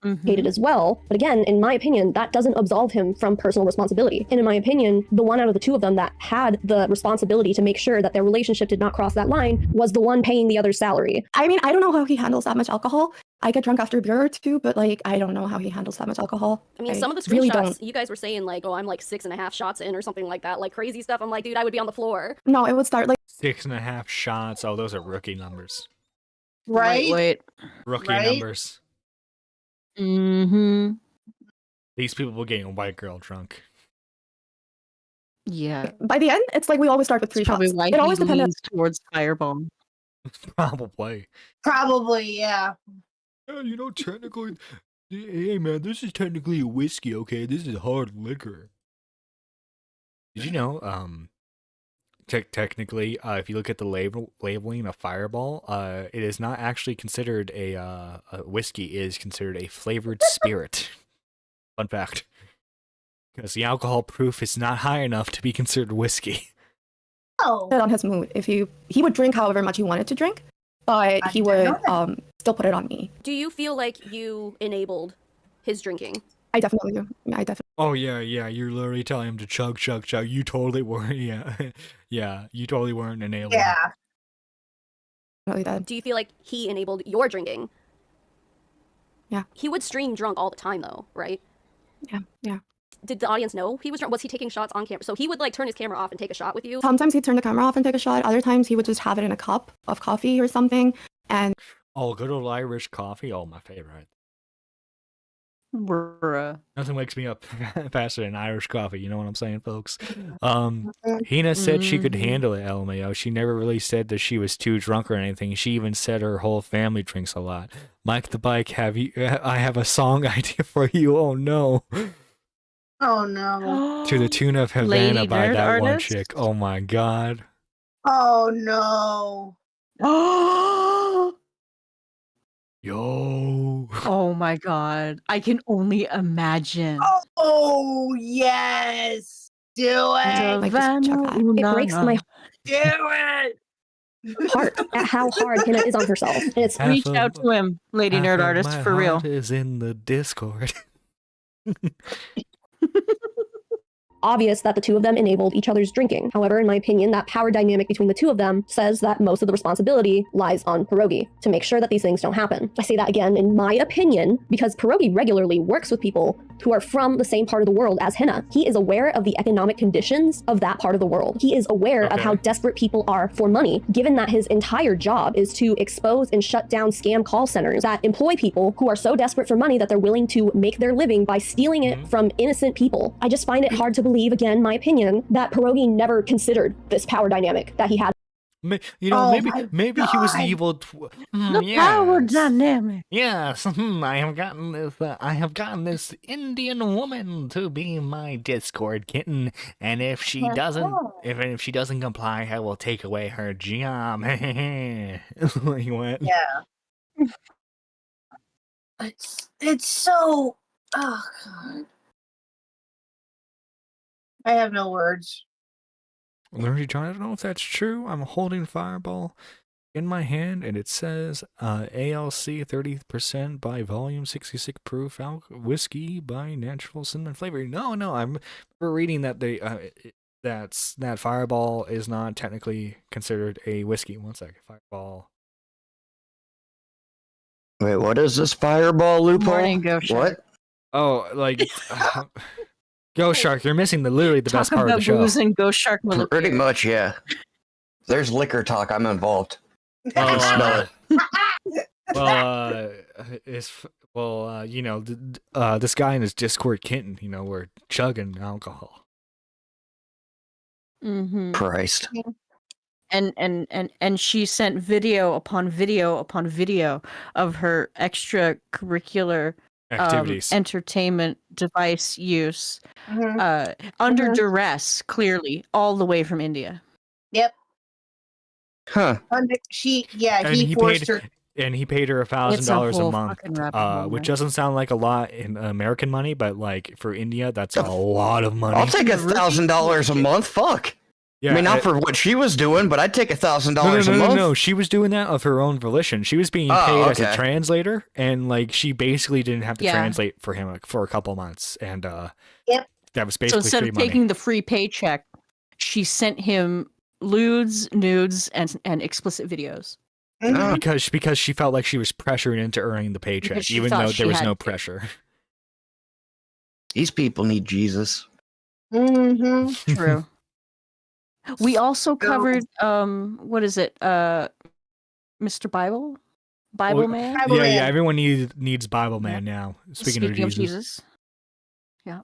As well. But again, in my opinion, that doesn't absolve him from personal responsibility. And in my opinion, the one out of the two of them that had the responsibility to make sure that their relationship did not cross that line was the one paying the other's salary. I mean, I don't know how he handles that much alcohol. I get drunk after a beer or two, but like, I don't know how he handles that much alcohol. I mean, some of the really screenshots, don't. you guys were saying like, oh, I'm like 6.5 shots in or something like that, like crazy stuff. I'm like, dude, I would be on the floor. No, it would start like 6.5 shots. Oh, those are rookie numbers. Right? Wait. Rookie Right? numbers. Mm-hmm. These people were getting a white girl drunk. Yeah. by the end, it's like we always start with 3 Probably shots. why It always he depends. leans towards Firebomb. Probably. Probably, yeah. Yeah, you know, technically, hey man, this is technically a whiskey, okay? This is hard liquor. Did you know, technically, if you look at the labeling of Fireball, it is not actually considered a whiskey. It is considered a flavored spirit. Fun fact. Because the alcohol proof is not high enough to be considered whiskey. Oh. On his mood. If he would drink however much he wanted to drink, but he would still put it on me. Do you feel like you enabled his drinking? I definitely do. Yeah, I definitely. Oh yeah, you're literally telling him to chug. You totally weren't, yeah, you totally weren't enabling. Yeah. Really that. Do you feel like he enabled your drinking? Yeah. He would stream drunk all the time though, right? Yeah. did the audience know he was drunk? Was he taking shots on camera? So he would like turn his camera off and take a shot with you? Sometimes he'd turn the camera off and take a shot. Other times he would just have it in a cup of coffee or something. And oh, good old Irish coffee. Oh, my favorite. Bruh. Nothing wakes me up faster than Irish coffee. You know what I'm saying, folks? Hina said she could handle it, LMAO. She never really said that she was too drunk or anything. She even said her whole family drinks a lot. Mike the Bike, I have a song idea for you. Oh, no. Oh, no. To the tune of Havana Lady by Nerd that one Artist? chick. Oh, my God. Oh, no. Yo. Oh my god. I can only imagine. Oh, yes. Do it. like, just check that. It breaks my Do it. heart at how hard Hina is on herself. And it's Reach out to him, Lady Nerd Artist, for real. Is in the Discord. obvious that the two of them enabled each other's drinking. However, in my opinion, that power dynamic between the two of them says that most of the responsibility lies on Pierogi to make sure that these things don't happen. I say that again, in my opinion, because Pierogi regularly works with people who are from the same part of the world as Hina. He is aware of the economic conditions of that part of the world. He is aware of how desperate people are for money, given that his entire job is to expose and shut down scam call centers that employ people who are so desperate for money that they're willing to make their living by stealing it from innocent people. I just find it hard to believe, again, my opinion, that Pierogi never considered this power dynamic that he had. You know, maybe he was the evil. Power dynamic. Yes, I have gotten this. I have gotten this Indian woman to be my Discord kitten, and if she doesn't, if she doesn't comply, I will take away her job. Like what? Yeah. It's so. Oh God. I have no words. Nerdy John, I don't know if that's true. I'm holding Fireball in my hand, and it says ALC 30% by volume, 66 proof whiskey by natural cinnamon flavor. No, I'm reading that that Fireball is not technically considered a whiskey. One second, Fireball. Wait, what is this Fireball loophole? Morning, Go Shark. What? Oh, like Go Shark, you're missing literally the best part of the show. Booze and Go Shark will Pretty much, yeah. There's liquor talk. I'm involved. I can smell it. You know, this guy in his Discord kitten, you know, we're chugging alcohol. Mm-hmm. Christ. And she sent video upon video upon video of her extracurricular activities, entertainment device use, under duress, clearly, all the way from India. Yep. Huh. He forced her. And he paid her $1,000 a month, which doesn't sound like a lot in American money, but like for India, that's a lot of money. I'll take $1,000 a month. Fuck. Yeah, I mean, not for what she was doing, but I'd take $1,000 a month. No, she was doing that of her own volition. She was being paid as a translator, and like she basically didn't have to translate for him for a couple months, and that was basically so instead free of money. taking the free paycheck, she sent him lewds, nudes, and explicit videos. Because she felt like she was pressured into earning the paycheck, even though there was no pressure. These people need Jesus. Mm-hmm. True. We also covered what is it? Mr. Bible Man? Yeah, everyone needs Bible Man now. Speaking of Jesus. Yeah.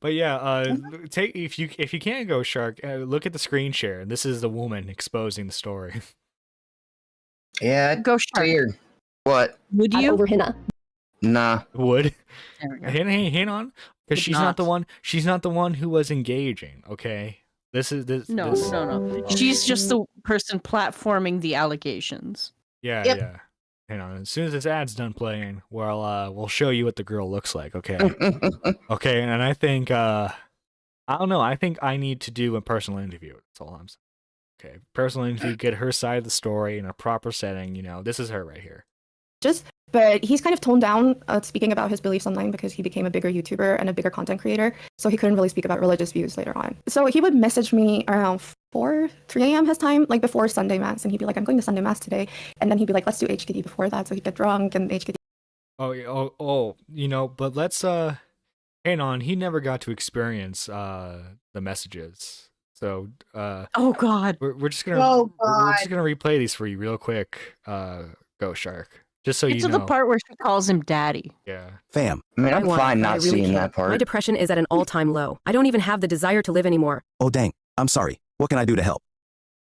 But yeah, if you can't go Shark, look at the screen share. This is the woman exposing the story. Yeah, go Shark. Weird. What? Would you over Hina? Nah. Would. Hang on, because she's not the one. She's not the one who was engaging. Okay. No. She's just the person platforming the allegations. Yeah. Hang on. As soon as this ad's done playing, we'll show you what the girl looks like. Okay. Okay. And I think I don't know. I think I need to do a personal interview. That's all I'm saying. Okay. Personal interview. Get her side of the story in a proper setting. You know, this is her right here. But he's kind of toned down speaking about his beliefs online because he became a bigger YouTuber and a bigger content creator. So he couldn't really speak about religious views later on. So he would message me around 3 a.m. his time, like before Sunday Mass. And he'd be like, I'm going to Sunday Mass today. And then he'd be like, let's do HKD before that. So he'd get drunk and HKD. Oh, you know, but let's, hang hang on, he never got to experience the messages. So oh God, we're just gonna we're just gonna replay these for you real quick, Ghost Shark, just so Get you to know. the part where she calls him daddy. Yeah. Fam. I want it, but I really can't. My depression is at an all-time low. I don't even have the desire to live anymore. Oh dang, I'm sorry. What can I do to help?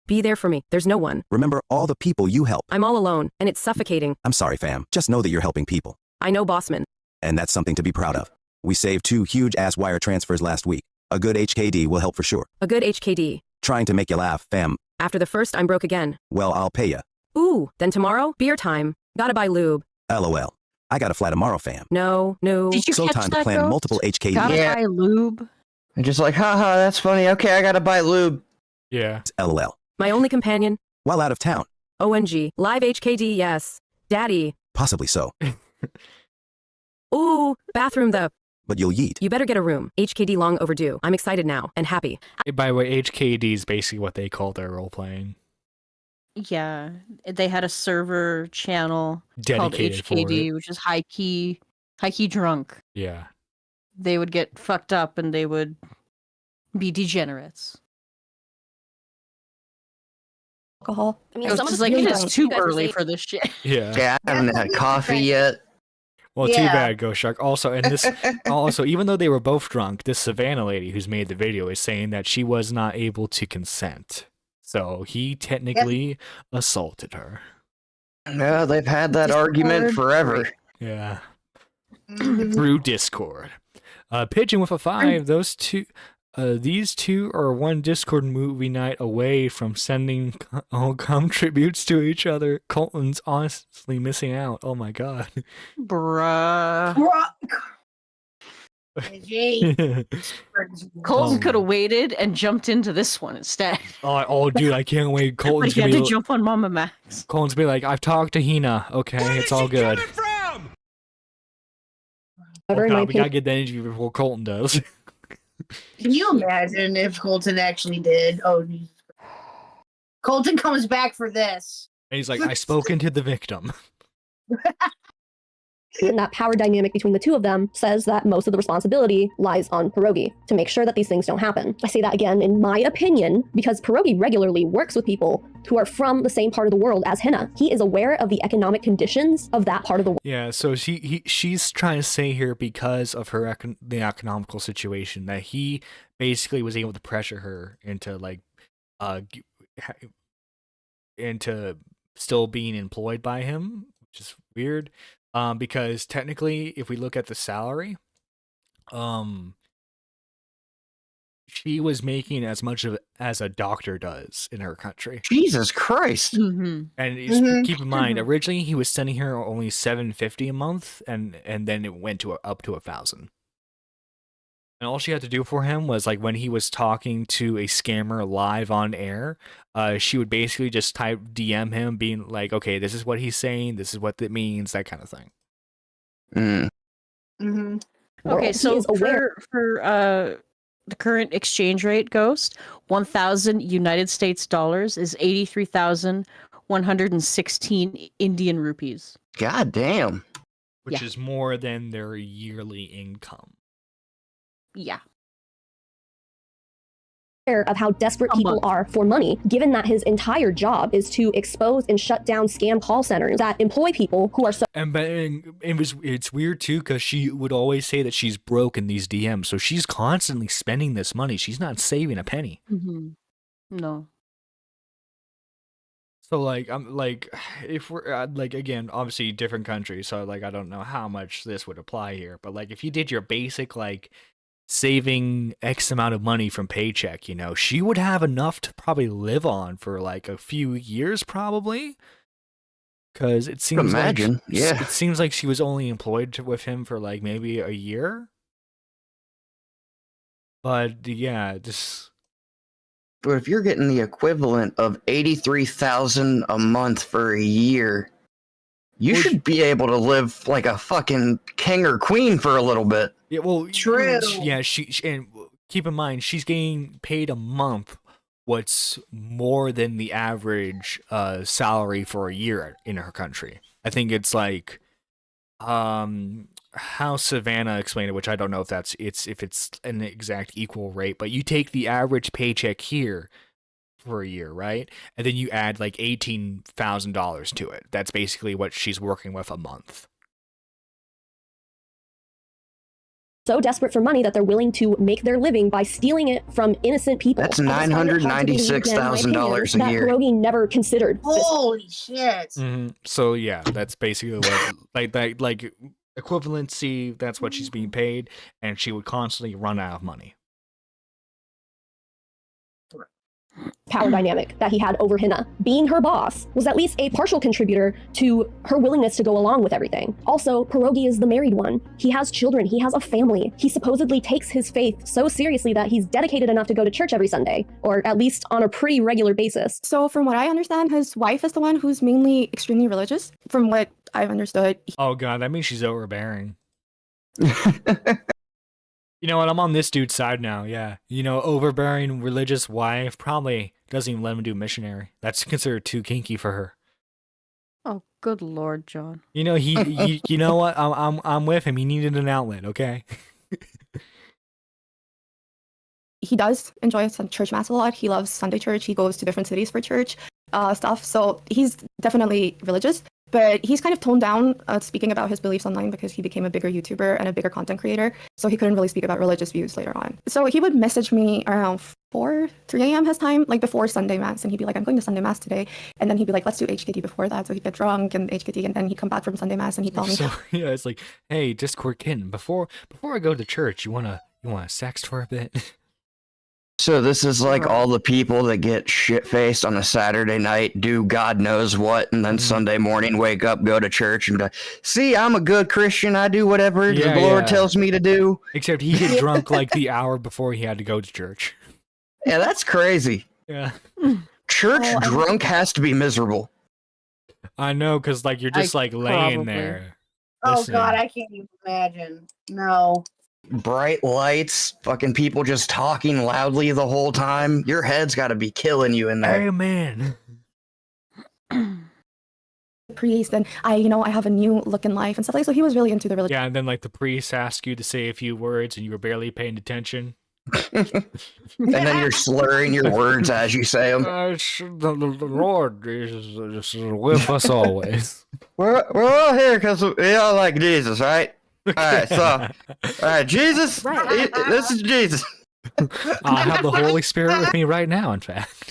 Be there for me. There's no one. Remember all the people you help. I'm all alone, and it's suffocating. I'm sorry, fam. Just know that you're helping people. I know, Bossman. And that's something to be proud of. We saved 2 huge-ass wire transfers last week. A good HKD will help for sure. A good HKD. Trying to make you laugh, fam. After the first, I'm broke again. Well, I'll pay ya. Ooh, then tomorrow, beer time. Gotta buy lube. LOL. I gotta fly tomorrow, fam. No. Did you So catch time that, to plan Ghost? multiple HKD. Gotta Yeah. buy lube. And just like, haha, that's funny. Okay, I gotta buy lube. Yeah. LOL. My only companion. While out of town. ONG. Live HKD, yes. Daddy. Possibly so. Ooh, bathroom though. But you'll yeet. You better get a room. HKD long overdue. I'm excited now and happy. By the way, HKD is basically what they call their role playing. Yeah, they had a server channel called Dedicated for HKD, it. which is high key drunk. Yeah. They would get fucked up and they would be degenerates. Alcohol. I mean, It's some of just the like things it that is you too guys were early saying- for this shit. Yeah. Yeah, I haven't had coffee yet. Well, too Yeah. bad, Ghost Shark. Also, and this also, even though they were both drunk, this Savannah lady who's made the video is saying that she was not able to consent. So he technically assaulted her. No, they've had that argument forever. Yeah. Through Discord. Pigeon with a 5. These two are one Discord movie night away from sending cum tributes to each other. Colton's honestly missing out. Oh my god. Bruh. Colton Oh. could have waited and jumped into this one instead. Oh, dude, I can't wait. But Colton's he had gonna to be. jump on Mama Max. Colton's be like, I've talked to Hina. Okay, it's all good. Oh However, in my god, we gotta opinion, get the interview before Colton does. Can you imagine if Colton actually did? Oh, Jesus. Colton comes back for this. And he's like, I spoken to the victim. that power dynamic between the two of them says that most of the responsibility lies on Pierogi to make sure that these things don't happen. I say that again in my opinion because Pierogi regularly works with people who are from the same part of the world as Hina. He is aware of the economic conditions of that part of the world. Yeah, so she's trying to say here because of her the economical situation that he basically was able to pressure her into like into still being employed by him, which is weird. Because technically, if we look at the salary, she was making as much as a doctor does in her country. Jesus Christ! Mm-hmm. And keep in mind, originally he was sending her only $750 a month, and then it went to up to 1,000. And all she had to do for him was like when he was talking to a scammer live on air, she would basically just type DM him, being like, "Okay, this is what he's saying. This is what it means," that kind of thing. Okay, so for the current exchange rate, Ghost, 1,000 United States dollars is 83,116 Indian rupees. God damn. Which is more than their yearly income. Yeah. Of how desperate people are for money, given that his entire job is to expose and shut down scam call centers that employ people who are so. And it's weird too because she would always say that she's broke in these DMs, so she's constantly spending this money. She's not saving a penny. Mm-hmm. No. So like I'm like, if we're like again, obviously different countries, so like I don't know how much this would apply here, but like if you did your basic like saving X amount of money from paycheck, you know, she would have enough to probably live on for like a few years, probably. Because it seems it seems like she was only employed with him for like maybe a year. But yeah, this. But if you're getting the equivalent of 83,000 a month for a year, you should be able to live like a fucking king or queen for a little bit. Yeah, well, true. Yeah, she and keep in mind she's getting paid a month what's more than the average salary for a year in her country. I think it's like how Savannah explained it, which I don't know if it's an exact equal rate, but you take the average paycheck here for a year, right? And then you add like $18,000 to it. That's basically what she's working with a month. So desperate for money that they're willing to make their living by stealing it from innocent people. That's $996,000 a year. That Pierogi never considered. Holy shit. Mm-hmm. So yeah, that's basically what like equivalency. That's what she's being paid, and she would constantly run out of money. Power dynamic that he had over Hina. Being her boss was at least a partial contributor to her willingness to go along with everything. Also, Pierogi is the married one. He has children. He has a family. He supposedly takes his faith so seriously that he's dedicated enough to go to church every Sunday, or at least on a pretty regular basis. So from what I understand, his wife is the one who's mainly extremely religious, from what I've understood. Oh god, that means she's overbearing. You know what? I'm on this dude's side now. Yeah, overbearing religious wife probably doesn't even let him do missionary. That's considered too kinky for her. Oh, good Lord, John. He you know what? I'm with him. He needed an outlet. Okay. He does enjoy church mass a lot. He loves Sunday church. He goes to different cities for church stuff. So he's definitely religious. But he's kind of toned down speaking about his beliefs online because he became a bigger YouTuber and a bigger content creator. So he couldn't really speak about religious views later on. So he would message me around 3 a.m. his time, like before Sunday Mass. And he'd be like, I'm going to Sunday Mass today. And then he'd be like, let's do HKD before that. So he'd get drunk and HKD. And then he'd come back from Sunday Mass and he'd tell me. So yeah, it's like, hey, Discord kitten, before I go to church, you wanna sext for a bit? So this is like all the people that get shit-faced on a Saturday night, do God knows what, and then Sunday morning wake up, go to church, and be like, see, I'm a good Christian. I do whatever the Lord tells me to do. Except he get drunk like the hour before he had to go to church. Yeah, that's crazy. Yeah. Church drunk has to be miserable. I know, because like you're just laying there. Oh listening. god, I can't even imagine. No. Bright lights, fucking people just talking loudly the whole time. Your head's got to be killing you in there. Amen. Priest, and I have a new look in life and stuff like. So he was really into the religion. Yeah, and then like the priest asked you to say a few words, and you were barely paying attention. And then you're slurring your words as you say them. The Lord is with us always. We're all here because we all like Jesus, right? Alright, so Jesus, this is Jesus. I have the Holy Spirit with me right now, in fact.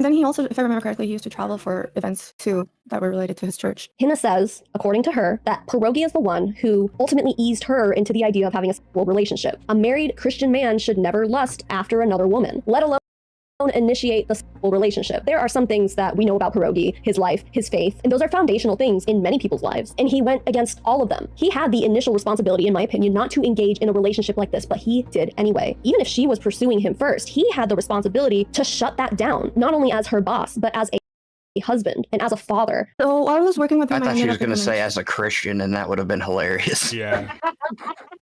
Then he also, if I remember correctly, he used to travel for events too that were related to his church. Hina says, according to her, that Pierogi is the one who ultimately eased her into the idea of having a sexual relationship. A married Christian man should never lust after another woman, let alone initiate the sexual relationship. There are some things that we know about Pierogi, his life, his faith, and those are foundational things in many people's lives. And he went against all of them. He had the initial responsibility, in my opinion, not to engage in a relationship like this, but he did anyway. Even if she was pursuing him first, he had the responsibility to shut that down, not only as her boss, but as a husband and as a father. So I was working with him. I thought she was going to say as a Christian, and that would have been hilarious. Yeah.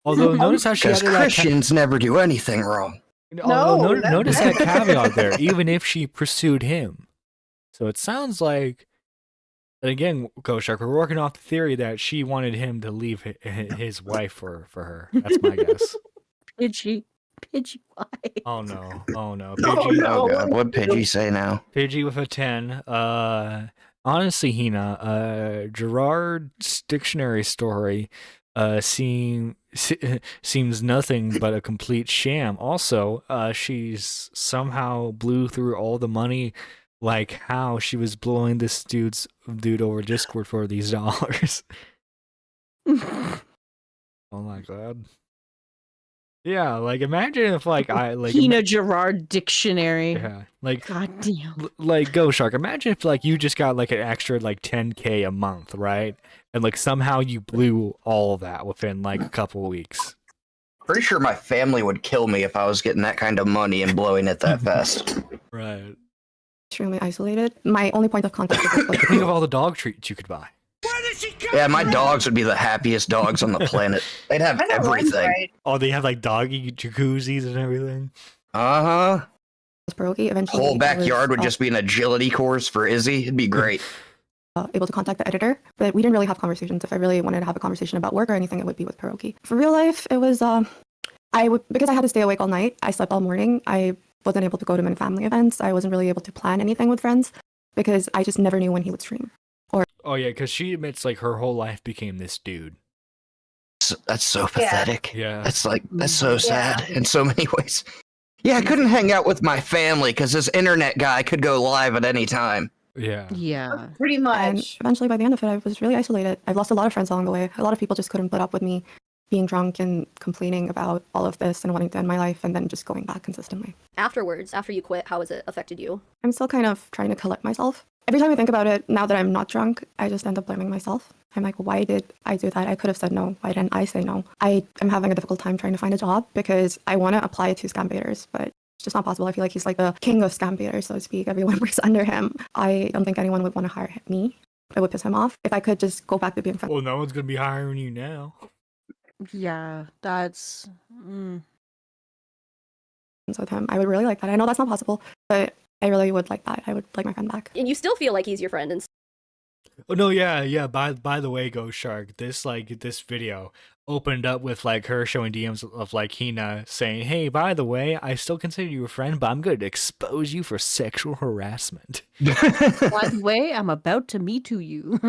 Although notice how she added Christians never do anything wrong. Notice that caveat there, even if she pursued him. So it sounds like, and again, Ghost Shark, we're working off the theory that she wanted him to leave his wife for her. That's my guess. Pidgey, why? Oh no. Oh Pidgey, god, what'd Pidgey say now? Pidgey with a 10. Honestly, Hina, Gerard's dictionary story seems nothing but a complete sham. Also, she's somehow blew through all the money, like how she was blowing this dude over Discord for these dollars. Oh my god. Yeah, like imagine if Hina Gerard dictionary. Yeah, like goddamn. Like Ghost Shark, imagine if you just got an extra $10K a month, right? And somehow you blew all of that within a couple of weeks. Pretty sure my family would kill me if I was getting that kind of money and blowing it that fast. Right. Extremely isolated. My only point of contact is think of all the dog treats you could buy. Yeah, my dogs would be the happiest dogs on the planet. They'd have everything. Right. Oh, they have doggy jacuzzis and everything. Uh-huh. Pierogi eventually. Whole backyard would just be an agility course for Izzy. It'd be great. able to contact the editor, but we didn't really have conversations. If I really wanted to have a conversation about work or anything, it would be with Pierogi. For real life, it was because I had to stay awake all night. I slept all morning. I wasn't able to go to many family events. I wasn't really able to plan anything with friends because I just never knew when he would stream. Oh yeah, because she admits like her whole life became this dude. That's so pathetic. Yeah. That's so sad in so many ways. Yeah, I couldn't hang out with my family because this internet guy could go live at any time. Yeah. Yeah. Pretty much. And eventually, by the end of it, I was really isolated. I've lost a lot of friends along the way. A lot of people just couldn't put up with me being drunk and complaining about all of this and wanting to end my life and then just going back consistently. Afterwards, after you quit, how has it affected you? I'm still kind of trying to collect myself. Every time I think about it, now that I'm not drunk, I just end up blaming myself. I'm like, why did I do that? I could have said no. Why didn't I say no? I am having a difficult time trying to find a job because I want to apply to scam baiters, but it's just not possible. I feel like he's like the king of scam baiters, so to speak. Everyone works under him. I don't think anyone would want to hire me. It would piss him off. If I could just go back to being friends. Well, no one's gonna be hiring you now. Yeah, that's. With him, I would really like that. I know that's not possible, but I really would like that. I would like my friend back. And you still feel like he's your friend, and Oh no, yeah. By the way, Ghost Shark, this video opened up with like her showing DMs of like Hina saying, "Hey, by the way, I still consider you a friend, but I'm going to expose you for sexual harassment." By the way, I'm about to me too you.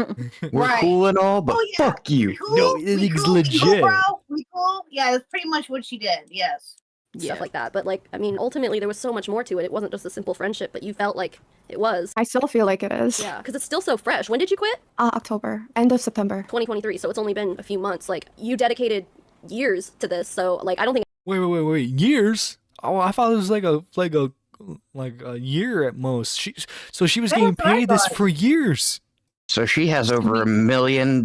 We're cool and all, but fuck you. Cool? No, it's legit. We cool, bro? We cool? Yeah, that's pretty much what she did. Yes. stuff like that. But like, I mean, ultimately there was so much more to it. It wasn't just a simple friendship, but you felt like it was. I still feel like it is. Yeah, because it's still so fresh. When did you quit? October, end of September. 2023. So it's only been a few months. Like, you dedicated years to this. So like, I don't think. Wait, years? Oh, I thought it was like a year at most. So she was getting paid this for years. So she has over $1 million.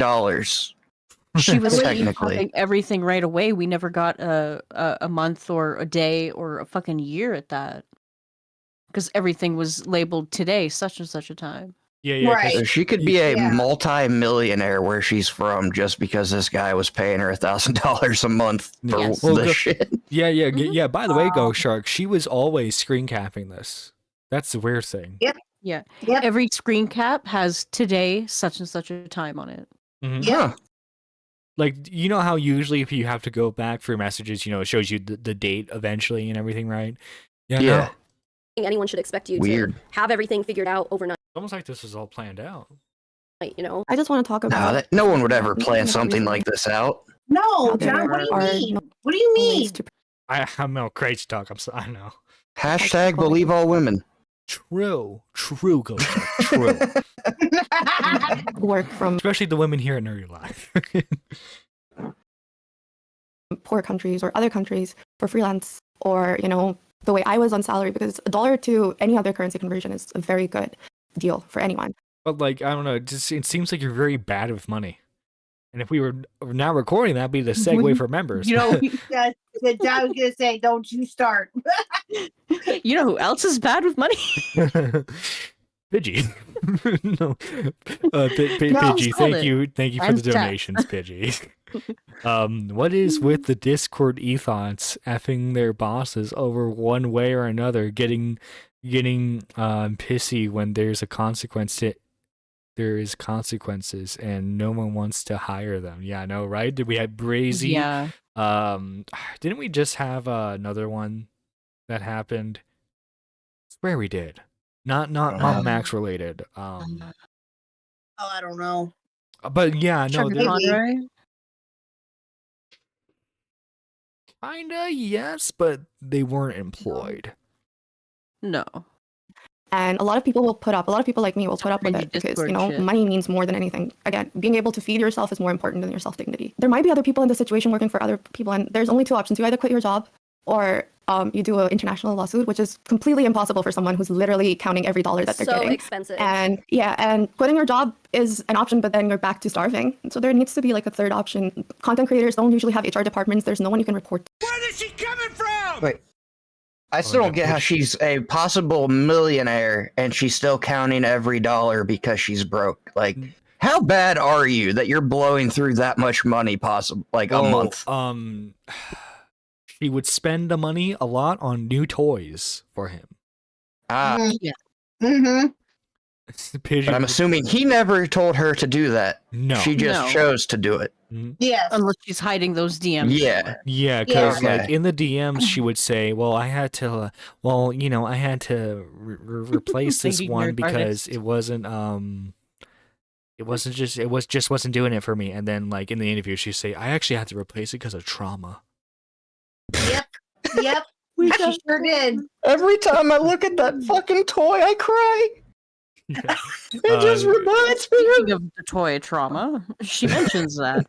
She was technically having everything right away. We never got a month or a day or a fucking year at that, because everything was labeled today, such and such a time. Yeah. Right. So she could be a multi-millionaire where she's from just because this guy was paying her $1,000 a month for this shit. Yeah. By the way, Go Shark, she was always screen capping this. That's the weird thing. Yep. Yeah. Every screen cap has today, such and such a time on it. Mm-hmm. Yeah. Like, you know how usually if you have to go back for messages, you know, it shows you the date eventually and everything, right? Yeah. I don't think anyone should expect you to have everything figured out overnight. It's almost like this was all planned out. You know? I just want to talk about. No one would ever plan something like this out. No, John, what do you mean? What do you mean? I'm no crazy talk. I know. Hashtag believe all women. True, Go Shark, true. Work from especially the women here at Nerdy Live. poor countries or other countries for freelance, or the way I was on salary, because $1 to any other currency conversion is a very good deal for anyone. But like, I don't know, it seems like you're very bad with money. And if we were now recording, that'd be the segue for members. Yeah, I was gonna say, don't you start. You know who else is bad with money? Pidgey. No. Pidgey, thank you for the donations, Pidgey. What is with the Discord ethons effing their bosses over one way or another, getting pissy when there's a consequence there is consequences and no one wants to hire them? Yeah, I know, right? Did we have Brazy? Yeah. Didn't we just have another one that happened? I swear we did. Not Mama Max related. Oh, I don't know. But yeah, no. Conroy? Kinda, yes, but they weren't employed. No. And a lot of people like me will put up with it because, money means more than anything. Again, being able to feed yourself is more important than your self-dignity. There might be other people in the situation working for other people, and there's only two options. You either quit your job or you do an international lawsuit, which is completely impossible for someone who's literally counting every dollar that they're getting. So expensive. And quitting your job is an option, but then you're back to starving. So there needs to be like a third option. Content creators don't usually have HR departments. There's no one you can report to. Where is she coming from? Wait. I still don't get how she's a possible millionaire and she's still counting every dollar because she's broke. Like, how bad are you that you're blowing through that much money a month? She would spend the money a lot on new toys for him. Yeah. Mm-hmm. But I'm assuming he never told her to do that. No. She just No. chose to do it. Yes. Unless she's hiding those DMs. Yeah. Yeah, because Yeah. like in the DMs, she would say, "Well, I had to, I had to replace this Lady one nerd because artist. it wasn't wasn't doing it for me." And then like in the interview, she'd say, "I actually had to replace it because of trauma." Yep. She sure did. Every time I look at that fucking toy, I cry. It just reminds me Speaking of the toy trauma, she mentions that.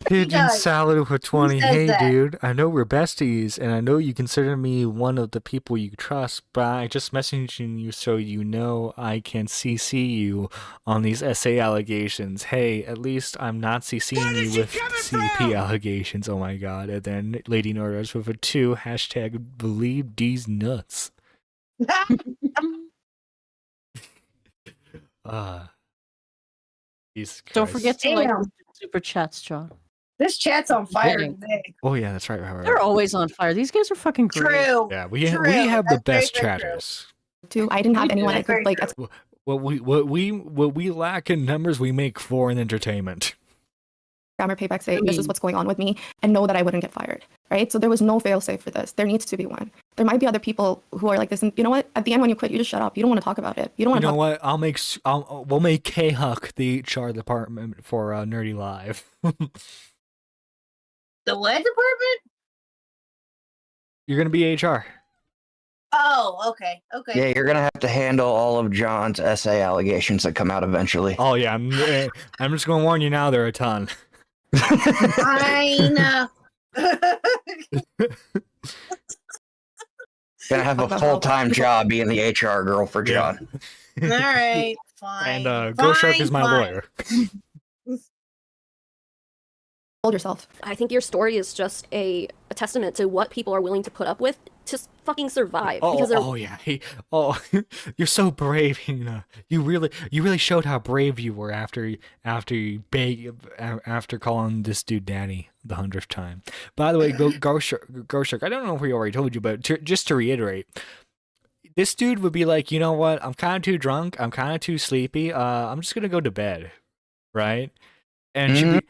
Pigeon does. salad for 20. says Hey, that? dude, I know we're besties, and I know you consider me one of the people you trust, but I just messaging you so you know I can CC you on these SA allegations. Hey, at least I'm not CCing you with CP allegations. Oh my god. And then Lady Norders with a 2 hashtag believe these nuts. Jesus Christ. Don't forget to like Damn. the super chats, John. This chat's on fire Kidding. today. Oh yeah, that's right. They're always on fire. These guys are fucking great. True. Yeah, we True. have the That's very, best very true. chatters. Too. I didn't have anyone I Very could like. true. What we lack in numbers, we make 4 in entertainment. Scammer payback say this is what's going on with me and know that I wouldn't get fired, right? So there was no fail safe for this. There needs to be one. There might be other people who are like this, and you know what? At the end, when you quit, you just shut up. You don't want to talk about it. You don't want You to. know what? We'll make K-Huck the HR department for Nerdy Live. The what department? You're gonna be HR. Oh, okay. Okay. Yeah, you're gonna have to handle all of John's SA allegations that come out eventually. Oh yeah, I'm just gonna warn you now. There are a ton. Fine. Gonna have a full-time job being the HR girl for John. All right. Fine. And Ghost Shark is my lawyer. Hold yourself. I think your story is just a testament to what people are willing to put up with to fucking survive. because they're Yeah. You're so brave, You really showed how brave you were after calling this dude daddy the 100th time. By the way, Ghost Shark, I don't know if we already told you, but just to reiterate, this dude would be like, you know what? I'm kind of too drunk. I'm kind of too sleepy. I'm just gonna go to bed, right? And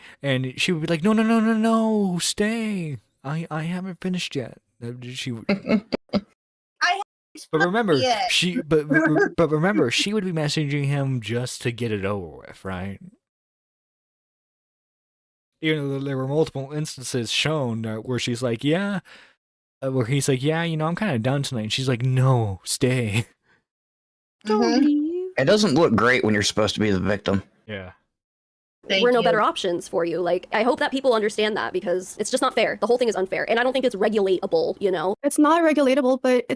she would be like, no, stay. I haven't finished yet. She would. But remember, yet. but remember, she would be messaging him just to get it over with, right? There were multiple instances shown where she's like, yeah, where he's like, yeah, I'm kind of done tonight. And she's like, no, stay. Don't leave. It doesn't look great when you're supposed to be the victim. Yeah. we're no better options for you. Like, I hope that people understand that because it's just not fair. The whole thing is unfair. And I don't think it's regulatable, It's not regulatable, but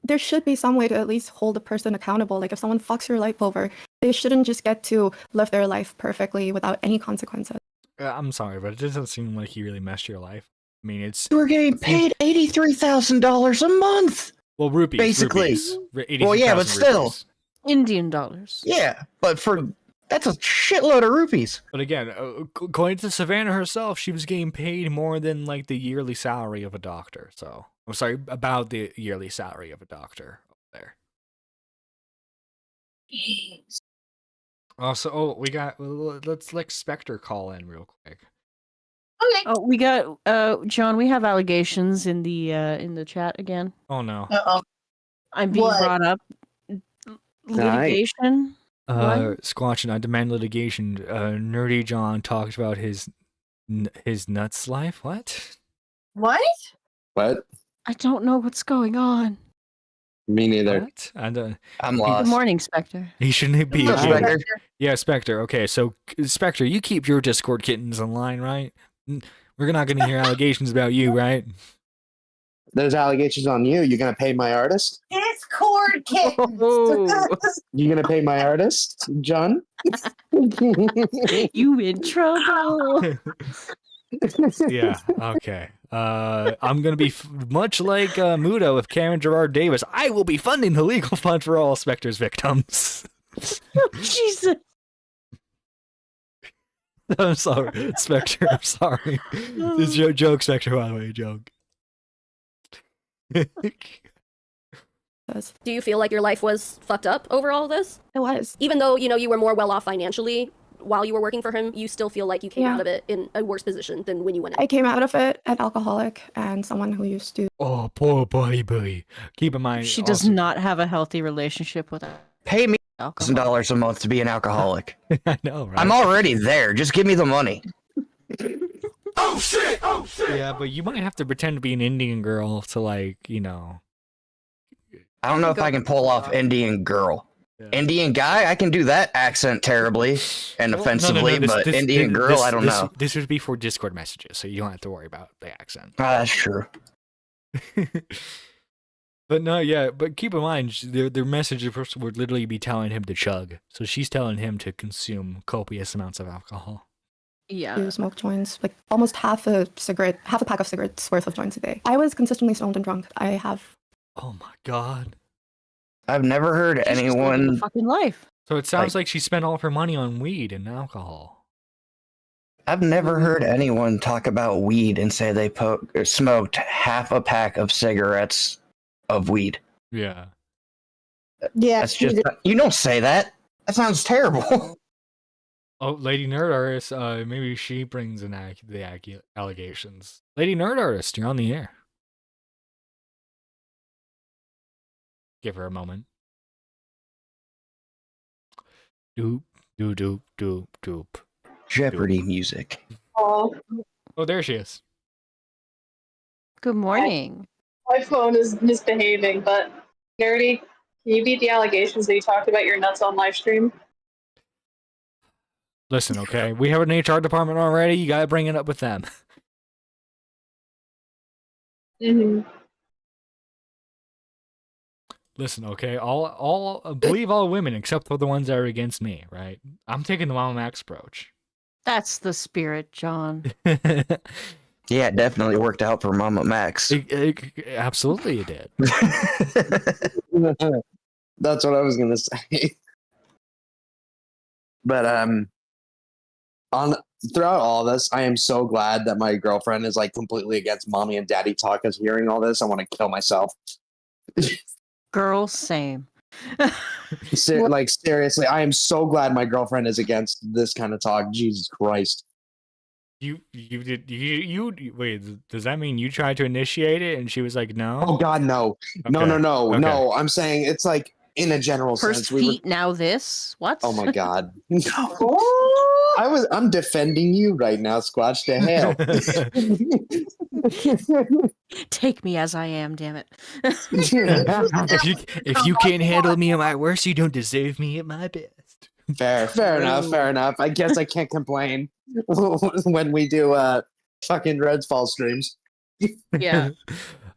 there should be some way to at least hold a person accountable. Like if someone fucks your life over, they shouldn't just get to live their life perfectly without any consequences. I'm sorry, but it doesn't seem like he really messed your life. I mean, it's... You were getting paid $83,000 a month! Well, rupees. Basically. Rupees. Well, yeah, but still. Rupees. Indian dollars. Yeah, but that's a shitload of rupees. But again, according to Savannah herself, she was getting paid more than like the yearly salary of a doctor. So I'm sorry, about the yearly salary of a doctor there. Also, let's let Spectre call in real quick. Okay. Oh, we got John. We have allegations in the chat again. Oh no. Uh-oh. I'm being brought up. Litigation. Squatching, I demand litigation. Nerdy John talked about his nuts life. What? What? What? I don't know what's going on. Me neither. What? I'm lost. Good morning, Spectre. He shouldn't be. Spectre. Yeah, Spectre. Okay, so Spectre, you keep your Discord kittens online, right? We're not going to hear allegations about you, right? There's allegations on you. You're gonna pay my artist? Discord kittens. You gonna pay my artist, John? You in trouble? Yeah. Okay. I'm gonna be much like Mudo with Karen Gerard Davis. I will be funding the legal fund for all Spectre's victims. Jesus. I'm sorry, Spectre. I'm sorry. It's a joke, Spectre. By the way, joke. Do you feel like your life was fucked up over all this? It was. Even though, you were more well off financially while you were working for him, you still feel like you came out of it in a worse position than when you went in. I came out of it an alcoholic and someone who used to. Oh, poor buddy. Keep in mind, She does not have a healthy relationship with it. Pay me $1,000 a month to be an alcoholic. I know, right? I'm already there. Just give me the money. Oh shit! Oh shit! Yeah, but you might have to pretend to be an Indian girl to I don't know if I can pull off Indian girl. Yeah. Indian guy, I can do that accent terribly and offensively, but Indian girl, I don't know. This would be for Discord messages, so you don't have to worry about the accent. That's true. But no, yeah, but keep in mind, their messages would literally be telling him to chug. So she's telling him to consume copious amounts of alcohol. Yeah. To smoke joints, like almost half a pack of cigarettes worth of joints a day. I was consistently stoned and drunk. I have. Oh my god. I've never heard anyone. Fucking life. So it sounds like she spent all of her money on weed and alcohol. I've never heard anyone talk about weed and say they smoked half a pack of cigarettes of weed. Yeah. Yeah. That's just, you don't say that. That sounds terrible. Oh, Lady Nerd Artist, maybe she brings in the allegations. Lady Nerd Artist, you're on the air. Give her a moment. Doop, doop, doop, doop, doop. Jeopardy music. Oh, there she is. Good morning. my phone is misbehaving, but Nerdy, can you beat the allegations that you talked about your nuts on live stream? Listen, okay, we have an HR department already. You gotta bring it up with them. Mm-hmm. Listen, okay, believe all women except for the ones that are against me, right? I'm taking the Mama Max approach. That's the spirit, John. Yeah, it definitely worked out for Mama Max. Absolutely, it did. That's what I was gonna say. But throughout all this, I am so glad that my girlfriend is like completely against mommy and daddy talk. Because hearing all this, I want to kill myself. Girl, same. Like seriously, I am so glad my girlfriend is against this kind of talk. Jesus Christ. You wait, does that mean you tried to initiate it and she was like, no? Oh God, no. Okay. No. Okay. No, I'm saying it's like in a general First sense. feet, now this? What? Oh my God. I'm defending you right now, Squatch to hell. Take me as I am, damn it. if you can't handle me at my worst, you don't deserve me at my best. Fair enough. I guess I can't complain when we do fucking Redfall streams. Yeah.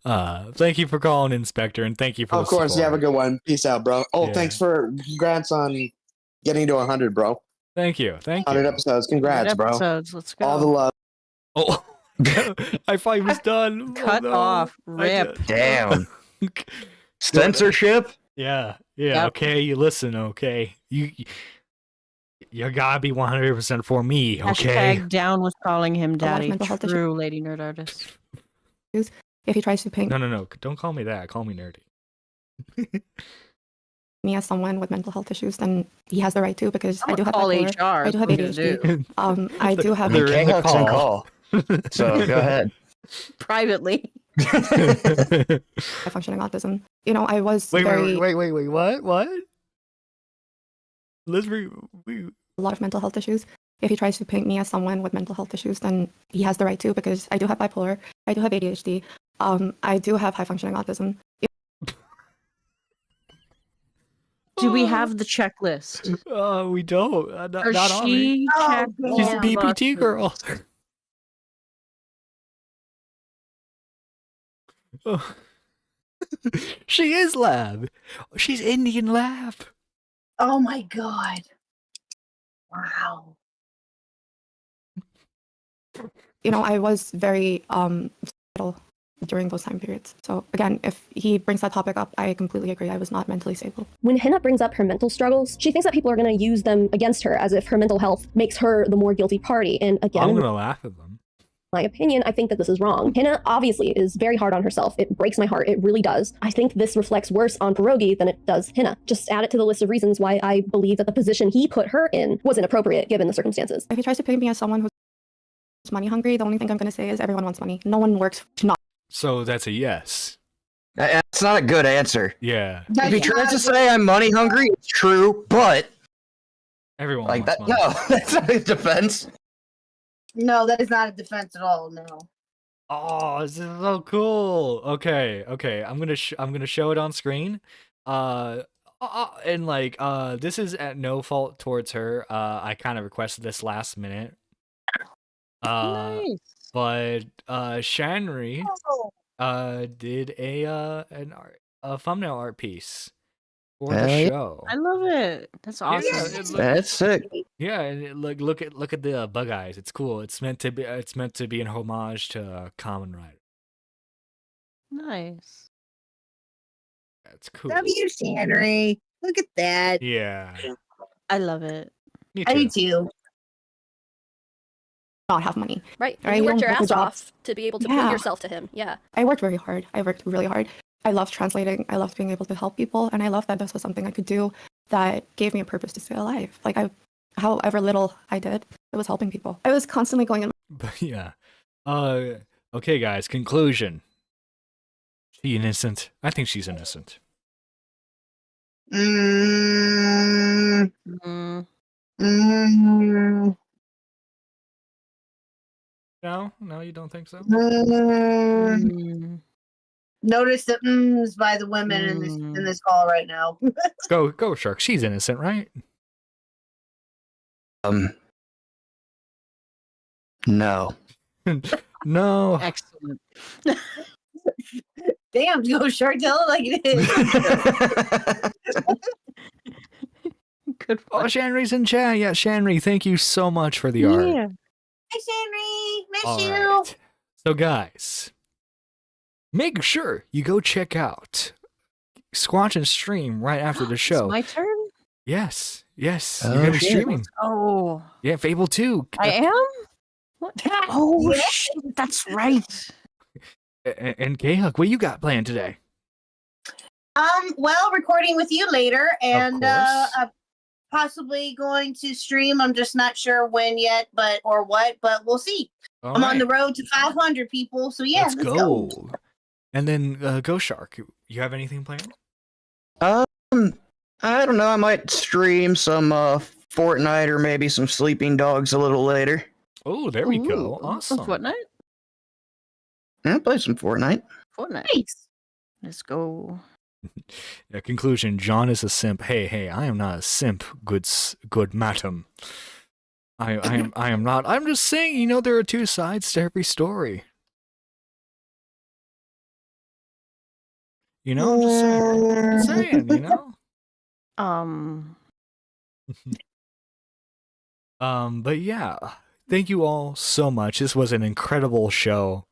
Thank you for calling, Inspector, and thank you for Of course, you have a good one. Peace out, bro. Oh, Yeah. Thanks for congrats on getting to 100, bro. Thank you. 100 episodes. Congrats, 100 bro. episodes, let's go. All the love. Oh, I thought he was done. Cut off. Rip. Damn. Censorship? Yeah. Yep. Okay, you listen, okay? You gotta be 100% for me, okay? Hashtag down with calling him daddy. mental health True lady nerd artist. If he tries to paint No. Don't call me that. Call me nerdy. me as someone with mental health issues, then he has the right to, because I do have call bipolar. HR, I do have that's what I'm ADHD. I do have You can't hook and call. So go ahead. Privately. functioning autism. You know, I was Wait, very what? Let's a lot of mental health issues. If he tries to paint me as someone with mental health issues, then he has the right to, because I do have bipolar. I do have ADHD. I do have high functioning autism. Do we have the checklist? We don't. Not on she me. checked She's all a BPT girl. Oh. She is lab. She's Indian lab. Oh my God. Wow. You know, I was very suicidal during those time periods. So again, if he brings that topic up, I completely agree. I was not mentally stable. When Hina brings up her mental struggles, she thinks that people are going to use them against her as if her mental health makes her the more guilty party. And again, I'm gonna laugh at them. my opinion, I think that this is wrong. Hina obviously is very hard on herself. It breaks my heart. It really does. I think this reflects worse on Pierogi than it does Hina. Just add it to the list of reasons why I believe that the position he put her in was inappropriate given the circumstances. If he tries to paint me as someone who's money hungry, the only thing I'm going to say is everyone wants money. No one works to not. So that's a yes. That's not a good answer. Yeah. If he tries to say I'm money hungry, it's true, but everyone like wants that. money. No, that's not a defense. No, that is not a defense at all. No. Oh, this is so cool. Okay. I'm gonna show it on screen. And like this is at no fault towards her. I kind of requested this last minute. Nice. But Shanri did a thumbnail art piece for the Hell yeah. show. I love it. That's awesome. That's sick. Yeah, and look at the bug eyes. It's cool. It's meant to be an homage to Kamen Rider. Nice. That's cool. W. Shannery. Look at that. Yeah. I love it. Me I do too. too. Not have money. Right. Right, You you worked don't your have the ass jobs. off to be able to Yeah. prove yourself to him. Yeah. I worked very hard. I worked really hard. I loved translating. I loved being able to help people, and I loved that this was something I could do that gave me a purpose to stay alive. Like however little I did, it was helping people. I was constantly going in. But yeah. Okay, guys. Conclusion. She innocent? I think she's innocent. Mm, Mm. mm, No, you don't think so? mm. Notice the mms by the women in this call right now. Go, Shark. She's innocent, right? No. No. Excellent. Damn, go Shark, tell it like it is. Good. Oh, Shanri's in chat. Yeah, Shanri, thank you so much for the art. Yeah. Hi, Shanry. Miss All you. right. So, guys, make sure you go check out Squatch and Stream right after the show. It's my turn? Yes. Oh, You're gonna be shit. streaming. Oh. Yeah, Fable 2. I am? What? Oh, Yeah. shit. That's right. And K-Huck, what you got planned today? Well, recording with you later, and course. possibly going to stream. I'm just not sure when yet, but we'll see. All I'm on right. the road to 500 people, so yeah, Let's go. And then Go Shark, you have anything planned? I don't know. I might stream some Fortnite or maybe some Sleeping Dogs a little later. Oh, there we go. Ooh, Awesome. some Fortnite? Yeah, play some Fortnite. Fortnite. Nice. Let's go. Conclusion, John is a simp. Hey, I am not a simp, good madam. I am not. I'm just saying, there are two sides to every story. I'm just saying, But yeah, thank you all so much. This was an incredible show.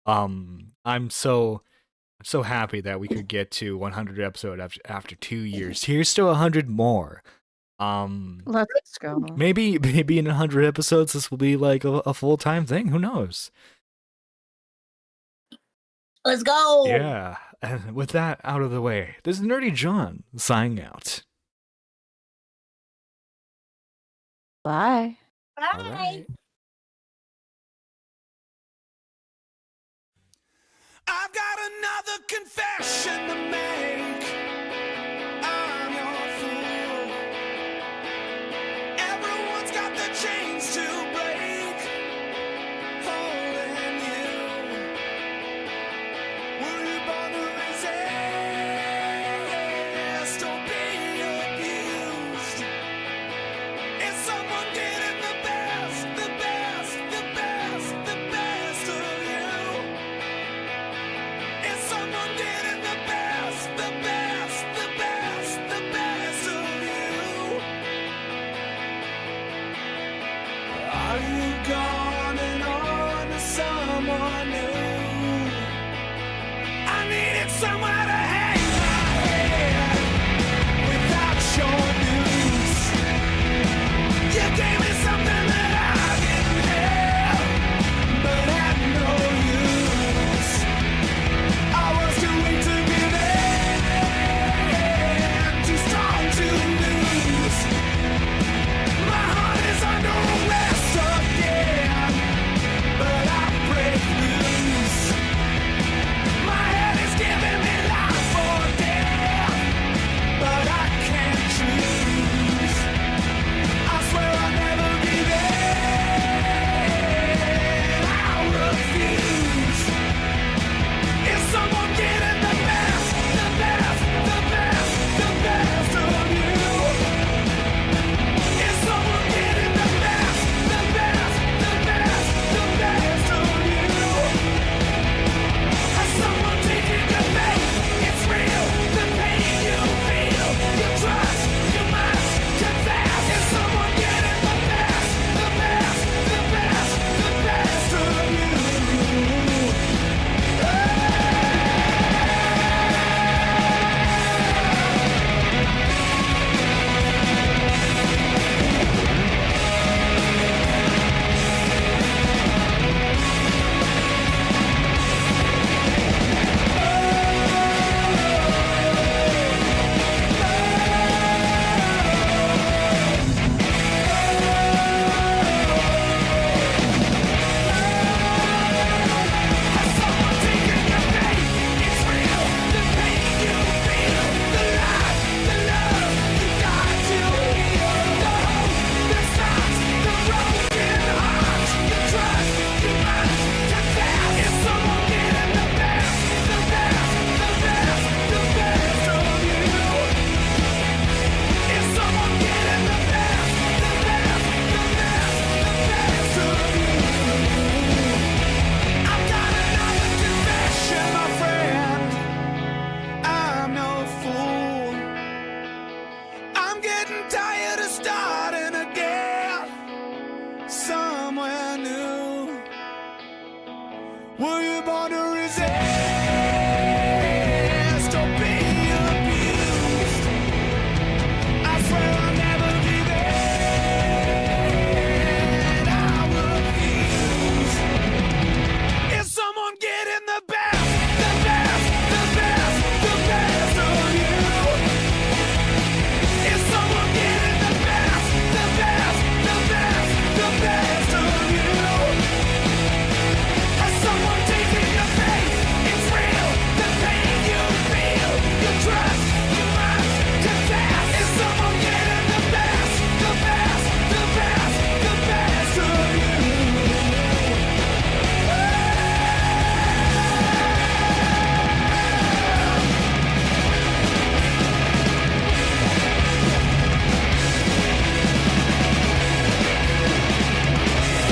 I'm so happy that we could get to 100 episodes after 2 years. Here's to 100 more. Let's go. Maybe in 100 episodes this will be like a full-time thing. Who knows? Let's go. Yeah. And with that out of the way, this is Nerdy John signing out. Bye. Bye. All right. I've got another confession.